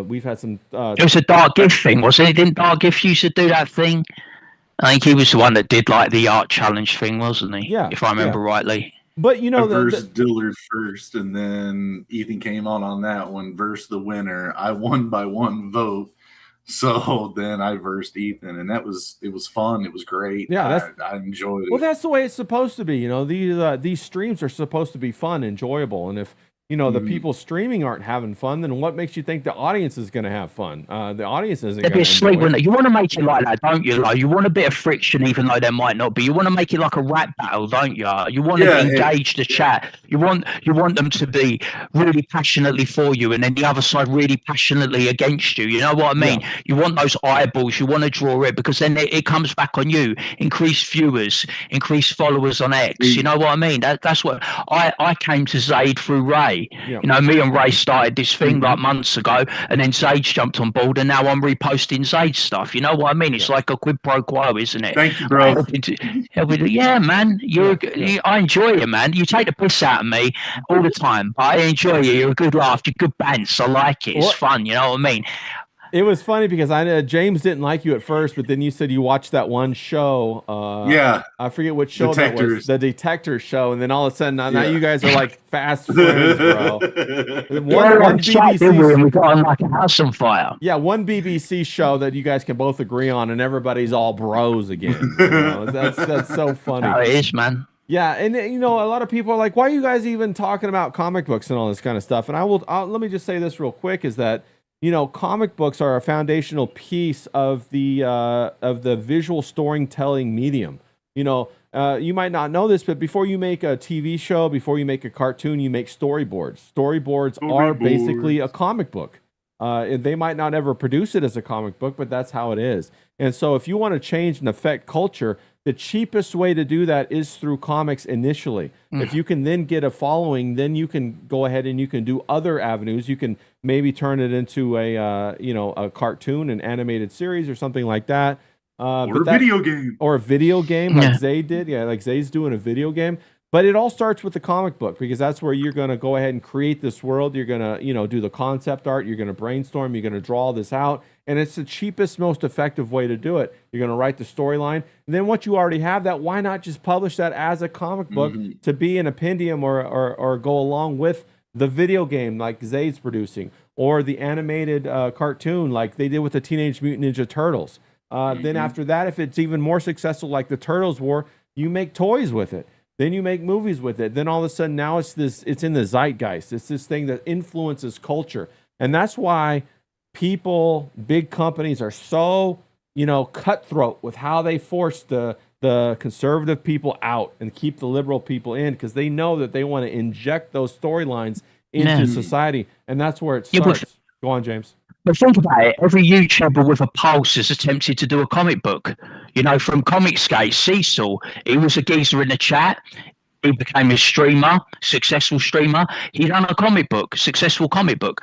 Speaker 2: We've had some.
Speaker 3: It was a Dark Gift thing, wasn't it? Didn't Dark Gift used to do that thing? I think he was the one that did like the art challenge thing, wasn't he?
Speaker 2: Yeah,
Speaker 3: if I remember rightly.
Speaker 2: But
Speaker 4: I versed Dillard first, and then Ethan came on that one, versed the winner. I won by 1 vote. So then I versed Ethan, and it was fun. It was great.
Speaker 2: Yeah,
Speaker 4: I enjoyed it.
Speaker 2: Well, that's the way it's supposed to be. These streams are supposed to be fun, enjoyable, and if the people streaming aren't having fun, then what makes you think the audience is going to have fun? The audience isn't going to enjoy it.
Speaker 3: You want to make it like that, don't you? Like, you want a bit of friction, even though there might not be. You want to make it like a rap battle, don't you? You want to engage the chat. You want them to be really passionately for you, and then the other side really passionately against you. You know what I mean? Yeah. You want those eyeballs. You want to draw it, because then it comes back on you. Increased viewers, increased followers on X. You know what I mean? That's what I came to Zaid through Ray. Yeah. Me and Ray started this thing like months ago, and then Zaid jumped on board, and now I'm reposting Zaid stuff. You know what I mean? It's like a quid pro quo, isn't it?
Speaker 4: Thank you, bro.
Speaker 3: Yeah, man. I enjoy you, man. You take the piss out of me all the time, but I enjoy you. You're a good laugh. You're good bants. I like it. It's fun. You know what I mean?
Speaker 2: It was funny because I know James didn't like you at first, but then you said you watched that one show.
Speaker 4: Yeah,
Speaker 2: I forget what show that was. The Detector show, and then all of a sudden now you guys are like fast friends, bro. One BBC,
Speaker 3: we got on like a house on fire.
Speaker 2: Yeah, one BBC show that you guys can both agree on, and everybody's all bros again. That's so funny.
Speaker 3: Oh, it is, man.
Speaker 2: Yeah, and a lot of people are like, "Why are you guys even talking about comic books and all this kind of stuff?" And let me just say this real quick: is that comic books are a foundational piece of the visual storytelling medium. You might not know this, but before you make a TV show, before you make a cartoon, you make storyboards. Storyboards are basically a comic book. They might not ever produce it as a comic book, but that's how it is. And so if you want to change and affect culture, the cheapest way to do that is through comics initially. If you can then get a following, then you can go ahead and you can do other avenues. You can maybe turn it into a cartoon, an animated series, or something like that.
Speaker 4: Or a video game.
Speaker 2: Or a video game like Zaid did. Yeah, like Zaid's doing a video game. But it all starts with the comic book, because that's where you're going to go ahead and create this world. You're going to, do the concept art. You're going to brainstorm. You're going to draw this out. And it's the cheapest, most effective way to do it. You're going to write the storyline. And then once you already have that, why not just publish that as a comic book to be an appendium or go along with the video game like Zaid's producing, or the animated cartoon like they did with the Teenage Mutant Ninja Turtles. Then after that, if it's even more successful like the Turtles were, you make toys with it. Then you make movies with it. Then all of a sudden now it's in the zeitgeist. It's this thing that influences culture. And that's why people, big companies are so, cutthroat with how they force the conservative people out and keep the liberal people in, because they know that they want to inject those storylines into society. And that's where it starts. Go on, James.
Speaker 3: But think about it. Every YouTuber with a pulse has attempted to do a comic book. From Comicsgate, Cecil, he was a geezer in the chat. He became a streamer, successful streamer. He done a comic book, successful comic book.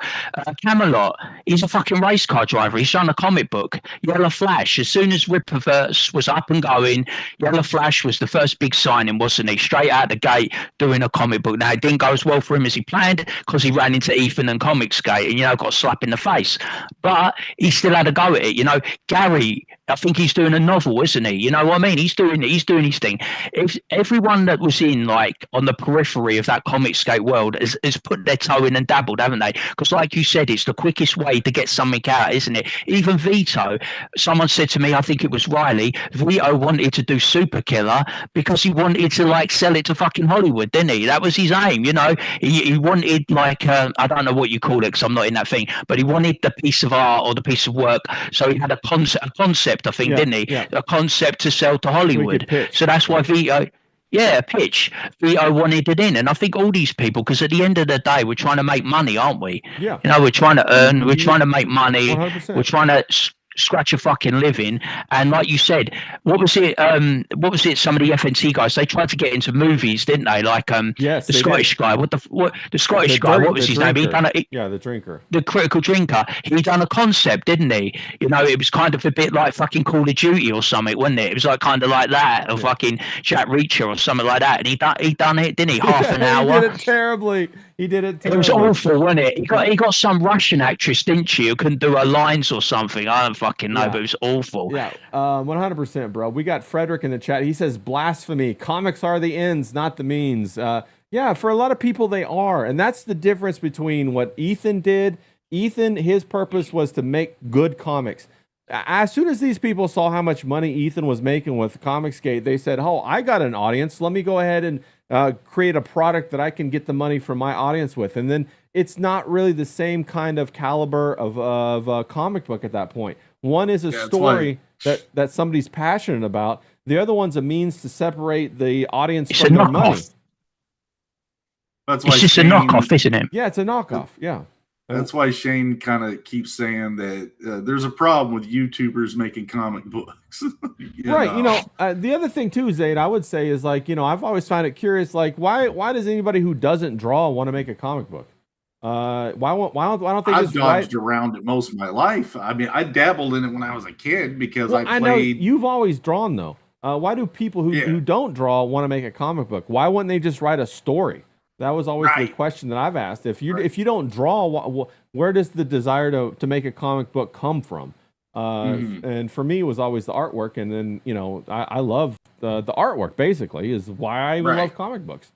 Speaker 3: Camelot, he's a fucking race car driver. He's done a comic book. Yellow Flash, as soon as Rippaverse was up and going, Yellow Flash was the first big signing, wasn't he? Straight out the gate doing a comic book. Now, it didn't go as well for him as he planned, because he ran into Ethan and Comicsgate and, got slapped in the face. But he still had a go at it. Gary, I think he's doing a novel, isn't he? You know what I mean? He's doing his thing. If everyone that was in, like, on the periphery of that Comicsgate world has put their toe in and dabbled, haven't they? Because like you said, it's the quickest way to get something out, isn't it? Even Vito, someone said to me, I think it was Riley, Vito wanted to do Super Killer because he wanted to, like, sell it to fucking Hollywood, didn't he? That was his aim, He wanted, like, I don't know what you call it because I'm not in that thing, but he wanted the piece of art or the piece of work. So he had a concept, I think, didn't he? Yeah. A concept to sell to Hollywood. So that's why Vito... Yeah, pitch. Vito wanted it in. And I think all these people, because at the end of the day, we're trying to make money, aren't we?
Speaker 2: Yeah.
Speaker 3: We're trying to earn, we're trying to make money.
Speaker 2: 100%.
Speaker 3: We're trying to scratch a fucking living. And like you said, what was it? Some of the FNC guys, they tried to get into movies, didn't they? Like
Speaker 2: Yes,
Speaker 3: the
Speaker 2: they
Speaker 3: Scottish
Speaker 2: did.
Speaker 3: guy. The Scottish guy? What was his name? He
Speaker 2: Drinker.
Speaker 3: done
Speaker 2: Yeah, the drinker.
Speaker 3: the critical drinker. He done a concept, didn't he? You know, it was kind of a bit like fucking Call of Duty or something, wasn't it? It was like kind of like that, or fucking Jack Reacher or something like that. And he done it, didn't he? Half an hour.
Speaker 2: He did it terribly.
Speaker 3: It was awful, wasn't it? He got some Russian actress, didn't she, who couldn't do her lines or something. I don't fucking know, but it was awful.
Speaker 2: Yeah, 100%, bro. We got Frederick in the chat. He says, blasphemy. Comics are the ends, not the means. Yeah, for a lot of people, they are. And that's the difference between what Ethan did. Ethan, his purpose was to make good comics. As soon as these people saw how much money Ethan was making with Comicsgate, they said, oh, I got an audience. Let me go ahead and create a product that I can get the money from my audience with. And then it's not really the same kind of caliber of a comic book at that point. One is a story that somebody's passionate about. The other one's a means to separate the audience from their money.
Speaker 4: That's why
Speaker 3: it's just a knockoff, isn't it?
Speaker 2: Yeah, it's a knockoff. Yeah.
Speaker 4: That's why Shane kind of keeps saying that there's a problem with YouTubers making comic books.
Speaker 2: Right. You know, the other thing too, Zayd, I would say is like, you know, I've always found it curious, like why does anybody who doesn't draw want to make a comic book? Why don't they just
Speaker 4: dodged around it most of my life. I mean, I dabbled in it when I was a kid because I played.
Speaker 2: I know you've always drawn though. Why do people who don't draw want to make a comic book? Why wouldn't they just write a story? That was always the question that I've asked. If you don't draw, where does the desire to make a comic book come from? And for me, it was always the artwork. And then, you know, I love the artwork, basically, is why I even love comic books.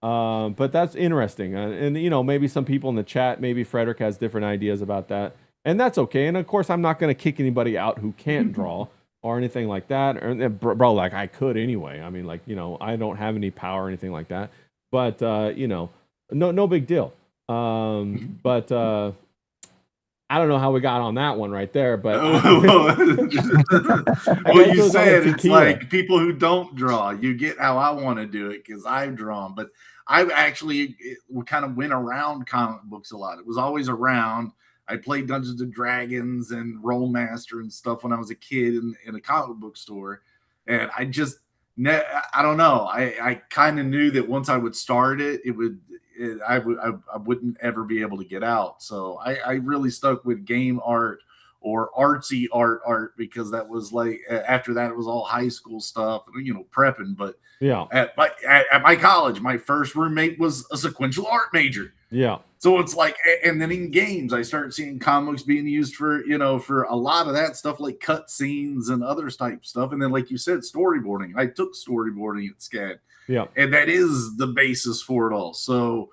Speaker 2: But that's interesting. And, you know, maybe some people in the chat, maybe Frederick has different ideas about that. And that's okay. And, of course, I'm not going to kick anybody out who can't draw or anything like that. Or, bro, like I could anyway. I mean, like, you know, I don't have any power or anything like that. But, you know, no big deal. But I don't know how we got on that one right there. But
Speaker 4: what you said, it's like people who don't draw, you get how I want to do it because I've drawn. But I actually kind of went around comic books a lot. It was always around. I played Dungeons and Dragons and Rollmaster and stuff when I was a kid in a comic book store. And I just... I don't know. I kind of knew that once I would start it, I wouldn't ever be able to get out. So I really stuck with game art or artsy art because that was like after that it was all high school stuff, you know, prepping. But
Speaker 2: yeah,
Speaker 4: at my college, my first roommate was a sequential art major.
Speaker 2: Yeah.
Speaker 4: So it's like, and then in games, I started seeing comics being used for, you know, for a lot of that stuff like cut scenes and other type stuff. And then, like you said, storyboarding. I took storyboarding at SCAD.
Speaker 2: Yeah.
Speaker 4: And that is the basis for it all. So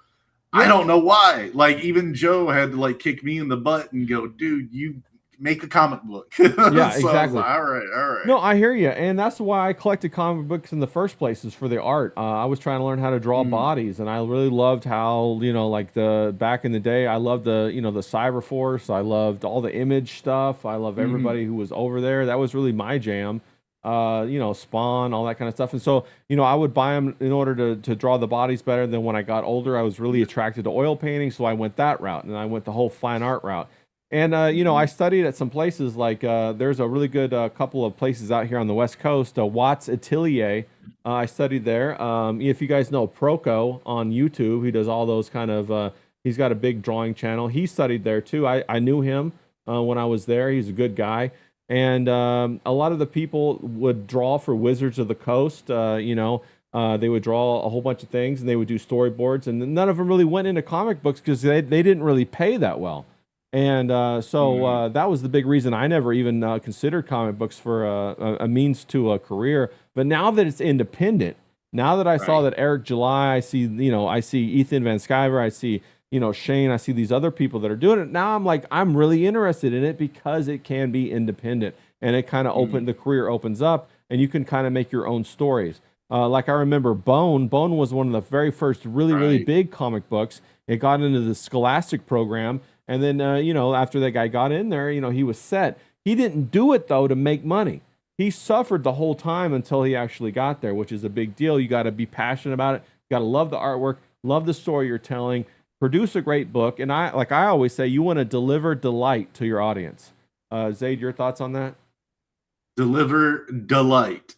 Speaker 4: I don't know why. Like, even Joe had to like kick me in the butt and go, dude, you make a comic book.
Speaker 2: Yeah,
Speaker 4: so
Speaker 2: exactly.
Speaker 4: Like, all right.
Speaker 2: No, I hear you. And that's why I collected comic books in the first place, is for the art. I was trying to learn how to draw bodies, and I really loved how, you know, like back in the day, I loved the Cyber Force. I loved all the Image stuff. I love everybody who was over there. That was really my jam. You know, Spawn, all that kind of stuff. And so, you know, I would buy them in order to draw the bodies better. Then when I got older, I was really attracted to oil painting, so I went that route, and I went the whole fine art route. And, you know, I studied at some places like there's a really good couple of places out here on the West Coast, Watts Atelier. I studied there. If you guys know Proco on YouTube, he does all those kind of, he's got a big drawing channel. He studied there too. I knew him when I was there. He's a good guy. And a lot of the people would draw for Wizards of the Coast. You know, they would draw a whole bunch of things and they would do storyboards. And none of them really went into comic books because they didn't really pay that well. And so that was the big reason I never even considered comic books for a means to a career. But now that it's independent, now that I saw that Eric July, I see Ethan Van Sciver, I see, you know, Shane, I see these other people that are doing it. Now I'm like, I'm really interested in it because it can be independent, and it kind of the career opens up, and you can kind of make your own stories. Like I remember Bone was one of the very first really big comic books. It got into the Scholastic program. And then, you know, after that guy got in there, you know, he was set. He didn't do it, though, to make money. He suffered the whole time until he actually got there, which is a big deal. You got to be passionate about it. You got to love the artwork, love the story you're telling, produce a great book. And I always say, you want to deliver delight to your audience. Zaid, your thoughts on that?
Speaker 4: Deliver delight.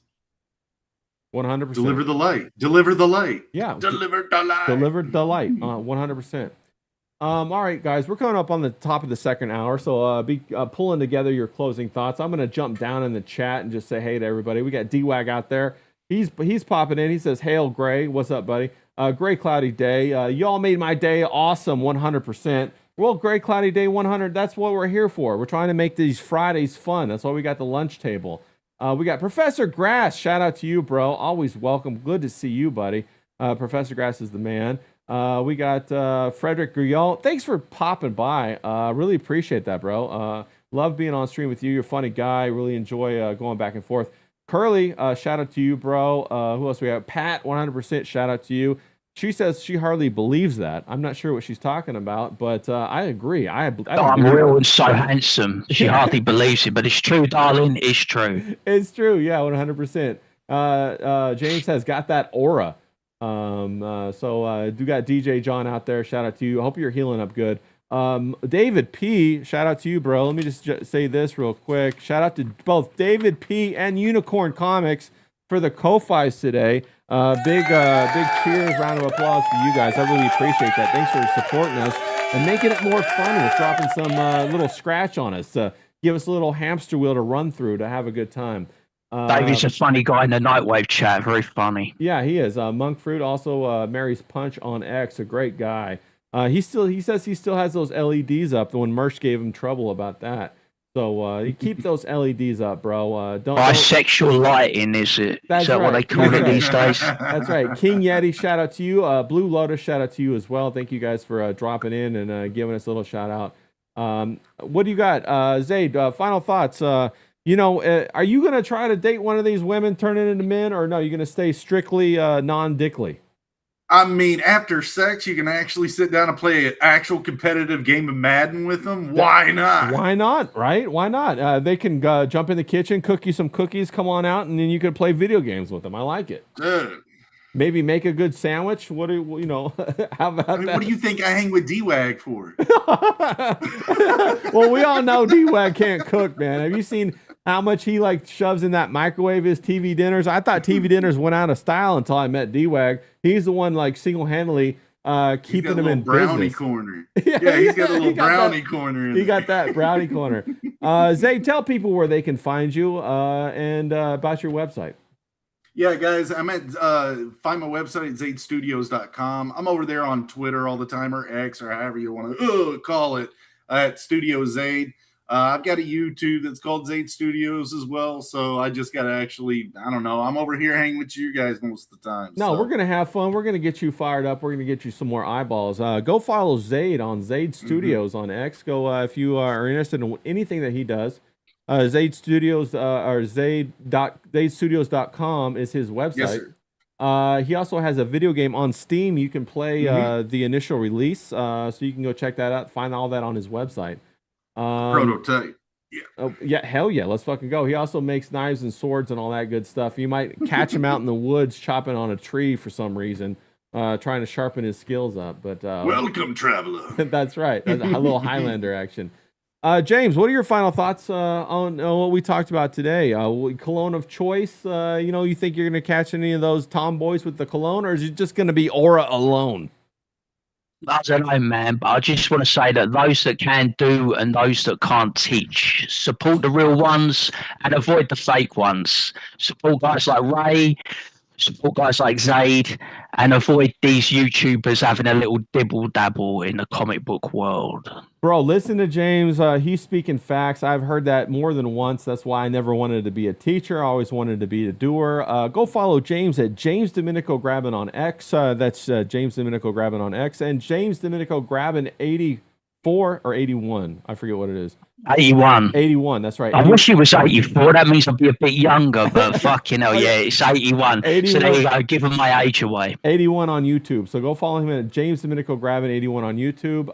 Speaker 2: 100%.
Speaker 4: Deliver the light. Deliver the light.
Speaker 2: Yeah.
Speaker 4: Deliver the light.
Speaker 2: Deliver delight. 100%. All right, guys, we're coming up on the top of the second hour, so be pulling together your closing thoughts. I'm going to jump down in the chat and just say hey to everybody. We got D-Wag out there. He's popping in. He says, "Hail, Gray. What's up, buddy? Gray cloudy day. Y'all made my day awesome, 100%. Well, gray cloudy day 100. That's what we're here for. We're trying to make these Fridays fun. That's why we got the lunch table. We got Professor Grass. Shout out to you, bro. Always welcome. Good to see you, buddy. Professor Grass is the man. We got Frederick Guillot. Thanks for popping by. Really appreciate that, bro. Love being on stream with you. You're a funny guy. Really enjoy going back and forth. Curly, shout out to you, bro. Who else we have? Pat, 100% shout out to you. She says she hardly believes that. I'm not sure what she's talking about, but I agree. I'm
Speaker 3: real and so handsome. She hardly believes it, but it's true, darling. It's true.
Speaker 2: It's true. Yeah, 100%. James has got that aura. So do got DJ John out there. Shout out to you. I hope you're healing up good. David P, shout out to you, bro. Let me just say this real quick. Shout out to both David P and Unicorn Comics for the Ko-Fis today. Big cheers, round of applause for you guys. I really appreciate that. Thanks for supporting us and making it more fun with dropping some little scratch on us. Give us a little hamster wheel to run through to have a good time.
Speaker 3: David's a funny guy in the Nightwave chat. Very funny.
Speaker 2: Yeah, he is. Monk Fruit, also Mary's Punch on X, a great guy. He says he still has those LEDs up. The one Mersh gave him trouble about that. So you keep those LEDs up, bro. Don't
Speaker 3: bisexual lighting, is it? Is that what they call it these days?
Speaker 2: That's right. King Yeti, shout out to you. Blue Lotus, shout out to you as well. Thank you guys for dropping in and giving us a little shout out. What do you got, Zaid? Final thoughts. Are you gonna try to date one of these women, turn it into men, or no? You're gonna stay strictly non-dickly?
Speaker 4: I mean, after sex, you can actually sit down and play an actual competitive game of Madden with them. Why not?
Speaker 2: Why not? Right? Why not? They can jump in the kitchen, cook you some cookies, come on out, and then you can play video games with them. I like it. Maybe make a good sandwich. What do you know? How about that?
Speaker 4: What do you think I hang with D-Wag for?
Speaker 2: Well, we all know D-Wag can't cook, man. Have you seen how much he shoves in that microwave his TV dinners? I thought TV dinners went out of style until I met D-Wag. He's the one single-handedly keeping them in
Speaker 4: brownie
Speaker 2: business.
Speaker 4: Corner. Yeah, he's got a little brownie corner.
Speaker 2: He got that brownie corner. Zay, tell people where they can find you and about your website.
Speaker 4: Yeah, guys, I'm at find my website at zaidstudios.com. I'm over there on Twitter all the time, or X, or however you want to call it, at Studio Zaid. I've got a YouTube that's called Zaid Studios as well, so I just got to actually, I don't know, I'm over here hanging with you guys most of the time.
Speaker 2: No, we're going to have fun. We're going to get you fired up. We're going to get you some more eyeballs. Go follow Zaid on Zaid Studios on X. Go if you are interested in anything that he does. Zaid Studios or zaidstudios.com is his website. Yes, sir. He also has a video game on Steam. You can play the initial release, so you can go check that out. Find all that on his website.
Speaker 4: Prototype. Yeah.
Speaker 2: Oh, yeah, hell yeah, let's fucking go. He also makes knives and swords and all that good stuff. You might catch him out in the woods chopping on a tree for some reason, trying to sharpen his skills up. But
Speaker 4: welcome, traveler.
Speaker 2: That's right. That's a little Highlander action. James, what are your final thoughts on what we talked about today? Cologne of choice, you think you're going to catch any of those tomboys with the cologne, or is it just going to be Aura alone?
Speaker 3: I don't know, man, but I just want to say that those that can do and those that can't teach, support the real ones and avoid the fake ones. Support guys like Ray, support guys like Zaid, and avoid these YouTubers having a little dibble-dabble in the comic book world.
Speaker 2: Bro, listen to James. He's speaking facts. I've heard that more than once. That's why I never wanted to be a teacher. I always wanted to be a doer. Go follow James at James Domenico Grabbin on X. That's James Domenico Grabbin on X. And James Domenico Grabbin 84 or 81. I forget what it is.
Speaker 3: 81.
Speaker 2: 81, that's right.
Speaker 3: I wish he was 84. That means I'd be a bit younger, but fucking hell, yeah, it's 81. 81. So there you go, giving my age away.
Speaker 2: 81 on YouTube. So go follow him at James Domenico Grabbin 81 on YouTube.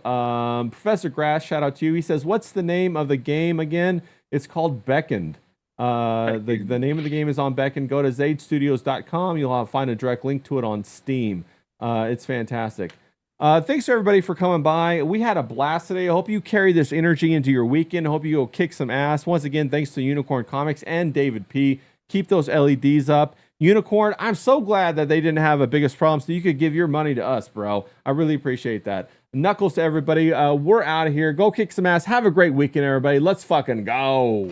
Speaker 2: Professor Grass, shout out to you. He says, what's the name of the game again? It's called Beckoned. The name of the game is on Beckoned. Go to zaidstudios.com. You'll find a direct link to it on Steam. It's fantastic. Thanks to everybody for coming by. We had a blast today. I hope you carry this energy into your weekend. I hope you go kick some ass. Once again, thanks to Unicorn Comics and David P. Keep those LEDs up. Unicorn, I'm so glad that they didn't have a biggest problem so you could give your money to us, bro. I really appreciate that. Knuckles to everybody. We're out of here. Go kick some ass. Have a great weekend, everybody. Let's fucking go.